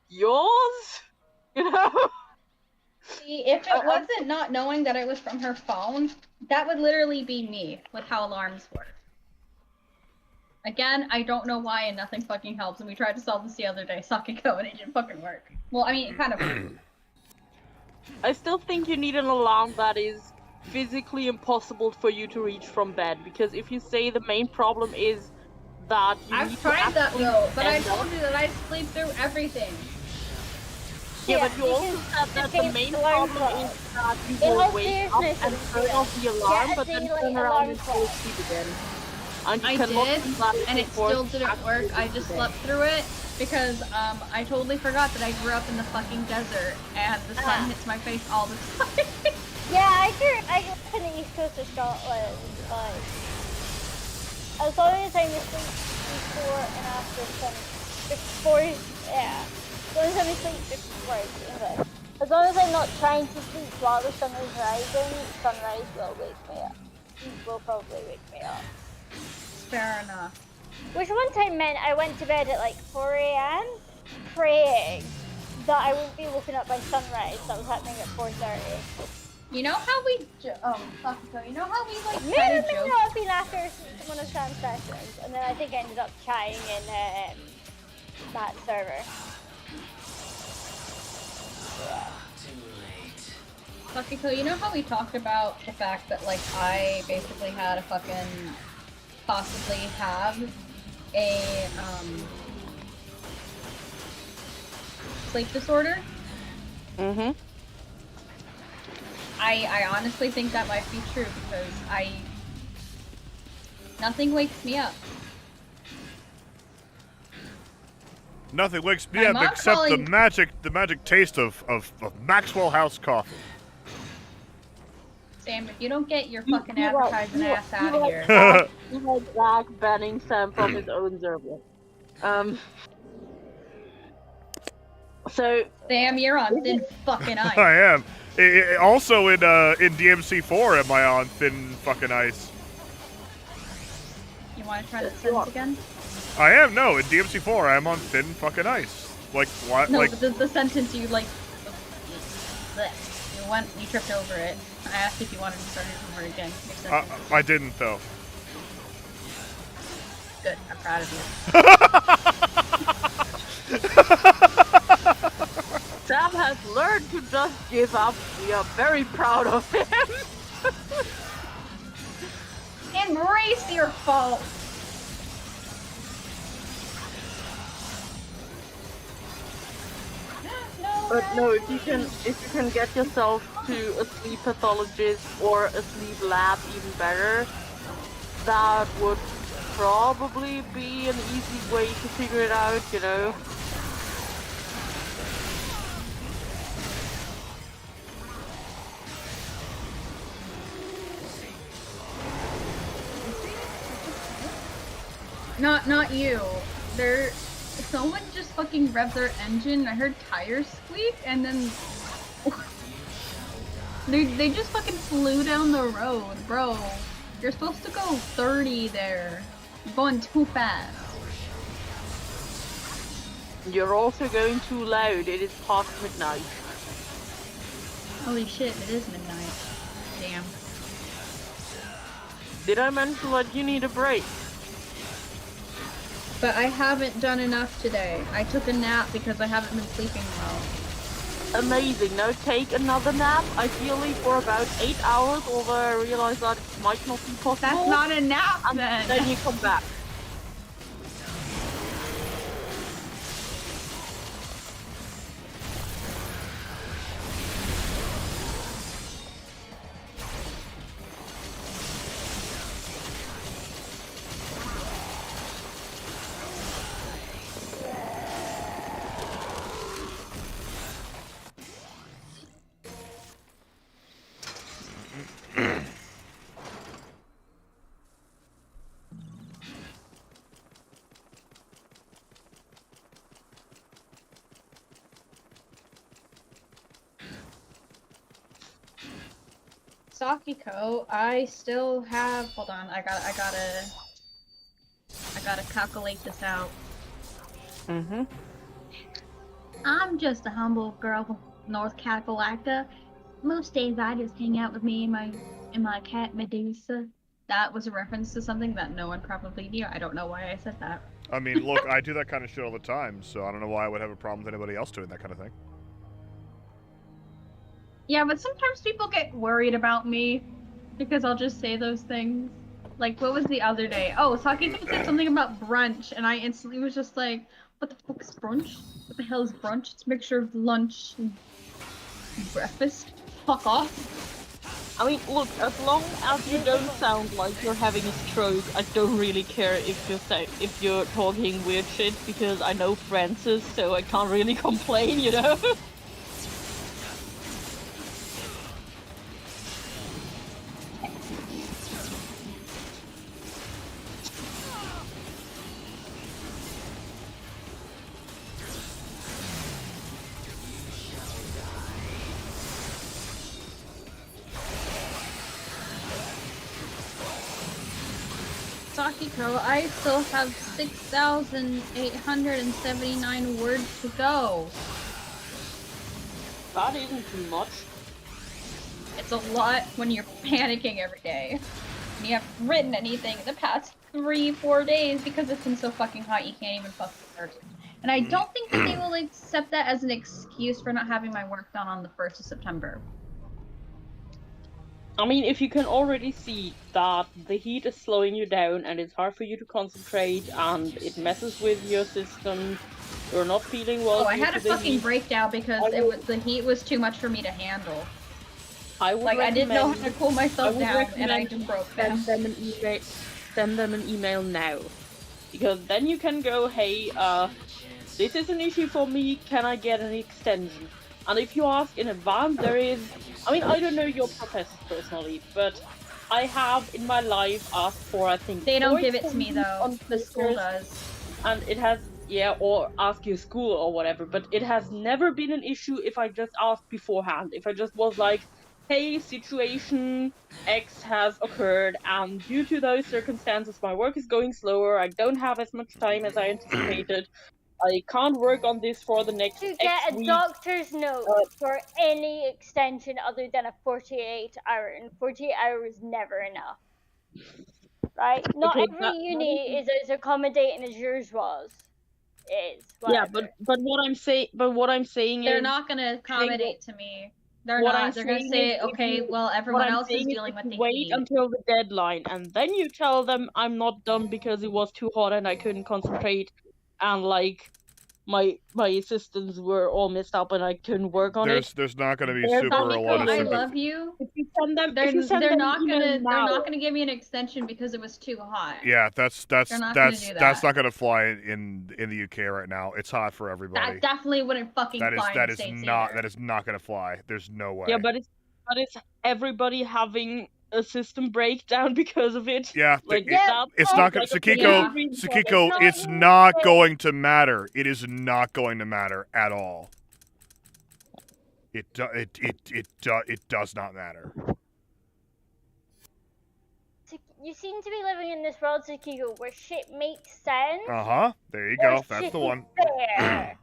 "Yours?" You know? See, if it wasn't not knowing that it was from her phone, that would literally be me with how alarms work. Again, I don't know why, and nothing fucking helps, and we tried to solve this the other day, suck and go, and it didn't fucking work. Well, I mean, it kind of worked. I still think you need an alarm that is physically impossible for you to reach from bed, because if you say the main problem is that you need I've to tried that actually though, but I stand told up- you that I sleep through everything. Yeah, Yeah, but you also said that the defeat main alarm problem is clock. that you In will all wake up seriousness, and turn off the alarm, get a but then daily turn around alarm and fall clock. asleep again. And you I cannot did, do that if and you it force still didn't back work. to I the just bed. slept through it because I totally forgot that I grew up in the fucking desert and the sun hits my face all the time. Yeah, I grew up in the east coast of Scotland, but as long as I'm asleep before and after yeah. As long as I'm asleep before English. As long as I'm not trying to sleep while the sun is rising, sunrise will wake me up. Will probably wake me up. Fair enough. Which one time meant I went to bed at like 4 a.m. praying that I wouldn't be woken up by sunrise. That was happening at 4:30. You know how we Sakiko, you know how we like May kind or of may joke? not have been after one of Sam's sessions, and then I think I ended up chatting in that server. Sakiko, you know how we talked about the fact that like I basically had a fucking possibly have a sleep disorder? Mm-hmm. I honestly think that might be true because nothing wakes me up. Nothing wakes me My up mom except calling- the magic taste of Maxwell House coffee. Sam, if you don't get your You- fucking you are- advertising you are- ass out you of are- here. You are Zach banning Sam from his own server. So Sam, you're on thin fucking ice. I am. Also in DMC4, am I on thin fucking ice? You want to try the sentence again? I am. No, in DMC4, I am on thin fucking ice. Like what? No, like but the sentence you like. You tripped over it. I asked if you wanted to start it over again. Your sentence. I didn't though. Good. I'm proud of you. Sam has learned to just give up. We are very proud of him. Embrace your fault. But no, if you can get yourself to a sleep pathologist or a sleep lab, even better, that would probably be an easy way to figure it out, you know? Not you. Someone just fucking revved their engine. I heard tires squeak, and then they just fucking flew down the road, bro. You're supposed to go 30 there. You're going too fast. You're also going too loud. It is past midnight. Holy shit! It is midnight. Damn. Did I mention that you need a break? But I haven't done enough today. I took a nap because I haven't been sleeping well. Amazing. Now take another nap, ideally for about 8 hours, although I realize that it might not be possible. That's not a nap And then. then you come back. Sakiko, I still have. Hold on, I gotta calculate this out. Mm-hmm. I'm just a humble girl from North Carolina. Most days I just hang out with me and my cat Medusa. That was a reference to something that no one probably knew. I don't know why I said that. I mean, look, I do that kind of shit all the time, so I don't know why I would have a problem with anybody else doing that kind of thing. Yeah, but sometimes people get worried about me because I'll just say those things. Like, what was the other day? Oh, Sakiko said something about brunch, and I instantly was just like, what What the fuck is brunch? What the hell is brunch? It's a mixture of lunch and breakfast. Fuck off. I mean, look, as long as you don't sound like you're having a stroke, I don't really care if you're talking weird shit, because I know Francis, so I can't really complain, you know? Sakiko, I still have 6,879 words to go. That isn't too much. It's a lot when you're panicking every day. And you haven't written anything in the past 3-4 days because it's been so fucking hot you can't even fucking work. And I don't think that they will accept that as an excuse for not having my work done on the 1st of September. I mean, if you can already see that the heat is slowing you down and it's hard for you to concentrate and it messes with your system, you're not feeling well. Oh, I had a fucking breakdown because the heat was too much for me to handle. I didn't know how to cool myself down and I just broke down. Send them an email now. Because then you can go, hey, this is an issue for me, can I get an extension? And if you ask in advance, there is... I mean, I don't know your professors personally, but I have in my life asked for, I think... They don't give it to me, though. The school does. And it has... Yeah, or ask your school or whatever, but it has never been an issue if I just asked beforehand. If I just was like, hey, situation X has occurred, and due to those circumstances, my work is going slower, I don't have as much time as I anticipated, I can't work on this for the next To X get a weeks. doctor's note for any extension other than a 48-hour, and 48 hours is never enough. Right? Not Okay, every uni is as accommodating as yours was. Yeah, but what I'm saying is they're not gonna accommodate to me. They're what not. I'm They're gonna saying say, is okay, what well, everyone I'm else is saying dealing if with you the wait heat. until the deadline, and then you tell them I'm not done because it was too hot and I couldn't concentrate, and like my assistants were all messed up and I couldn't work on it. There's not going to be There's super a lot of I sympathy. love you. If you send them, They're not an email gonna now, give me an extension because it was too hot. Yeah, that's They're not gonna do that's that. not going to fly in the UK right now. It's hot for everybody. That definitely wouldn't fucking fly in the States either. That is not going to fly. There's no way. Yeah, but it's everybody having a system breakdown because of it. Yeah, like it's not going. Sakiko, it's not going to matter. It is not going to matter at all. It does not matter. You seem to be living in this world, Sakiko, where shit makes sense. There you go. That's the one. Fair.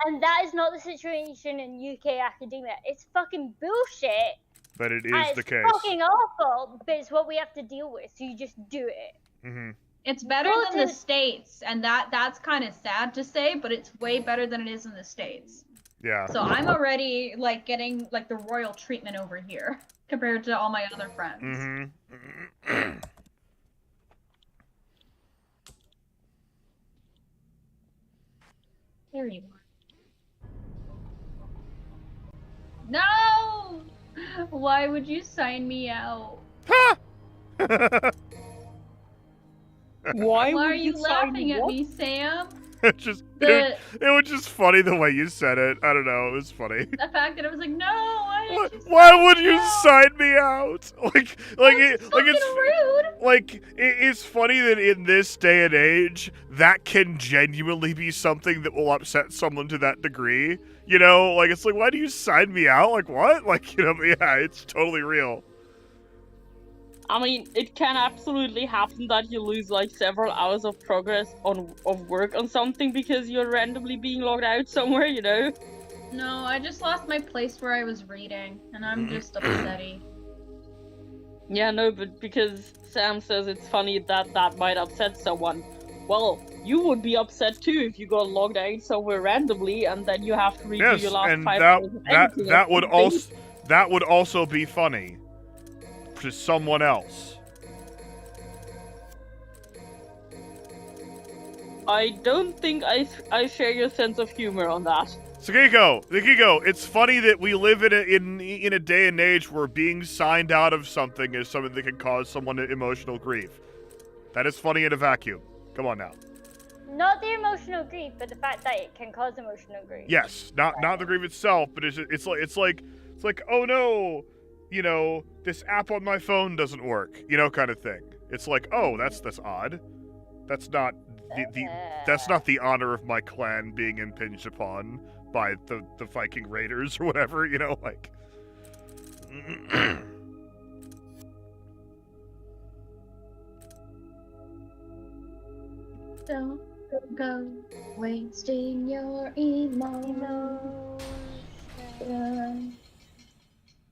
And that is not the situation in UK academia. It's fucking bullshit. But it is and the case. It's fucking awful, but it's what we have to deal with, so you just do it. Mm-hmm. It's better than the States, and that's kind of sad to say, but it's way better than it is in the States. Yeah. So I'm already like getting like the royal treatment over here compared to all my other friends. Mm-hmm. There you are. No! Why would you sign me out? Ha! Why are you laughing at me, Sam? It was just funny the way you said it. I don't know. It was funny. The fact that I was like, no, why would you sign me out? It's rude. It's funny that in this day and age, that can genuinely be something that will upset someone to that degree. You know, it's like, why do you sign me out? Like, what? But yeah, it's totally real. I mean, it can absolutely happen that you lose several hours of progress of work on something because you're randomly being logged out somewhere, you know? No, I just lost my place where I was reading, and I'm just upsetty. Yeah, no, but because Sam says it's funny that might upset someone. Well, you would be upset too if you got logged out somewhere randomly and then you have to redo your last 5 hours of editing. That would also be funny to someone else. I don't think I share your sense of humor on that. Sakiko, it's funny that we live in a day and age where being signed out of something is something that can cause someone emotional grief. That is funny in a vacuum. Come on now. Not the emotional grief, but the fact that it can cause emotional grief. Yes, not the grief itself, but it's like oh no, this app on my phone doesn't work, kind of thing. It's like, oh, that's odd. That's not that's not the honor of my clan being impinged upon by the Viking raiders or whatever, like. Don't go wasting your emotions.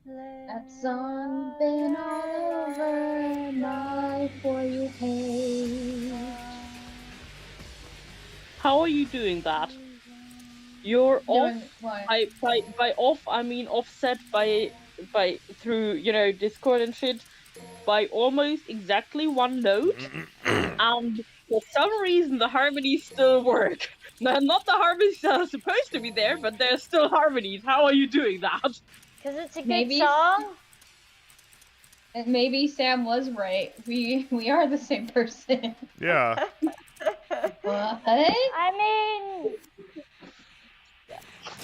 That song been all over my For You page. How are you doing that? You're off. Doing what? By off, I mean offset by through Discord and shit by almost exactly one note, and for some reason the harmonies still work. Now, not the harmonies that are supposed to be there, but there's still harmonies. How are you doing that? Because it's a good Maybe- song. And maybe Sam was right. We are the same person. Yeah. What? I mean,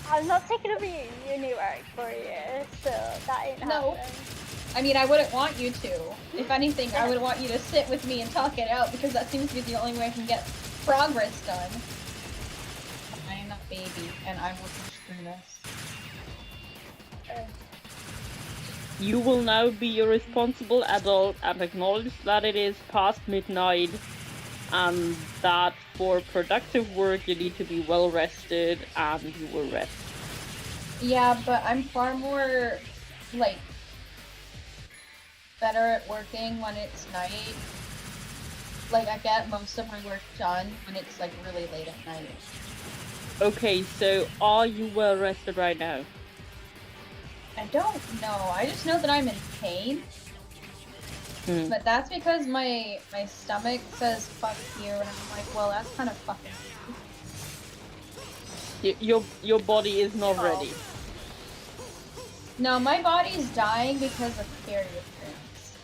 I'm not taking over your uni work for you, so that ain't No. happening. I mean, I wouldn't want you to. If anything, I would want you to sit with me and talk it out, because that seems to be the only way I can get progress done. I am a baby, and I will push through this. You will now be a responsible adult and acknowledge that it is past midnight and that for productive work you need to be well rested, and you will rest. Yeah, but I'm far more, like, better at working when it's night. Like, I get most of my work done when it's, like, really late at night. Okay, so are you well rested right now? I don't know. I just know that I'm in pain. Hmm. But that's because my stomach says fuck you, and I'm like, well, that's kind of fucking Your body is not ready. No, my body's dying because of period cramps.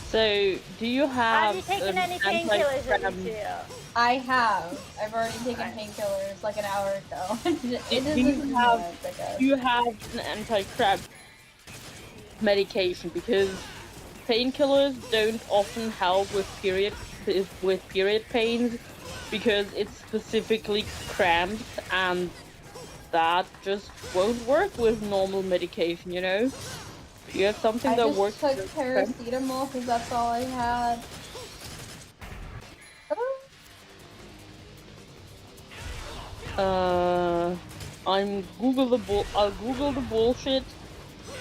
So, do you have Have you taken any anti-cramp- painkillers, Alicia? I have. I've already taken painkillers like an hour ago. It Do isn't you too have- much, I guess. Do you have an anti-cramp medication? Because painkillers don't often help with period pains, because it's specifically cramps, and that just won't work with normal medication, you know? You have something I that just works took with cramps? paracetamol because that's all I had. I'll Google the bullshit,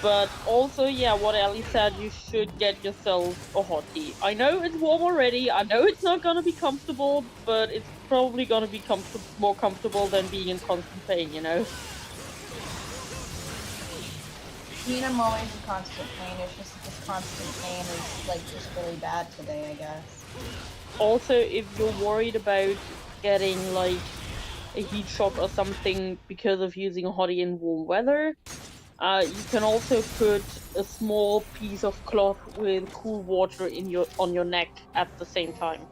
but also, yeah, what Ellie said, you should get yourself a hottie. I know it's warm already, I know it's not gonna be comfortable, but it's probably gonna be more comfortable than being in constant pain, you know? I mean, I'm always in constant pain. It's just that this constant pain is like just really bad today, I guess. Also, if you're worried about getting like a heat shock or something because of using a hottie in warm weather, you can also put a small piece of cloth with cool water on your neck at the same time.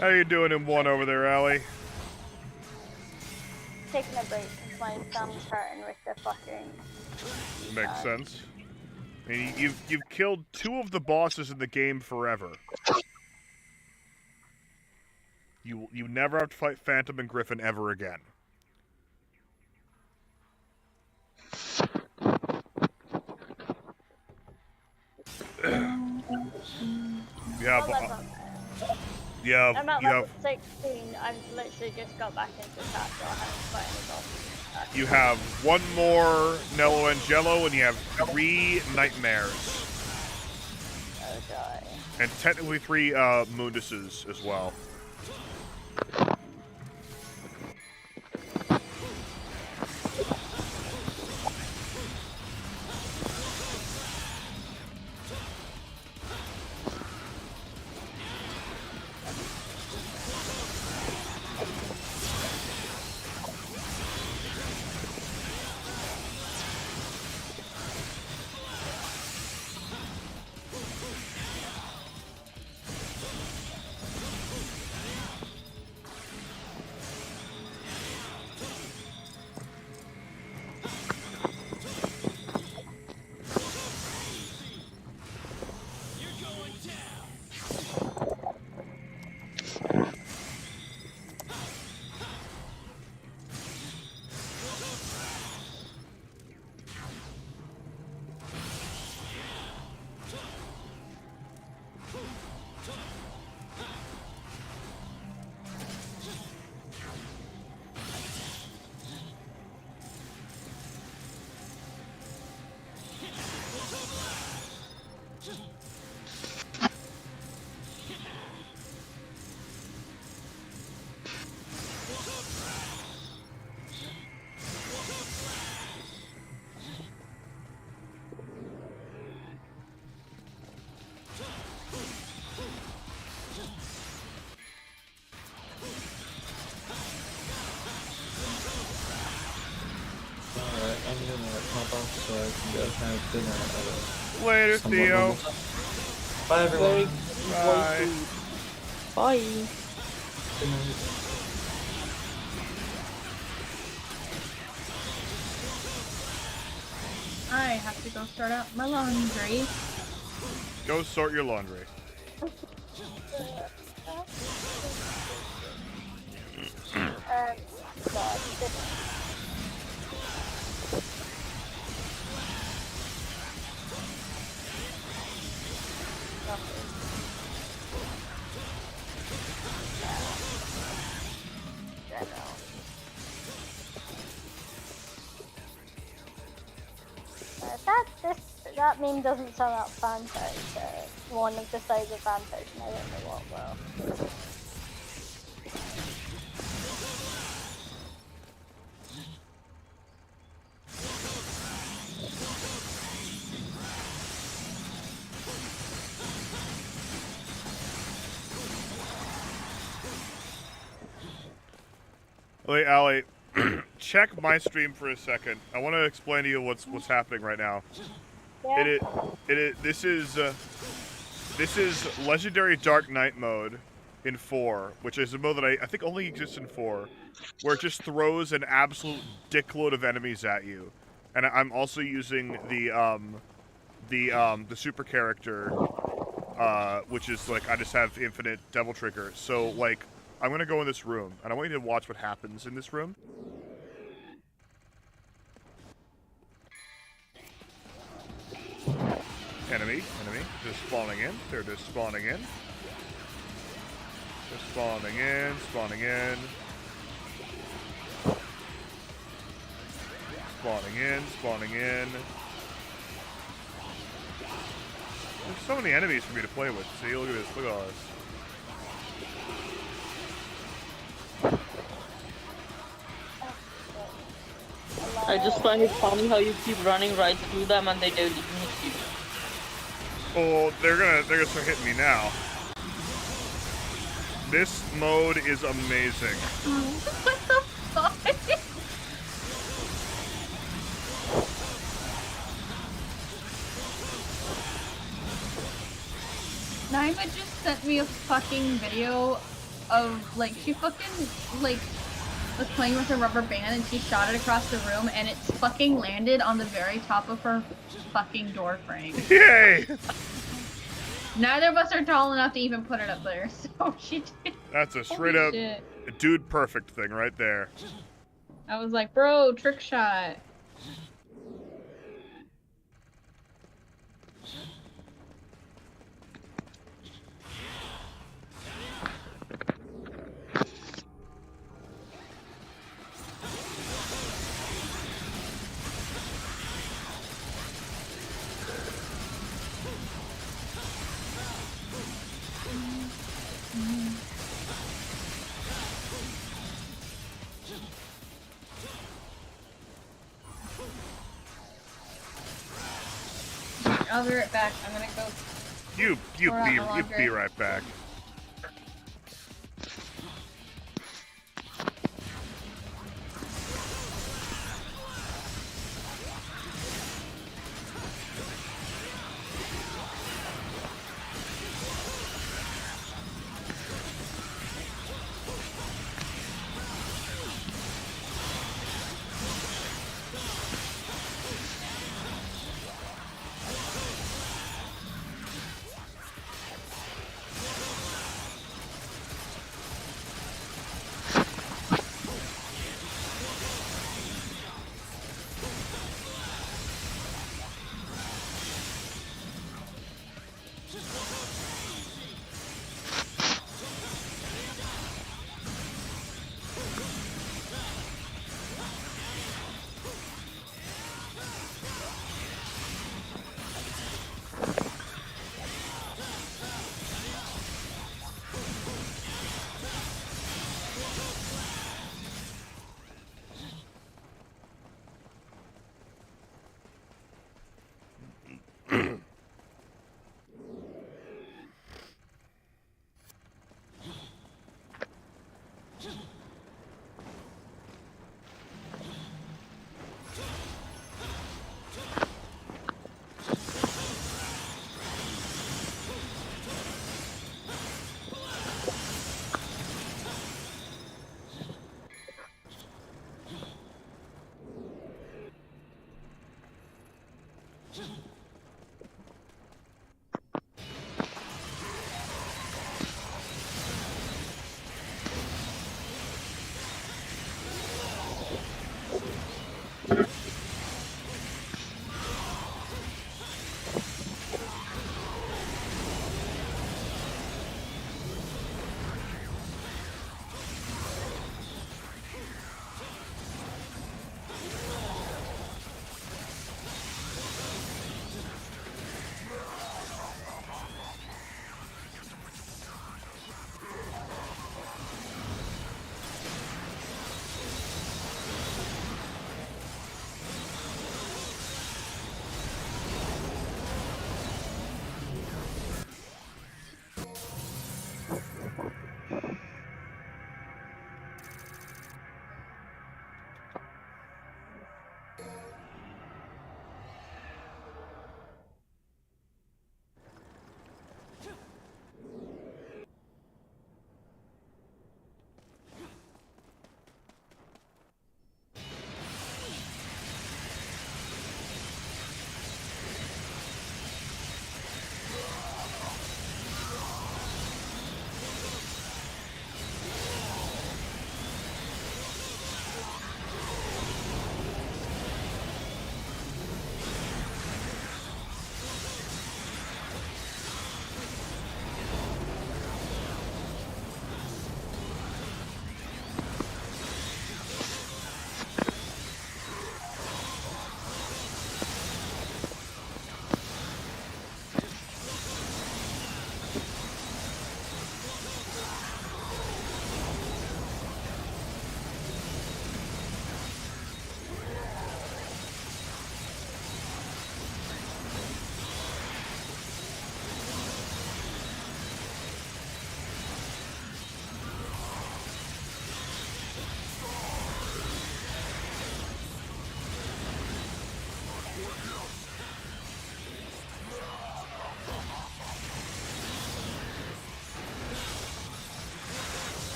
How you doing in one over there, Allie? Taking a break because my thumb's hurting with the fucking. Makes sense. I mean, you've killed 2 of the bosses in the game forever. You never have to fight Phantom and Griffin ever again. I'm at you level have 16. I've literally just got back into attack, so I haven't fought any bosses. you have 1 more Nello Angelo, and you have 3 Nightmares, Oh god. and technically 3 Munduses as well. Alright, I'm gonna hop off so I can go have dinner at Later, a somewhat Theo. normal time. Bye everyone. Bye. Bye. Good night. I have to go start out my laundry. Go sort your laundry. God, this that meme doesn't sum up fanfic, one of the sides of fanfiction, I don't know what will. Wait, Allie, check my stream for a second. I want to explain to you what's happening right now. Yeah. This is Legendary Dark Knight mode in 4, which is a mode that I think only exists in 4, where it just throws an absolute dickload of enemies at you. And I'm also using the super character, which is like I just have infinite Devil Trigger. So like I'm gonna go in this room, and I want you to watch what happens in this room. Enemy, just spawning in. They're just spawning in. Just spawning in, spawning in. Spawning in, spawning in. There's so many enemies for me to play with. See, look at this, look at all this. I just find it funny how you keep running right through them and they don't even hit you. Oh, they're gonna start hitting me now. This mode is amazing. What the fuck? Naima just sent me a fucking video of like she fucking like was playing with a rubber band and she shot it across the room and it fucking landed on the very top of her fucking door frame. Yay! Neither of us are tall enough to even put it up there, so she did. That's a straight Holy up shit. dude perfect thing right there. I was like, bro, trick shot. I'll be right back. I'm gonna go. You Pour out my be laundry. right back.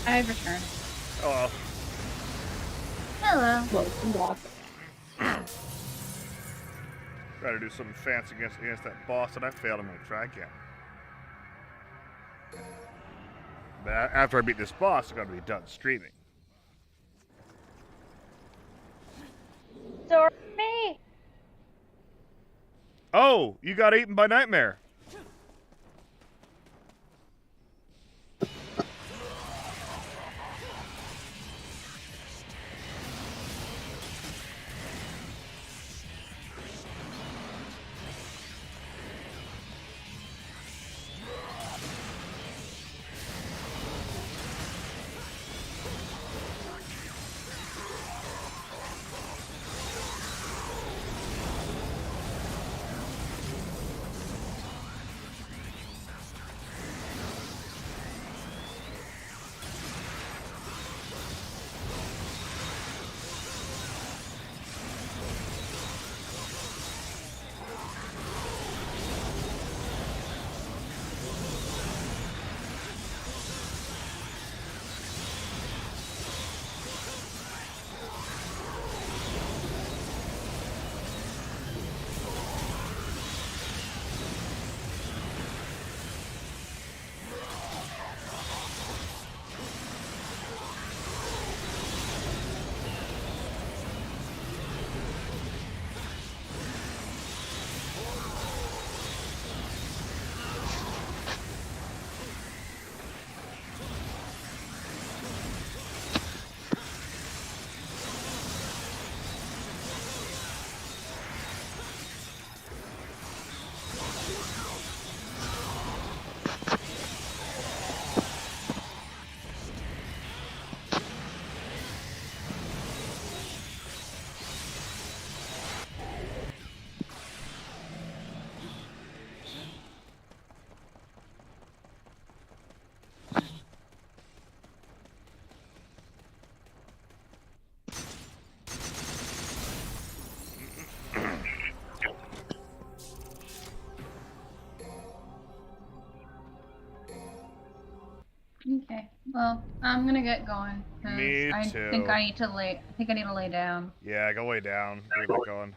I've returned. Oh, Hello. Welcome back. try to do something fancy against that boss, and I failed. I'm gonna try again. But after I beat this boss, I gotta be done streaming. Sorry. Oh, you got eaten by Nightmare. Okay. Well, I'm gonna get going. 'Cause Me I too. think I need to lay. I think I need to lay down. Yeah, go lay down. Get back going.